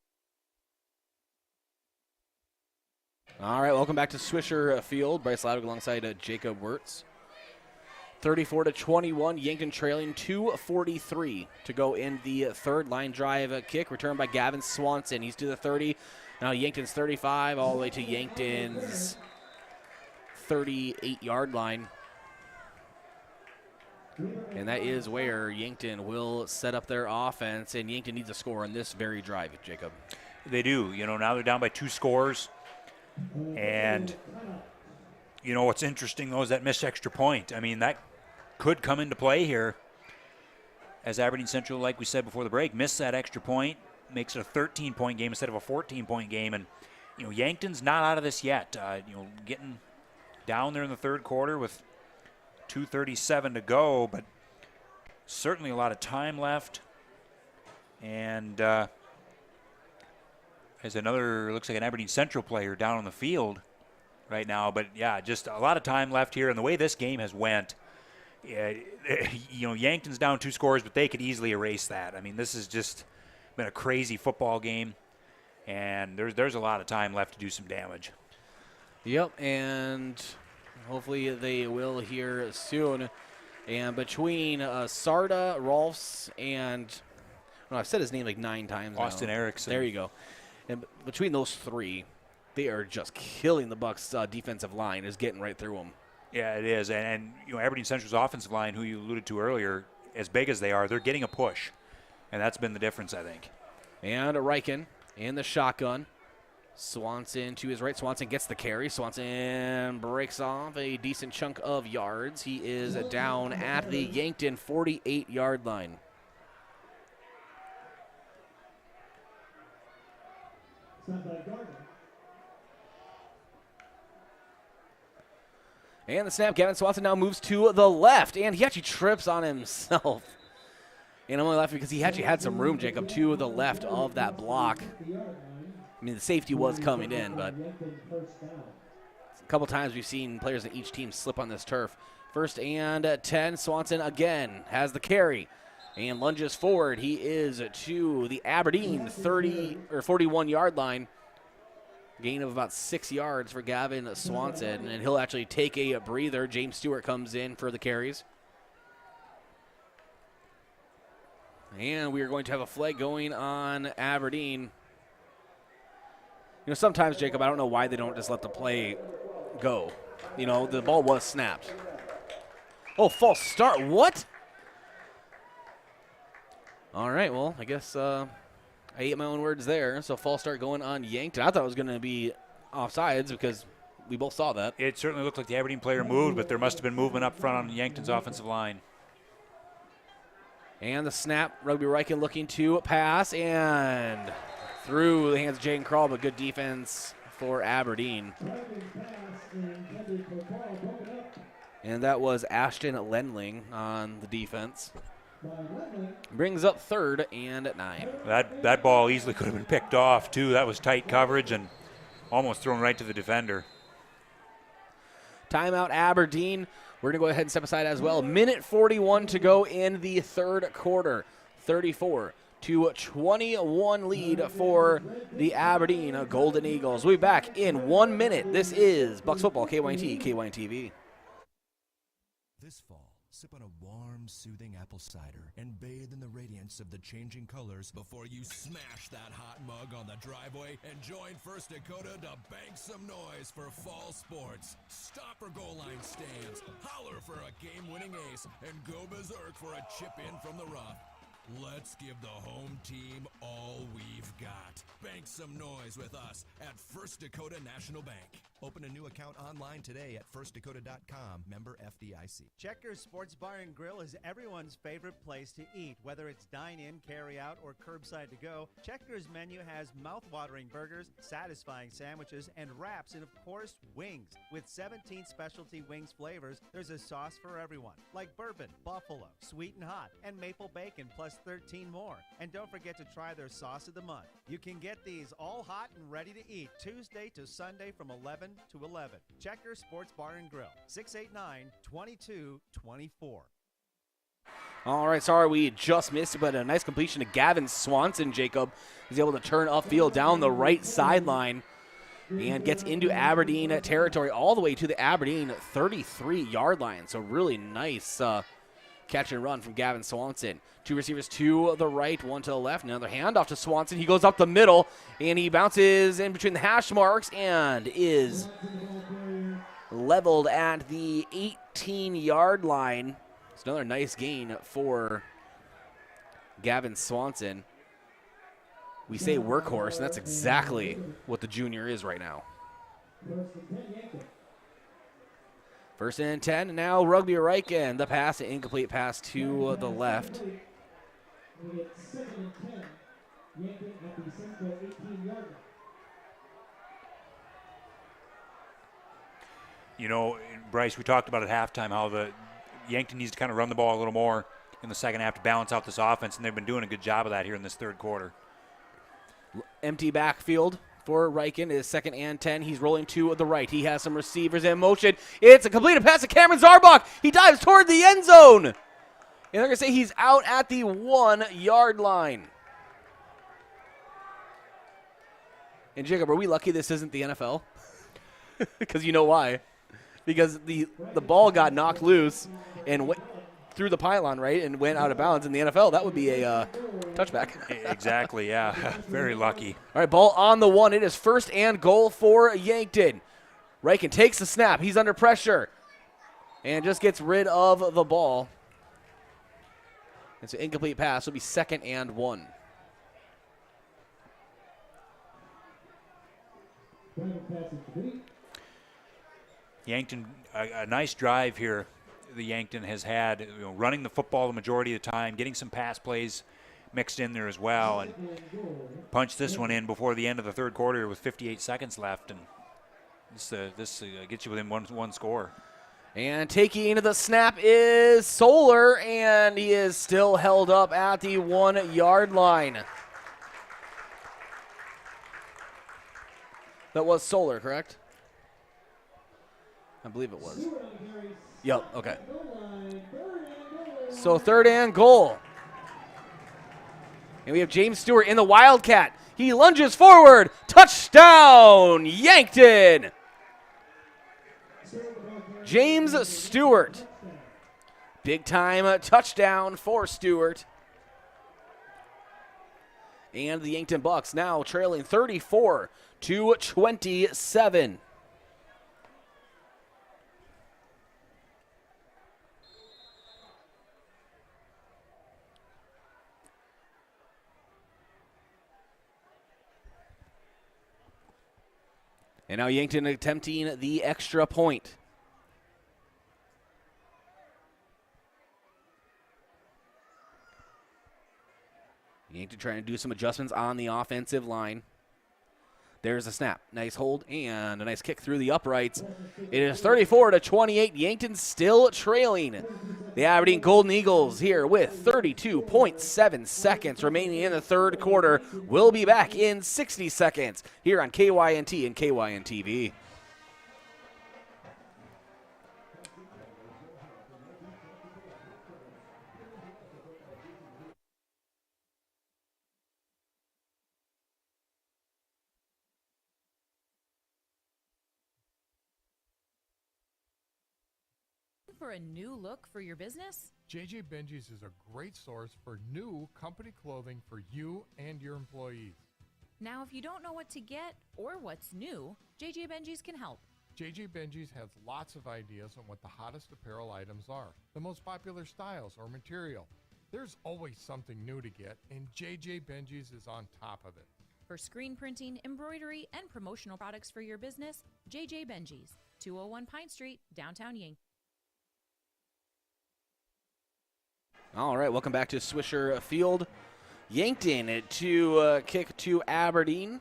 All right, welcome back to Swisher Field. Bryce Ladwick alongside Jacob Wirtz. 34-21, Yankton trailing 2:43 to go in the third. Line drive kick returned by Gavin Swanson. He's to the 30. Now Yankton's 35 all the way to Yankton's 38-yard line. And that is where Yankton will set up their offense, and Yankton needs a score on this very drive, Jacob. They do. Now they're down by 2 scores. And, what's interesting, though, is that missed extra point. I mean, that could come into play here as Aberdeen Central, like we said before the break, missed that extra point, makes it a 13-point game instead of a 14-point game. And, Yankton's not out of this yet. Getting down there in the third quarter with 2:37 to go, but certainly a lot of time left. And there's another, looks like an Aberdeen Central player down on the field right now. But, yeah, just a lot of time left here. And the way this game has went, Yankton's down 2 scores, but they could easily erase that. I mean, this has just been a crazy football game, and there's a lot of time left to do some damage. Yep, and hopefully they will here soon. And between Sarda, Rolfs, and I've said his name like 9 times Austin now. Erickson. There you go. And between those 3, they are just killing the Bucks' defensive line, is getting right through them. Yeah, it is. And Aberdeen Central's offensive line, who you alluded to earlier, as big as they are, they're getting a push. And that's been the difference, I think. And Riken in the shotgun. Swanson to his right. Swanson gets the carry. Swanson breaks off a decent chunk of yards. He is down at the Yankton 48-yard line. And the snap, Gavin Swanson now moves to the left, and he actually trips on himself. And I'm only laughing because he actually had some room, Jacob, to the left of that block. I mean, the safety was coming in, but a couple times we've seen players in each team slip on this turf. 1st and 10, Swanson again has the carry and lunges forward. He is to the Aberdeen 41-yard line. Gain of about 6 yards for Gavin Swanson, and he'll actually take a breather. James Stewart comes in for the carries. And we are going to have a flag going on Aberdeen. Sometimes, Jacob, I don't know why they don't just let the play go. The ball was snapped. Oh, false start. What? All right, well, I guess I ate my own words there. So false start going on Yankton. I thought it was going to be offsides because we both saw that. It certainly looked like the Aberdeen player moved, but there must have been movement up front on Yankton's offensive line. And the snap, Rugby Riken looking to pass, and through the hands of Jaden Krall, but good defense for Aberdeen. And that was Ashton Lendling on the defense. Brings up 3rd and 9. That ball easily could have been picked off, too. That was tight coverage and almost thrown right to the defender. Timeout, Aberdeen. We're going to go ahead and step aside as well. Minute 41 to go in the 3rd quarter. 34-21 lead for the Aberdeen Golden Eagles. We'll be back in 1 minute. This is Bucks Football, KYNT, KYNTV. This fall, sip on a warm, soothing apple cider and bathe in the radiance of the changing colors before you smash that hot mug on the driveway and join First Dakota to bank some noise for fall sports. Stop for goal line stands, holler for a game-winning ace, and go berserk for a chip in from the rough. Let's give the home team all we've got. Bank some noise with us at First Dakota National Bank. Open a new account online today at firstdakota.com, member FDIC. Checkers Sports Bar and Grill is everyone's favorite place to eat. Whether it's dine-in, carry-out, or curbside to go, Checkers menu has mouth-watering burgers, satisfying sandwiches, and wraps, and of course, wings. With 17 specialty wings flavors, there's a sauce for everyone, like bourbon, buffalo, sweet and hot, and maple bacon, plus 13 more. And don't forget to try their sauce of the month. You can get these all hot and ready to eat Tuesday to Sunday from 11 to 11. Checkers Sports Bar and Grill, 689-2224. All right, sorry we just missed it, but a nice completion to Gavin Swanson. Jacob is able to turn upfield down the right sideline and gets into Aberdeen territory all the way to the Aberdeen 33-yard line. So really nice catch and run from Gavin Swanson. 2 receivers to the right, 1 to the left. Another handoff to Swanson. He goes up the middle, and he bounces in between the hash marks and is leveled at the 18-yard line. It's another nice gain for Gavin Swanson. We say workhorse, and that's exactly what the junior is right now. 1st and 10, and now Rugby Riken. The pass, an incomplete pass to the left. You know, Bryce, we talked about at halftime how the Yankton needs to kind of run the ball a little more in the second half to balance out this offense, and they've been doing a good job of that here in this 3rd quarter. Empty backfield for Riken is 2nd and 10. He's rolling to the right. He has some receivers in motion. It's a completed pass to Cameron Zarbach. He dives toward the end zone. And they're going to say he's out at the 1-yard line. And Jacob, are we lucky this isn't the NFL? Because you know why. Because the ball got knocked loose and went through the pylon, right, and went out of bounds. In the NFL, that would be a touchback. Exactly, yeah. Very lucky. All right, ball on the 1. It is 1st and goal for Yankton. Riken takes the snap. He's under pressure and just gets rid of the ball. It's an incomplete pass. It'll be 2nd and 1. Yankton, a nice drive here the Yankton has had, running the football the majority of the time, getting some pass plays mixed in there as well, and punched this one in before the end of the 3rd quarter with 58 seconds left, and this gets you within one score. And taking the snap is Solar, and he is still held up at the 1-yard line. That was Solar, correct? I believe it was. Yep, okay. So 3rd and goal. And we have James Stewart in the Wildcat. He lunges forward. Touchdown, Yankton! James Stewart. Big time touchdown for Stewart. And the Yankton Bucks now trailing 34-27. And now Yankton attempting the extra point. Yankton trying to do some adjustments on the offensive line. There's a snap. Nice hold and a nice kick through the uprights. It is 34-28. Yankton still trailing. The Aberdeen Golden Eagles here with 32.7 seconds remaining in the third quarter. We'll be back in 60 seconds here on KYNT and KYN-TV. For a new look for your business? JJ Benji's is a great source for new company clothing for you and your employees. Now, if you don't know what to get or what's new, JJ Benji's can help. JJ Benji's has lots of ideas on what the hottest apparel items are, the most popular styles or material. There's always something new to get, and JJ Benji's is on top of it. For screen printing, embroidery, and promotional products for your business, JJ Benji's, 201 Pine Street, downtown Yankton. All right, welcome back to Swisher Field. Yankton to kick to Aberdeen.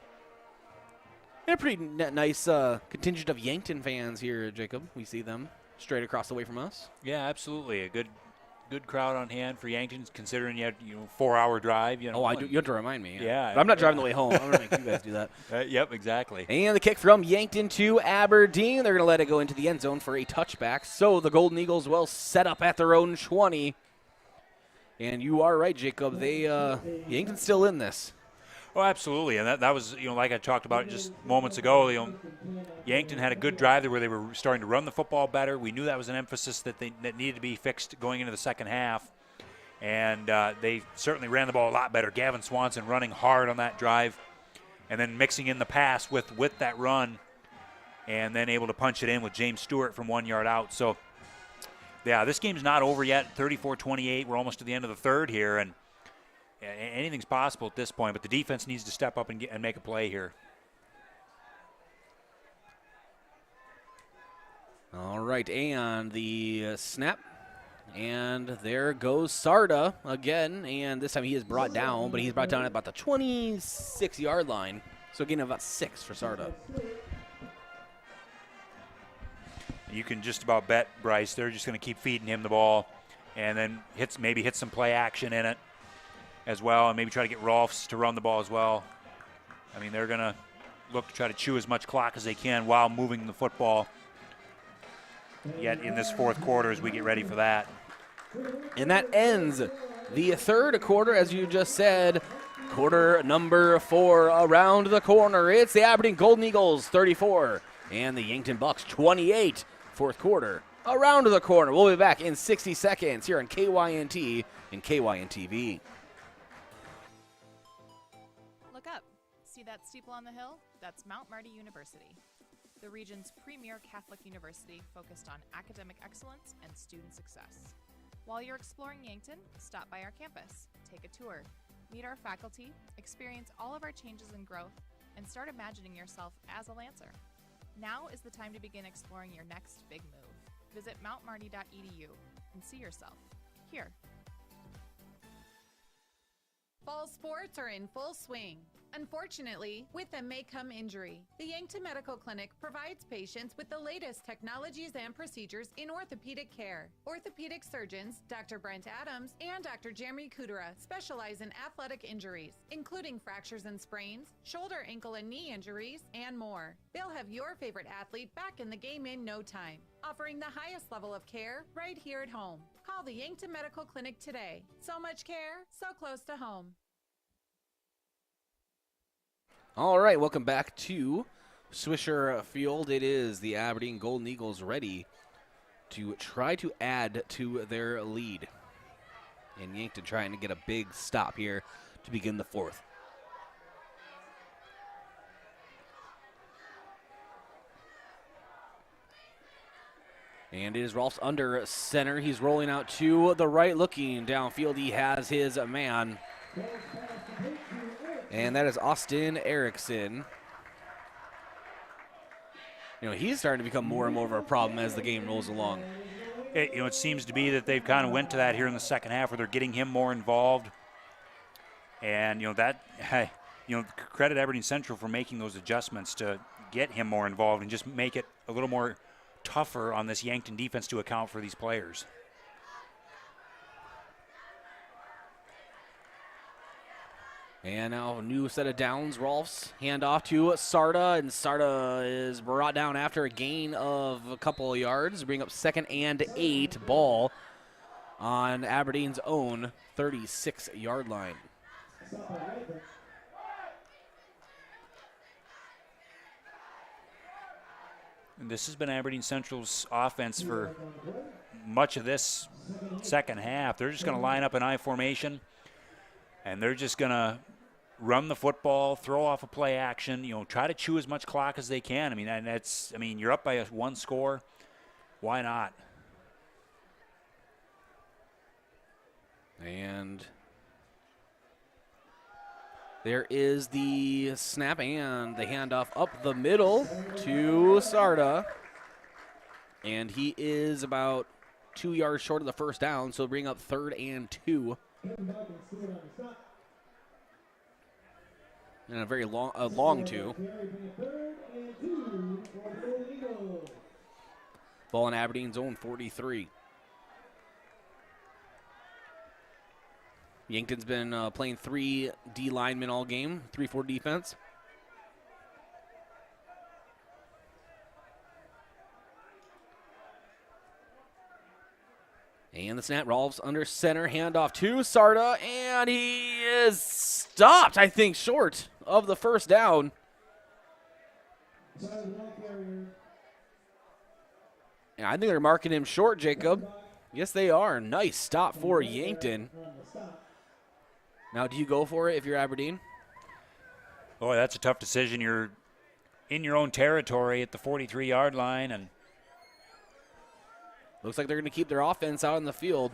And a pretty nice contingent of Yankton fans here, Jacob. We see them straight across the way from us. Yeah, absolutely. A good crowd on hand for Yankton, considering you had 4-hour drive. Oh, I do. You have to remind me. Yeah. But I'm not driving the way home. I'm going to make you guys do that. Yep, exactly. And the kick from Yankton to Aberdeen. They're going to let it go into the end zone for a touchback. So the Golden Eagles will set up at their own 20. And you are right, Jacob. Yankton's still in this. Oh, absolutely. And that was, like I talked about just moments ago, Yankton had a good drive there where they were starting to run the football better. We knew that was an emphasis that needed to be fixed going into the second half. And they certainly ran the ball a lot better. Gavin Swanson running hard on that drive and then mixing in the pass with that run and then able to punch it in with James Stewart from 1 yard out. So, yeah, this game's not over yet. 34-28. We're almost to the end of the third here, and anything's possible at this point. But the defense needs to step up and make a play here. All right, and the snap, and there goes Sarda again. And this time he is brought down, but he's brought down at about the 26-yard line. So getting about 6 for Sarda. You can just about bet, Bryce, they're just going to keep feeding him the ball and then maybe hit some play action in it as well, and maybe try to get Rolfs to run the ball as well. I mean, they're going to look to try to chew as much clock as they can while moving the football yet in this fourth quarter as we get ready for that. And that ends the third quarter, as you just said. Quarter number 4 around the corner. It's the Aberdeen Golden Eagles 34 and the Yankton Bucks 28. Fourth quarter around the corner. We'll be back in 60 seconds here on KYNT and KYN-TV. Look up. See that steeple on the hill? That's Mount Marty University, the region's premier Catholic university focused on academic excellence and student success. While you're exploring Yankton, stop by our campus, take a tour, meet our faculty, experience all of our changes and growth, and start imagining yourself as a Lancer. Now is the time to begin exploring your next big move. Visit mountmarty.edu and see yourself here. Fall sports are in full swing. Unfortunately, with them may come injury. The Yankton Medical Clinic provides patients with the latest technologies and procedures in orthopedic care. Orthopedic surgeons, Dr. Brent Adams and Dr. Jeremy Kudera, specialize in athletic injuries, including fractures and sprains, shoulder, ankle, and knee injuries, and more. They'll have your favorite athlete back in the game in no time, offering the highest level of care right here at home. Call the Yankton Medical Clinic today. So much care, so close to home. All right, welcome back to Swisher Field. It is the Aberdeen Golden Eagles ready to try to add to their lead. And Yankton trying to get a big stop here to begin the fourth. And it is Rolfs under center. He's rolling out to the right, looking downfield. He has his man. And that is Austin Erickson. he's starting to become more and more of a problem as the game rolls along. It seems to be that they've kind of went to that here in the second half where they're getting him more involved. And, credit Aberdeen Central for making those adjustments to get him more involved and just make it a little more tougher on this Yankton defense to account for these players. And now a new set of downs. Rolfs hand off to Sarda, and Sarda is brought down after a gain of a couple of yards. Bring up 2nd and 8 ball on Aberdeen's own 36-yard line. And this has been Aberdeen Central's offense for much of this second half. They're just going to line up in I formation, and they're just going to run the football, throw off a play action, try to chew as much clock as they can. You're up by one score. Why not? And there is the snap and the handoff up the middle to Sarda. And he is about 2 yards short of the first down, so bring up 3rd and 2. And a very long 2. Ball in Aberdeen's own 43. Yankton's been playing 3 D linemen all game, 3-4 defense. And the snap, Rolfs under center, handoff to Sarda, and he is stopped, I think, short of the first down. And I think they're marking him short, Jacob. Yes, they are. Nice stop for Yankton. Now, do you go for it if you're Aberdeen? Boy, that's a tough decision. You're in your own territory at the 43-yard line, and looks like they're going to keep their offense out in the field.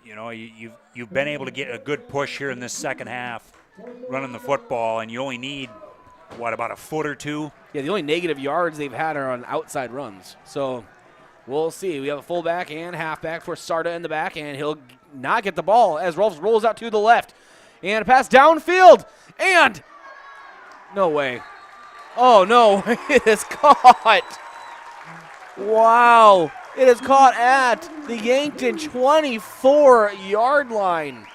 You've been able to get a good push here in this second half, running the football, and you only need, about a foot or two? Yeah, the only negative yards they've had are on outside runs. So we'll see. We have a fullback and halfback for Sarda in the back, and he'll not get the ball as Rolfs rolls out to the left. And a pass downfield, and no way. Oh, no, it is caught. Wow. It is caught at the Yankton 24-yard line.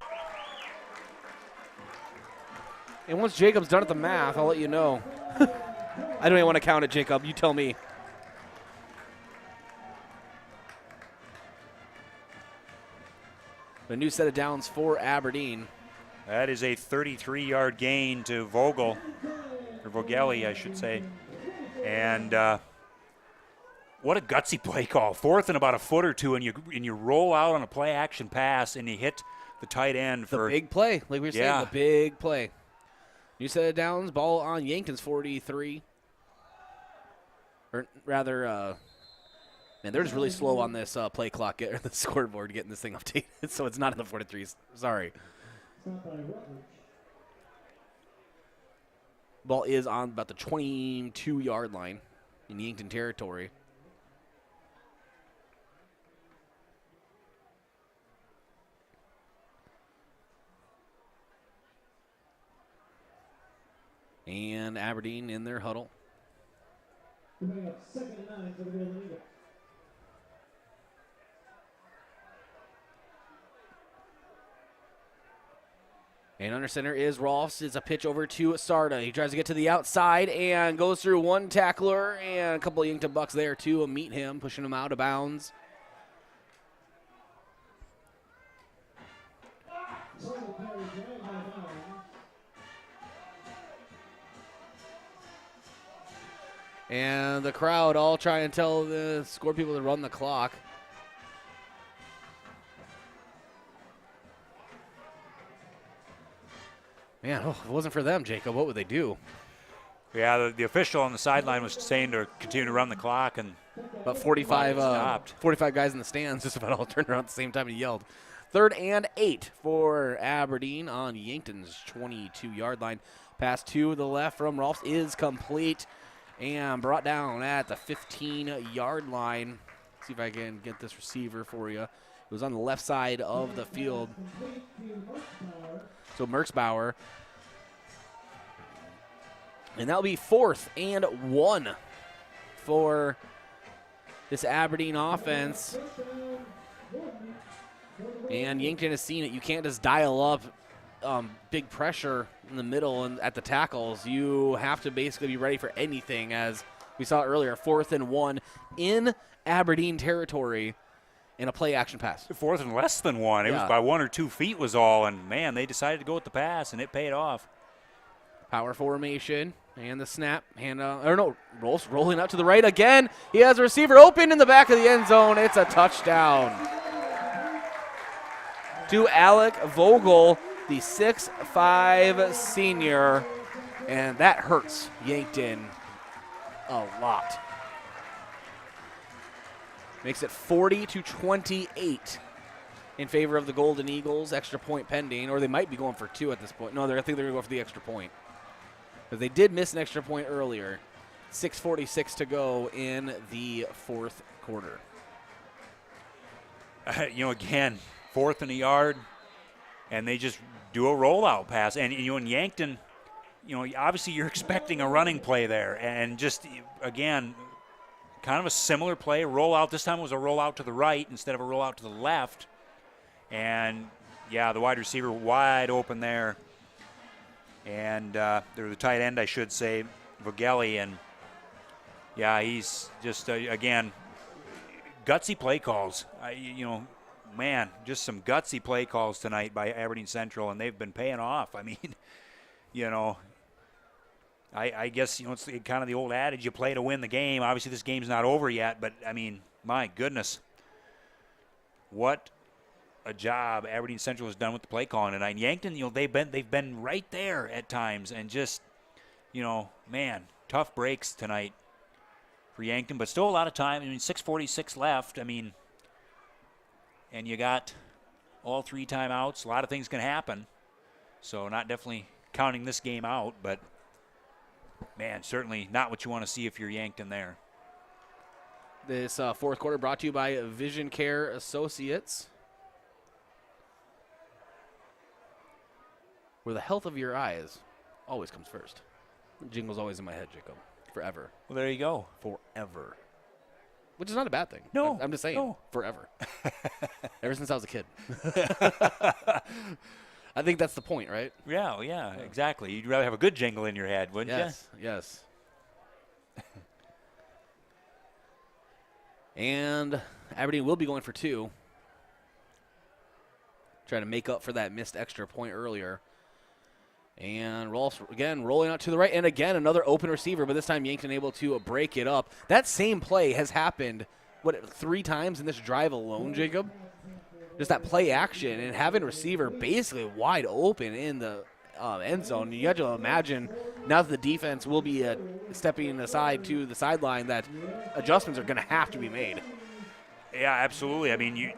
And once Jacob's done at the math, I'll let you know. I don't even want to count it, Jacob. You tell me. A new set of downs for Aberdeen. That is a 33-yard gain to Vogel, or Vogeli, I should say. And what a gutsy play call. 4th and about a foot or two, and you roll out on a play-action pass, and you hit the tight end for the big play, like we were saying, the big play. New set of downs, ball on Yankton's 43. Or rather, man, they're just really slow on this play clock, or the scoreboard, getting this thing updated, so it's not in the 43s. Sorry. Ball is on about the 22-yard line in Yankton territory. And Aberdeen in their huddle. Bring up 2nd and 9 for the Golden Eagles. And under center is Rolfs. It's a pitch over to Sarda. He tries to get to the outside and goes through one tackler, and a couple of Yankton Bucks there to meet him, pushing him out of bounds. And the crowd all trying to tell the score people to run the clock. Man, if it wasn't for them, Jacob, what would they do? Yeah, the official on the sideline was saying to continue to run the clock, and about 45 guys in the stands just about all turned around at the same time and yelled. 3rd and 8 for Aberdeen on Yankton's 22-yard line. Pass to the left from Rolfs is complete. and brought down at the 15-yard line. See if I can get this receiver for you. It was on the left side of the field. So Merksbauer. And that'll be 4th and 1 for this Aberdeen offense. And Yankton has seen it. You can't just dial up big pressure in the middle and at the tackles. You have to basically be ready for anything, as we saw earlier. 4th and 1 in Aberdeen territory in a play action pass. 4th and less than 1. It was by 1 or 2 feet was all, and man, they decided to go with the pass, and it paid off. Power formation and the snap. Rolling out to the right again. He has a receiver open in the back of the end zone. It's a touchdown to Alec Vogel, the 6'5" senior, and that hurts Yankton a lot. Makes it 40-28 in favor of the Golden Eagles. Extra point pending, or they might be going for 2 at this point. No, I think they're going to go for the extra point, because they did miss an extra point earlier. 6:46 to go in the 4th quarter. Again, 4th and a yard, and they just do a rollout pass. And in Yankton, obviously you're expecting a running play there, and just again, kind of a similar play, rollout. This time it was a rollout to the right instead of a rollout to the left. And the wide receiver wide open there. And they're the tight end, I should say, Vogeli. And he's just, again, gutsy play calls. Just some gutsy play calls tonight by Aberdeen Central, and they've been paying off. I mean, I guess, it's kind of the old adage, you play to win the game. Obviously, this game's not over yet, but, I mean, my goodness. What a job Aberdeen Central has done with the play calling tonight. And Yankton, they've been right there at times, and just, tough breaks tonight for Yankton, but still a lot of time. 6:46 left. And you got all 3 timeouts. A lot of things can happen. So not definitely counting this game out, but man, certainly not what you want to see if you're Yankton there. This 4th quarter brought to you by Vision Care Associates, where the health of your eyes always comes first. Jingle's always in my head, Jacob. Forever. Well, there you go. Forever. Which is not a bad thing. No. I'm just saying. No. Forever. Ever since I was a kid. I think that's the point, right? Yeah, exactly. You'd rather have a good jingle in your head, wouldn't you? Yes. And Aberdeen will be going for 2. Trying to make up for that missed extra point earlier. And Rolfs, again, rolling out to the right. And again, another open receiver, but this time Yankton able to break it up. That same play has happened, 3 times in this drive alone, Jacob? Just that play action and having a receiver basically wide open in the end zone. You have to imagine now that the defense will be stepping aside to the sideline that adjustments are going to have to be made. Yeah, absolutely.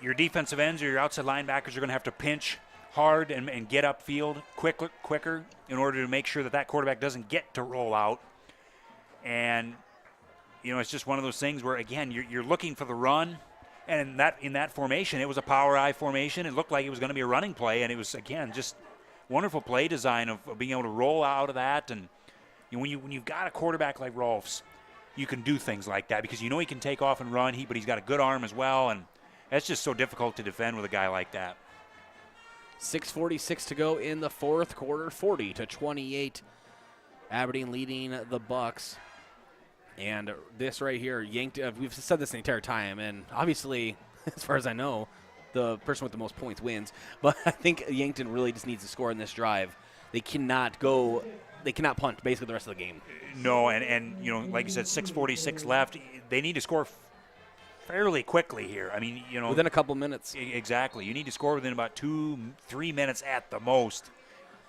Your defensive ends or your outside linebackers are going to have to pinch hard and get upfield quicker in order to make sure that quarterback doesn't get to roll out. And, it's just one of those things where, again, you're looking for the run. And in that formation, it was a power I formation. It looked like it was going to be a running play, and it was, again, just wonderful play design of being able to roll out of that. And when you've got a quarterback like Rolfs, you can do things like that because he can take off and run, but he's got a good arm as well, and that's just so difficult to defend with a guy like that. 6:46 to go in the 4th quarter, 40-28. Aberdeen leading the Bucks. And this right here, Yankton, we've said this the entire time, and obviously, as far as I know, the person with the most points wins. But I think Yankton really just needs to score in this drive. They cannot punt basically the rest of the game. No, and like you said, 6:46 left. They need to score fairly quickly here. Within a couple minutes. Exactly. You need to score within about 2-3 minutes at the most.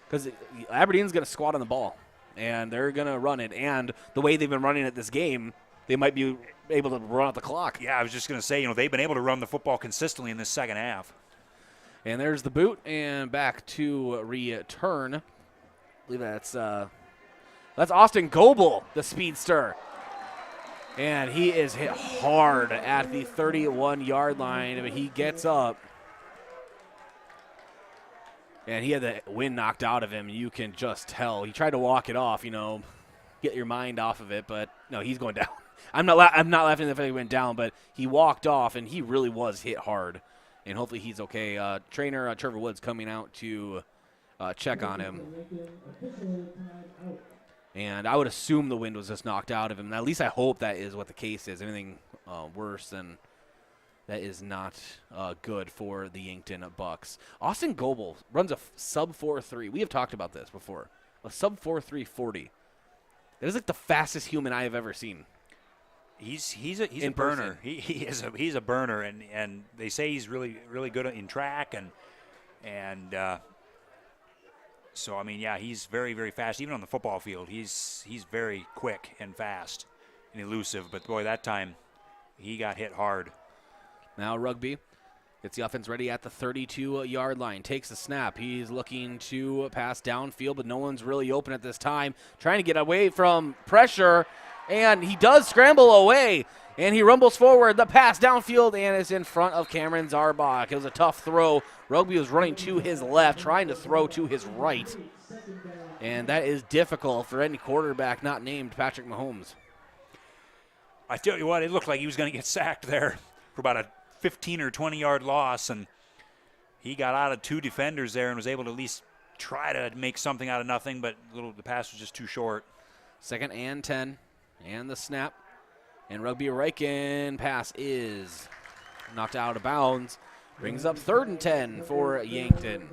Because Aberdeen's going to squat on the ball. And they're going to run it. And the way they've been running it this game, they might be able to run out the clock. Yeah, I was just going to say, they've been able to run the football consistently in this second half. And there's the boot, and back to return. I believe that's That's Austin Goebel, the speedster. And he is hit hard at the 31-yard line, but he gets up. And he had the wind knocked out of him. You can just tell. He tried to walk it off, get your mind off of it, but no, he's going down. I'm not laughing at the fact he went down, but he walked off, and he really was hit hard. And hopefully he's okay. Trainer Trevor Woods coming out to check on him. And I would assume the wind was just knocked out of him. At least I hope that is what the case is. Anything worse than that is not good for the Yankton Bucks. Austin Goebel runs a sub 4.3. We have talked about this before. A sub 4.3 40. That is like the fastest human I have ever seen. He's a burner. He's a burner, and they say he's really good in track and so I mean, yeah, he's very, very fast. Even on the football field, he's very quick and fast and elusive. But boy, that time he got hit hard. Now Rugby gets the offense ready at the 32-yard line. Takes the snap. He's looking to pass downfield, but no one's really open at this time. Trying to get away from pressure, and he does scramble away. And he rumbles forward, the pass downfield, and is in front of Cameron Zarbach. It was a tough throw. Rugby was running to his left, trying to throw to his right. And that is difficult for any quarterback not named Patrick Mahomes. I tell you what, it looked like he was going to get sacked there for about a 15 or 20-yard loss, and he got out of two defenders there and was able to at least try to make something out of nothing, but the pass was just too short. 2nd and 10, and the snap. And Rugby Riken pass is knocked out of bounds. Brings up 3rd and 10 for Yankton.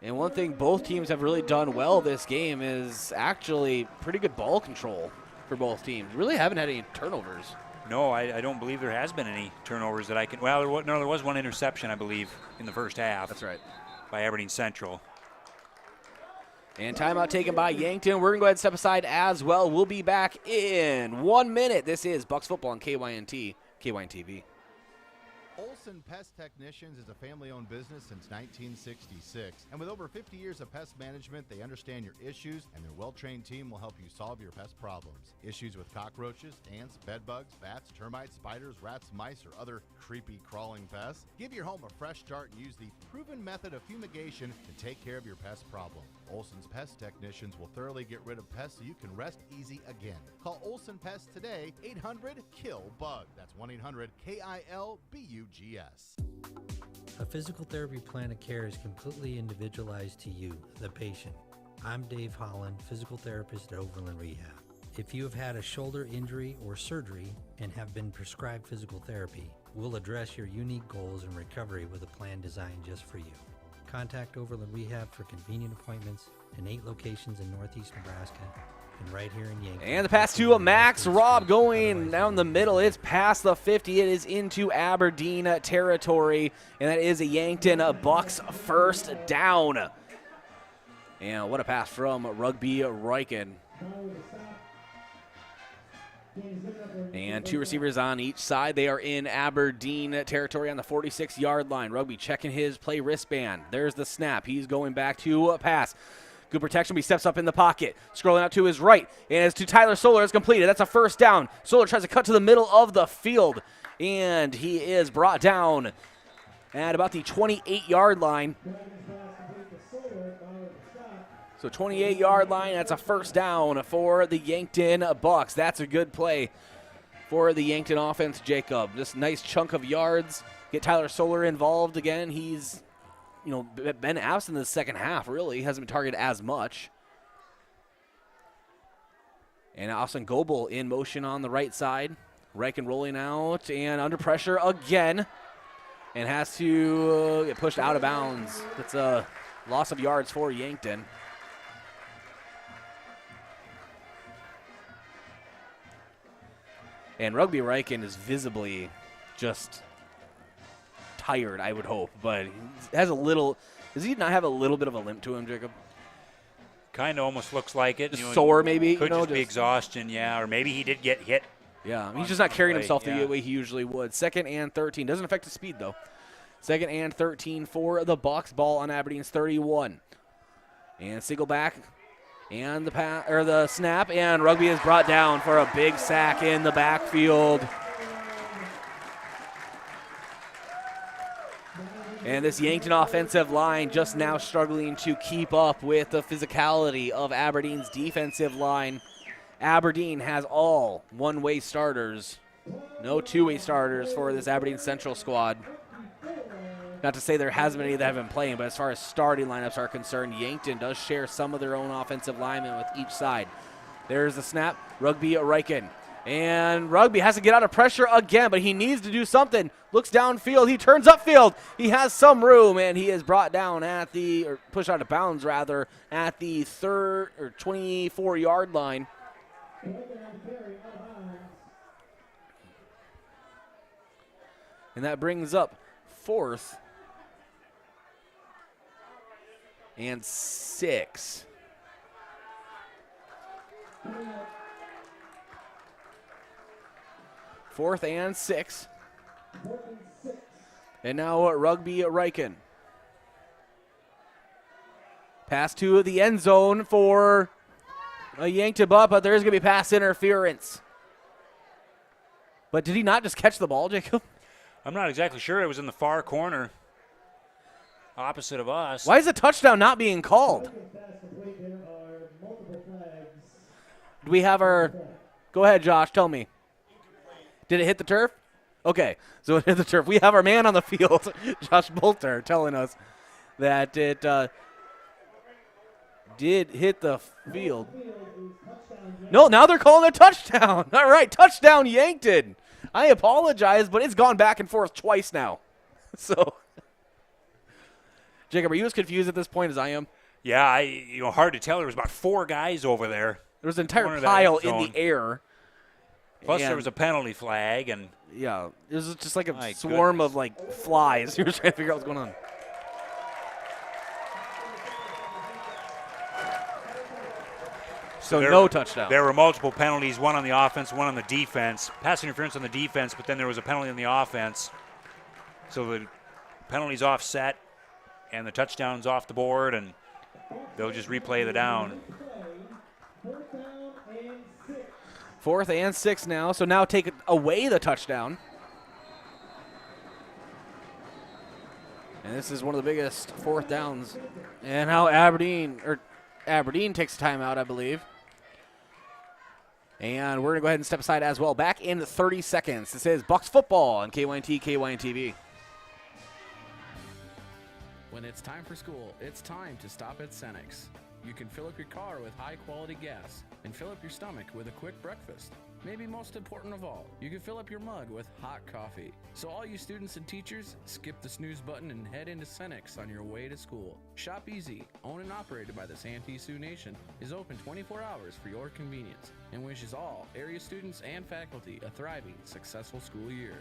And one thing both teams have really done well this game is actually pretty good ball control for both teams. Really haven't had any turnovers. No, I don't believe there has been any turnovers that I can. Well, there was one interception, I believe, in the first half. That's right. By Aberdeen Central. And timeout taken by Yankton. We're going to go ahead and step aside as well. We'll be back in 1 minute. This is Bucks Football on KYNT, KYNTV. Olson Pest Technicians is a family-owned business since 1966. And with over 50 years of pest management, they understand your issues, and their well-trained team will help you solve your pest problems. Issues with cockroaches, ants, bedbugs, bats, termites, spiders, rats, mice, or other creepy crawling pests? Give your home a fresh start and use the proven method of fumigation to take care of your pest problem. Olson's Pest Technicians will thoroughly get rid of pests so you can rest easy again. Call Olson Pest today, 800-KILL-BUG. That's 1-800-KILBUGS. A physical therapy plan of care is completely individualized to you, the patient. I'm Dave Holland, physical therapist at Overland Rehab. If you have had a shoulder injury or surgery and have been prescribed physical therapy, we'll address your unique goals in recovery with a plan designed just for you. Contact Overland Rehab for convenient appointments in 8 locations in Northeast Nebraska and right here in Yankton. And the pass to Max Robb going down the middle. It's past the 50. It is into Aberdeen territory, and that is a Yankton Bucks first down. And what a pass from Rugby Riken. And 2 receivers on each side. They are in Aberdeen territory on the 46-yard line. Rugby checking his play wristband. There's the snap. He's going back to a pass. Good protection. He steps up in the pocket. Scrolling out to his right. And it's to Tyler Solar. It's completed. That's a first down. Solar tries to cut to the middle of the field. And he is brought down at about the 28-yard line. So 28-yard line, that's a first down for the Yankton Bucks. That's a good play for the Yankton offense, Jacob. This nice chunk of yards. Get Tyler Solar involved again. He's, been absent in the second half, really. He hasn't been targeted as much. And Austin Goebel in motion on the right side. Riken rolling out and under pressure again. And has to get pushed out of bounds. That's a loss of yards for Yankton. And Rugby Riken is visibly just tired, I would hope. But he has a little – does he not have a little bit of a limp to him, Jacob? Kind of almost looks like it. Just sore, maybe? Could just be exhaustion, yeah. Or maybe he did get hit. Yeah, he's just not carrying himself the way he usually would. 2nd and 13. Doesn't affect his speed, though. 2nd and 13 for the Bucks. Ball on Aberdeen's 31. And single back. And the snap, and Rugby is brought down for a big sack in the backfield. And this Yankton offensive line just now struggling to keep up with the physicality of Aberdeen's defensive line. Aberdeen has all one-way starters, no two-way starters for this Aberdeen Central squad. Not to say there hasn't been any that have been playing, but as far as starting lineups are concerned, Yankton does share some of their own offensive linemen with each side. There's the snap, Rugby Riken. And Rugby has to get out of pressure again, but he needs to do something. Looks downfield, he turns upfield. He has some room, and he is brought down at or pushed out of bounds rather, at the 24-yard line. And that brings up 4th and 6. Fourth and 6. And now Rugby Riken. Pass to the end zone for a Yankton Buck, but there is going to be pass interference. But did he not just catch the ball, Jacob? I'm not exactly sure. It was in the far corner, opposite of us. Why is the touchdown not being called? Do we have our... Go ahead, Josh, tell me. Did it hit the turf? Okay, so it hit the turf. We have our man on the field, Josh Bolter, telling us that it did hit the field. No, now they're calling a touchdown. All right, touchdown Yankton. I apologize, but it's gone back and forth twice now. So, Jacob, are you as confused at this point as I am? Yeah, hard to tell. There was about 4 guys over there. There was an entire pile in the air. Plus, there was a penalty flag, and yeah, it was just like a swarm of flies. You were trying to figure out what's going on. So no touchdown. There were multiple penalties, one on the offense, one on the defense. Pass interference on the defense, but then there was a penalty on the offense. So the penalty's offset, and the touchdown's off the board, and they'll just replay the down. 4th and 6 now, so now take away the touchdown. And this is one of the biggest 4th downs. And now Aberdeen takes a timeout, I believe. And we're going to go ahead and step aside as well. Back in 30 seconds. This is Bucks football on KYNT, KYNTV. When it's time for school, it's time to stop at Cenex. You can fill up your car with high-quality gas and fill up your stomach with a quick breakfast. Maybe most important of all, you can fill up your mug with hot coffee. So all you students and teachers, skip the snooze button and head into Cenex on your way to school. Shop Easy, owned and operated by the Santee Sioux Nation, is open 24 hours for your convenience and wishes all area students and faculty a thriving, successful school year.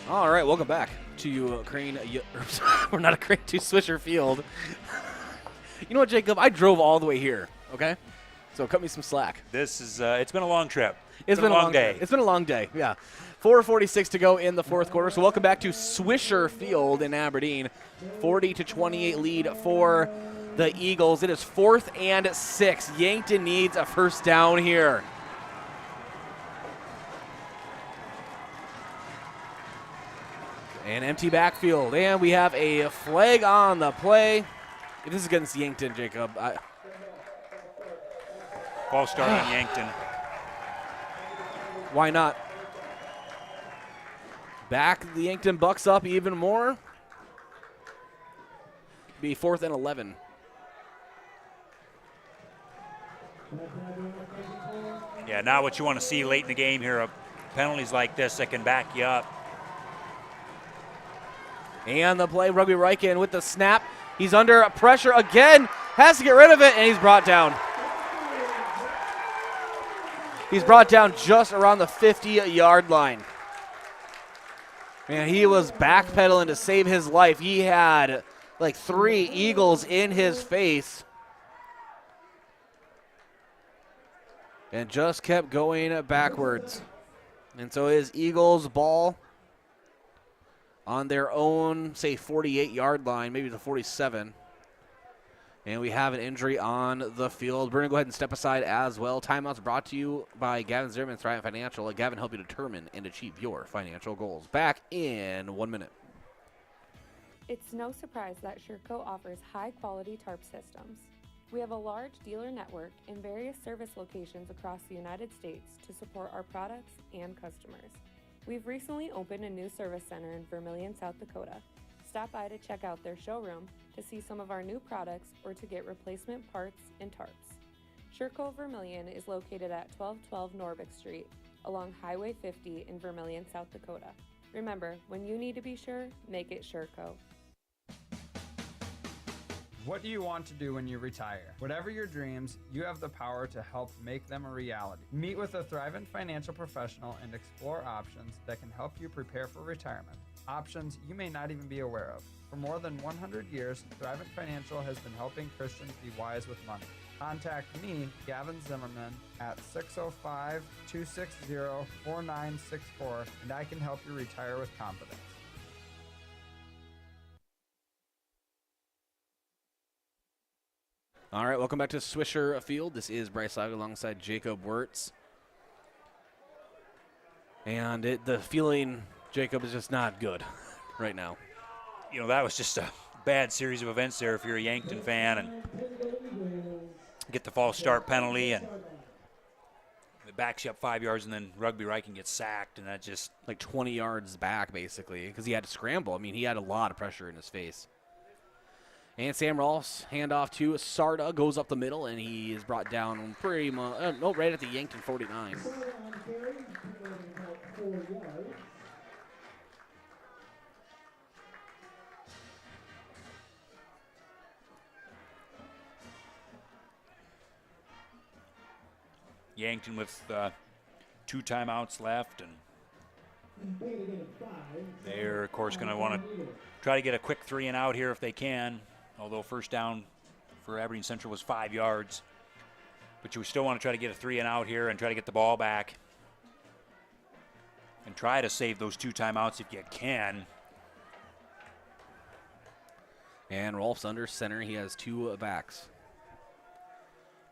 All right, welcome back to Crane. We're not a Crane, to Swisher Field. You know what, Jacob? I drove all the way here, okay? So cut me some slack. This is, it's been a long trip. It's been a long day. It's been a long day, yeah. 4:46 to go in the 4th quarter. So welcome back to Swisher Field in Aberdeen. 40-28 lead for the Eagles. It is 4th and 6. Yankton needs a first down here. An empty backfield, and we have a flag on the play. If this is against Yankton, Jacob. Ball start on Yankton. Why not? Back the Yankton Bucks up even more. Be 4th and 11. Yeah, not what you want to see late in the game here. Penalties like this that can back you up. And the play, Rugby Riken with the snap. He's under pressure again. Has to get rid of it, and he's brought down. He's brought down just around the 50-yard line. Man, he was backpedaling to save his life. He had like 3 Eagles in his face. And just kept going backwards. And so his Eagles ball on their own, say, 48-yard line, maybe the 47. And we have an injury on the field. We're going to go ahead and step aside as well. Timeouts brought to you by Gavin Zimmerman, Thrivent Financial. Let Gavin help you determine and achieve your financial goals. Back in 1 minute. It's no surprise that Sherco offers high-quality tarp systems. We have a large dealer network in various service locations across the United States to support our products and customers. We've recently opened a new service center in Vermilion, South Dakota. Stop by to check out their showroom to see some of our new products or to get replacement parts and tarps. Sherco Vermilion is located at 1212 Norbeck Street along Highway 50 in Vermilion, South Dakota. Remember, when you need to be sure, make it Sherco. What do you want to do when you retire? Whatever your dreams, you have the power to help make them a reality. Meet with a Thrivent financial professional and explore options that can help you prepare for retirement. Options you may not even be aware of. For more than 100 years, Thrivent Financial has been helping Christians be wise with money. Contact me, Gavin Zimmerman, at 605-260-4964, and I can help you retire with confidence. All right, welcome back to Swisher Field. This is Bryce Live alongside Jacob Wirtz. And the feeling, Jacob, is just not good right now. You know, that was just a bad series of events there if you're a Yankton fan, and get the false start penalty, and it backs you up 5 yards, and then Rugby Riken gets sacked, and that just... Like 20 yards back, basically, because he had to scramble. I mean, he had a lot of pressure in his face. And Sam Rolfs, handoff to Sarda, goes up the middle, and he is brought down pretty much, right at the Yankton 49. Yankton with 2 timeouts left, and they're, of course, going to want to try to get a quick 3 and out here if they can, although first down for Aberdeen Central was 5 yards. But you still want to try to get a 3 and out here and try to get the ball back and try to save those 2 timeouts if you can. And Rolf's under center. He has 2 backs.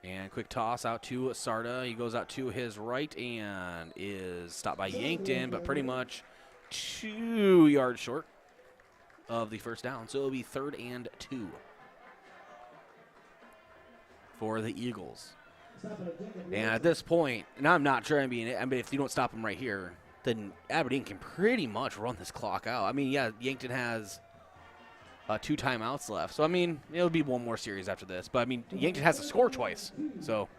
And quick toss out to Sarda. He goes out to his right and is stopped by Yankton, but pretty much 2 yards short of the first down. So it'll be 3rd and 2 for the Eagles. And at this point, and I'm not sure, I mean, if you don't stop them right here, then Aberdeen can pretty much run this clock out. I mean, yeah, Yankton has 2 timeouts left. So, I mean, it'll be 1 more series after this. But, I mean, Yankton has to score twice. So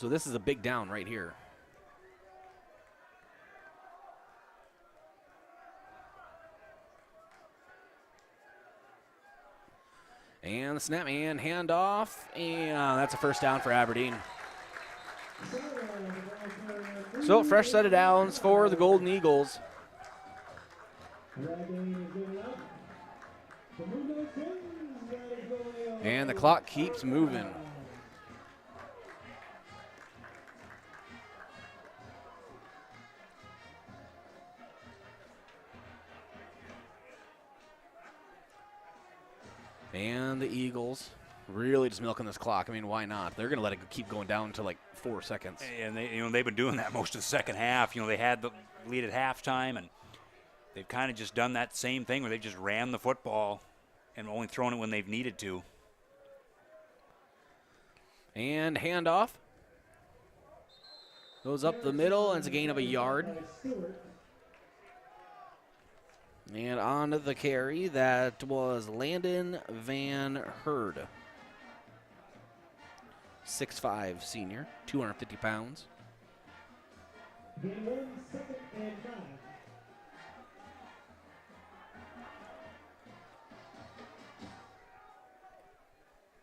this is a big down right here. And the snap and handoff, and that's a first down for Aberdeen. So fresh set of downs for the Golden Eagles. And the clock keeps moving. And the Eagles really just milking this clock. I mean, why not? They're going to let it keep going down to like 4 seconds. And they've been doing that most of the second half. They had the lead at halftime, and they've kind of just done that same thing where they just ran the football and only thrown it when they've needed to. And handoff. Goes up the middle, and it's a gain of 1 yard. And on the carry, that was Landon Van Herd. 6'5", senior, 250 pounds.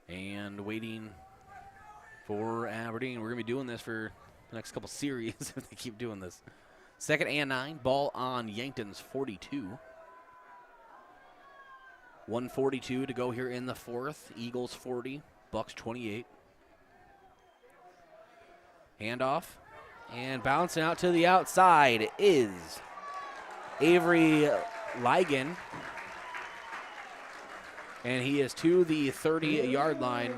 And waiting for Aberdeen. We're going to be doing this for the next couple series if they keep doing this. 2nd and 9, ball on Yankton's 42. 1:42 to go here in the 4th. Eagles 40, Bucks 28. Handoff, and bouncing out to the outside is Avery Ligon. And he is to the 30-yard line.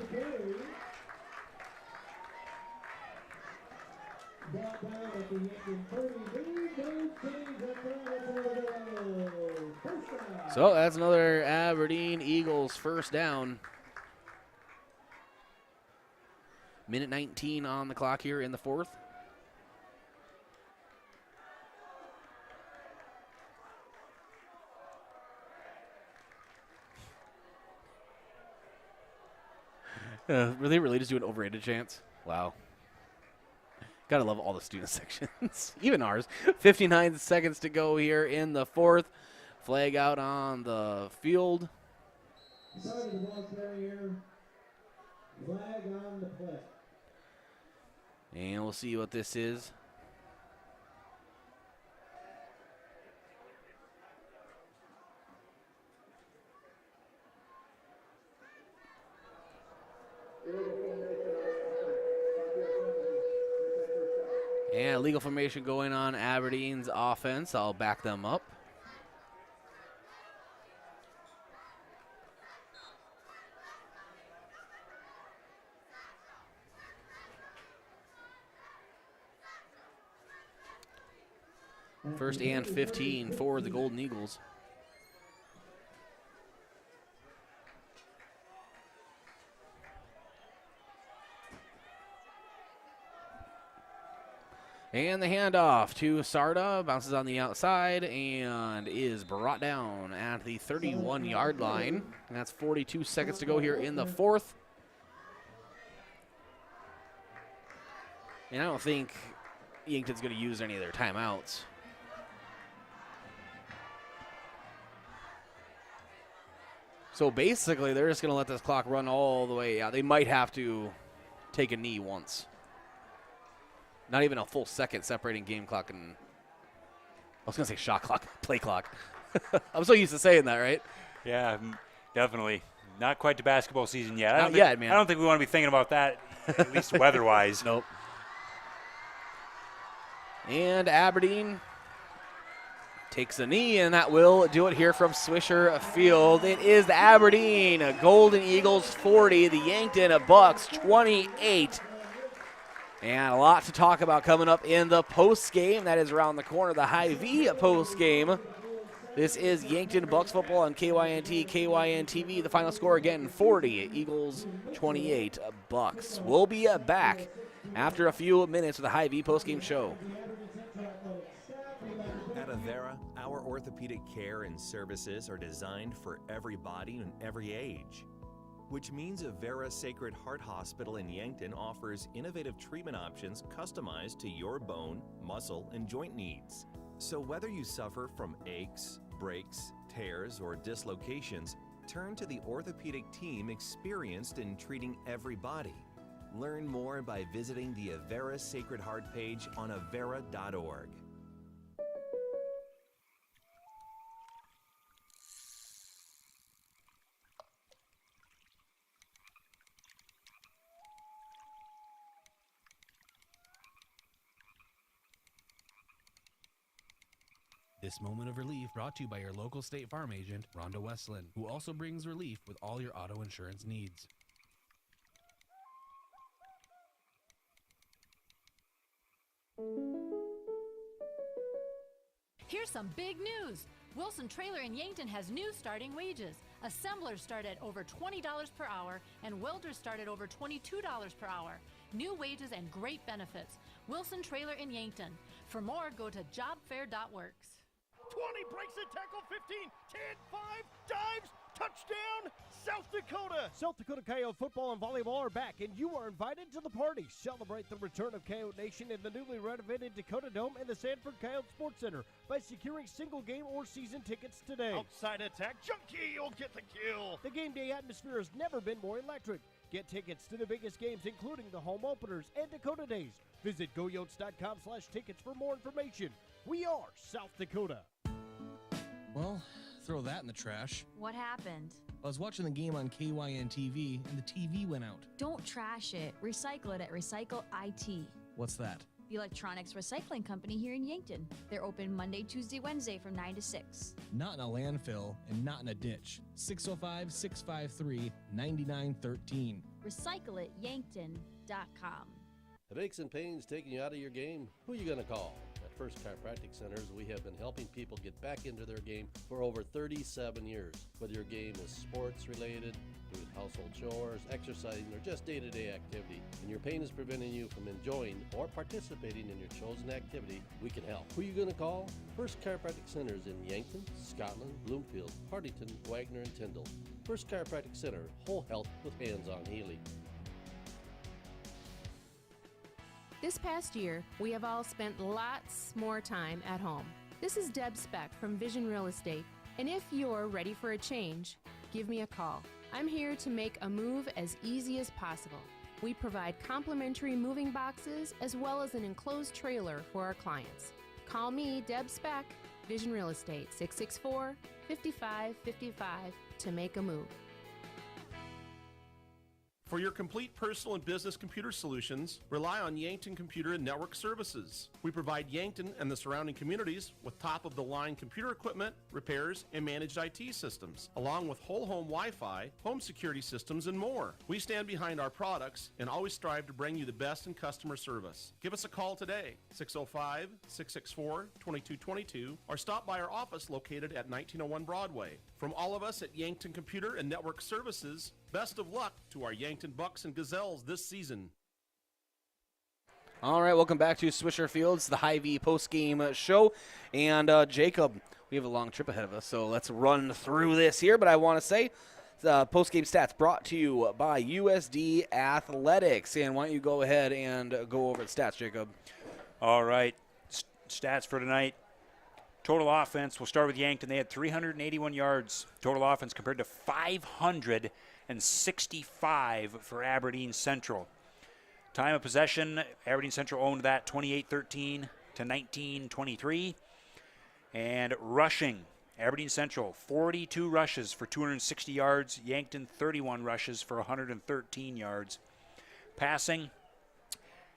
So that's another Aberdeen Eagles first down. Minute 19 on the clock here in the 4th. Were they really just doing overrated chants? Wow. Gotta love all the student sections, even ours. 59 seconds to go here in the 4th. Flag out on the field. Sorry, the ball carrier. Flag on the play. And we'll see what this is. And legal formation going on Aberdeen's offense. I'll back them up. First and 15 for the Golden Eagles. And the handoff to Sarda, bounces on the outside and is brought down at the 31-yard line. And that's 42 seconds to go here in the 4th. And I don't think Yankton's going to use any of their timeouts. So basically, they're just going to let this clock run all the way out. They might have to take a knee once. Not even a full second separating game clock and, I was going to say shot clock, play clock. I'm so used to saying that, right? Yeah, definitely. Not quite the basketball season yet. Not yet, man. I don't think we want to be thinking about that, at least weather-wise. Nope. And Aberdeen takes a knee, and that will do it here from Swisher Field. It is the Aberdeen Golden Eagles 40, the Yankton Bucks 28. And a lot to talk about coming up in the post game. That is around the corner, the Hy-Vee post game. This is Yankton Bucks football on KYNT, KYN-TV. The final score again, 40, Eagles 28, Bucks. We'll be back after a few minutes with the Hy-Vee post game show. At Avera, our orthopedic care and services are designed for every body and every age, which means Avera Sacred Heart Hospital in Yankton offers innovative treatment options customized to your bone, muscle, and joint needs. So whether you suffer from aches, breaks, tears, or dislocations, turn to the orthopedic team experienced in treating every body. Learn more by visiting the Avera Sacred Heart page on avera.org. This moment of relief brought to you by your local State Farm agent, Rhonda Westland, who also brings relief with all your auto insurance needs. Here's some big news. Wilson Trailer in Yankton has new starting wages. Assemblers start at over $20 per hour and welders start at over $22 per hour. New wages and great benefits. Wilson Trailer in Yankton. For more, go to jobfair.works. 20, breaks it, tackle 15, 10, 5, dives, touchdown, South Dakota! South Dakota Coyote football and volleyball are back, and you are invited to the party. Celebrate the return of Coyote Nation in the newly renovated Dakota Dome and the Sanford Coyote Sports Center by securing single game or season tickets today. Outside attack, Junkie, you'll get the kill! The game day atmosphere has never been more electric. Get tickets to the biggest games, including the home openers and Dakota Days. Visit goyotes.com/tickets for more information. We are South Dakota. Well, throw that in the trash. What happened? I was watching the game on KYN TV, and the TV went out. Don't trash it. Recycle it at Recycle IT. What's that? The electronics recycling company here in Yankton. They're open Monday, Tuesday, Wednesday from 9 to 6. Not in a landfill and not in a ditch. 605-653-9913. RecycleItYankton.com. Have aches and pains taking you out of your game? Who are you going to call? At First Chiropractic Centers, we have been helping people get back into their game for over 37 years. Whether your game is sports related, doing household chores, exercising, or just day-to-day activity, and your pain is preventing you from enjoying or participating in your chosen activity, we can help. Who are you going to call? First Chiropractic Centers in Yankton, Scotland, Bloomfield, Hartington, Wagner, and Tyndall. First Chiropractic Center, whole health with hands-on healing. This past year, we have all spent lots more time at home. This is Deb Speck from Vision Real Estate, and if you're ready for a change, give me a call. I'm here to make a move as easy as possible. We provide complimentary moving boxes as well as an enclosed trailer for our clients. Call me, Deb Speck, Vision Real Estate, 664-5555 to make a move. For your complete personal and business computer solutions, rely on Yankton Computer and Network Services. We provide Yankton and the surrounding communities with top-of-the-line computer equipment, repairs, and managed IT systems, along with whole home Wi-Fi, home security systems, and more. We stand behind our products and always strive to bring you the best in customer service. Give us a call today, 605-664-2222, or stop by our office located at 1901 Broadway. From all of us at Yankton Computer and Network Services, best of luck to our Yankton Bucks and Gazelles this season. All right, welcome back to Swisher Field. It's the Hy-Vee post-game show. And Jacob, we have a long trip ahead of us, so let's run through this here. But I want to say, post-game stats brought to you by USD Athletics. And why don't you go ahead and go over the stats, Jacob? All right, stats for tonight. Total offense, we'll start with Yankton. They had 381 yards total offense compared to 565 for Aberdeen Central. Time of possession, Aberdeen Central owned that 28-13 to 19-23. And rushing, Aberdeen Central 42 rushes for 260 yards. Yankton 31 rushes for 113 yards. Passing,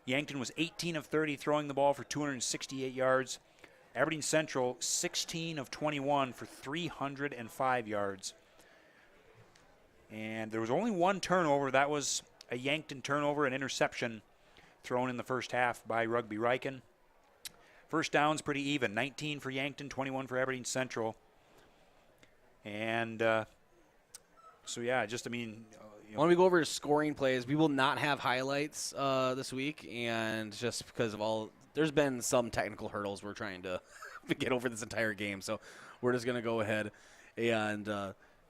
Yankton was 18 of 30 throwing the ball for 268 yards. Aberdeen Central, 16 of 21 for 305 yards. And there was only one turnover. That was a Yankton turnover, an interception thrown in the first half by Rugby Riken. First downs pretty even, 19 for Yankton, 21 for Aberdeen Central. And why don't we go over scoring plays? We will not have highlights this week, and just because of there's been some technical hurdles we're trying to get over this entire game. So we're just going to go ahead and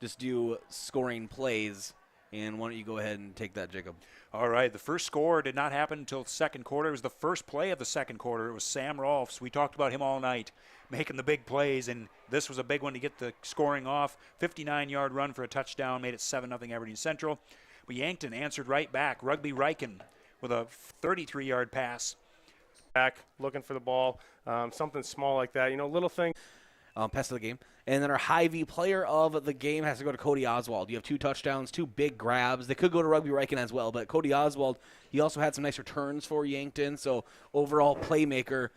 just do scoring plays. And why don't you go ahead and take that, Jacob? All right. The first score did not happen until the second quarter. It was the first play of the second quarter. It was Sam Rolfs. We talked about him all night, making the big plays, and this was a big one to get the scoring off. 59-yard run for a touchdown, made it 7-0 Aberdeen Central. But Yankton answered right back. Rugby Riken with a 33-yard pass. Back, looking for the ball, something small like that, little thing. Pass of the game. And then our Hy-Vee player of the game has to go to Cody Oswald. You have 2 touchdowns, 2 big grabs. They could go to Rugby Riken as well, but Cody Oswald, he also had some nice returns for Yankton. So overall playmaker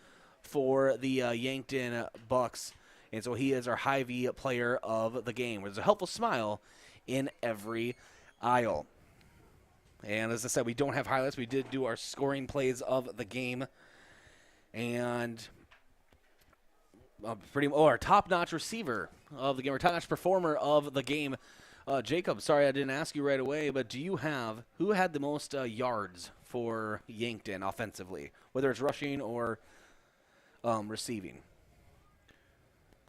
for the Yankton Bucks. And so he is our Hy-Vee player of the game. There's a helpful smile in every aisle. And as I said, we don't have highlights. We did do our scoring plays of the game. And our top-notch receiver of the game, or top-notch performer of the game, Jacob. Sorry I didn't ask you right away, but do you have who had the most yards for Yankton offensively, whether it's rushing or receiving?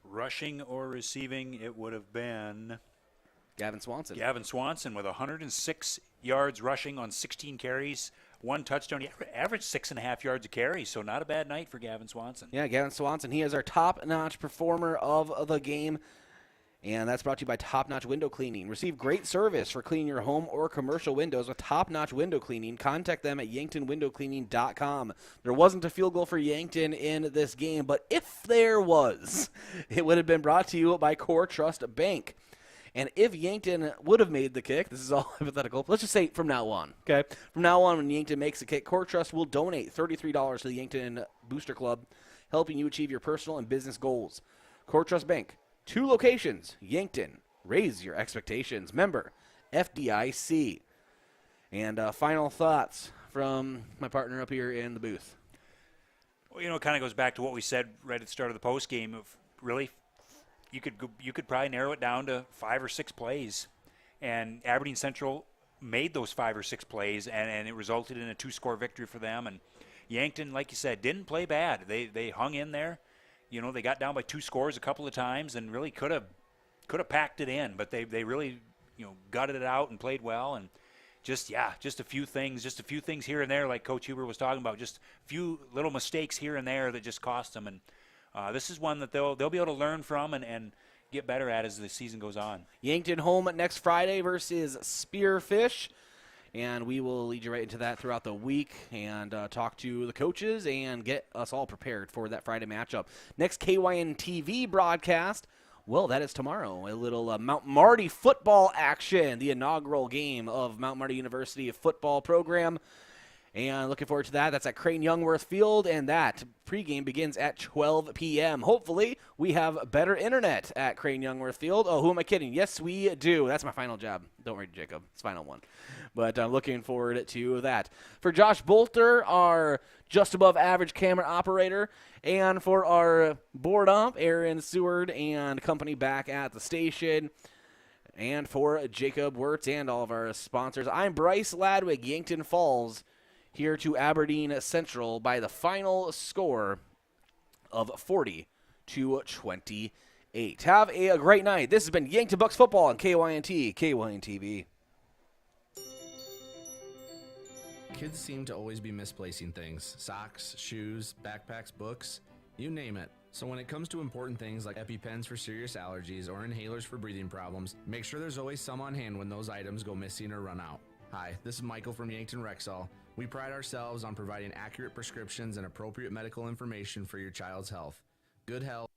Rushing or receiving, it would have been Gavin Swanson. Gavin Swanson with 106 yards rushing on 16 carries. 1 touchdown. He averaged 6.5 yards a carry, so not a bad night for Gavin Swanson. Yeah, Gavin Swanson. He is our top-notch performer of the game. And that's brought to you by Top Notch Window Cleaning. Receive great service for cleaning your home or commercial windows with Top Notch Window Cleaning. Contact them at yanktonwindowcleaning.com. There wasn't a field goal for Yankton in this game, but if there was, it would have been brought to you by Core Trust Bank. And if Yankton would have made the kick, this is all hypothetical, let's just say from now on, okay? From now on, when Yankton makes a kick, Core Trust will donate $33 to the Yankton Booster Club, helping you achieve your personal and business goals. Core Trust Bank, 2 locations, Yankton. Raise your expectations. Member, FDIC. And final thoughts from my partner up here in the booth. Well, it kind of goes back to what we said right at the start of the post game. Of really, you could probably narrow it down to 5 or 6 plays, and Aberdeen Central made those 5 or 6 plays, and it resulted in a 2-score victory for them. And Yankton, like you said, didn't play bad. They hung in there. They got down by 2 scores a couple of times and really could have packed it in, but they really gutted it out and played well. And just a few things here and there, like Coach Huber was talking about, just a few little mistakes here and there that just cost them. And this is one that they'll be able to learn from and get better at as the season goes on. Yankton home next Friday versus Spearfish. And we will lead you right into that throughout the week and talk to the coaches and get us all prepared for that Friday matchup. Next KYN TV broadcast, well, that is tomorrow. A little Mount Marty football action, the inaugural game of Mount Marty University football program. And looking forward to that. That's at Crane Youngworth Field, and that pregame begins at 12 p.m. Hopefully, we have better internet at Crane Youngworth Field. Oh, who am I kidding? Yes, we do. That's my final job. Don't worry, Jacob. It's final one. But I'm looking forward to that. For Josh Bolter, our just above average camera operator, and for our board ump, Aaron Seward and company back at the station, and for Jacob Wirtz and all of our sponsors, I'm Bryce Ladwig. Yankton Falls here to Aberdeen Central by the final score of 40-28. Have a great night. This has been Yankton Bucks football on KYNT, KYN-TV. Kids seem to always be misplacing things. Socks, shoes, backpacks, books, you name it. So when it comes to important things like EpiPens for serious allergies or inhalers for breathing problems, make sure there's always some on hand when those items go missing or run out. Hi, this is Michael from Yankton Rexall. We pride ourselves on providing accurate prescriptions and appropriate medical information for your child's health. Good health.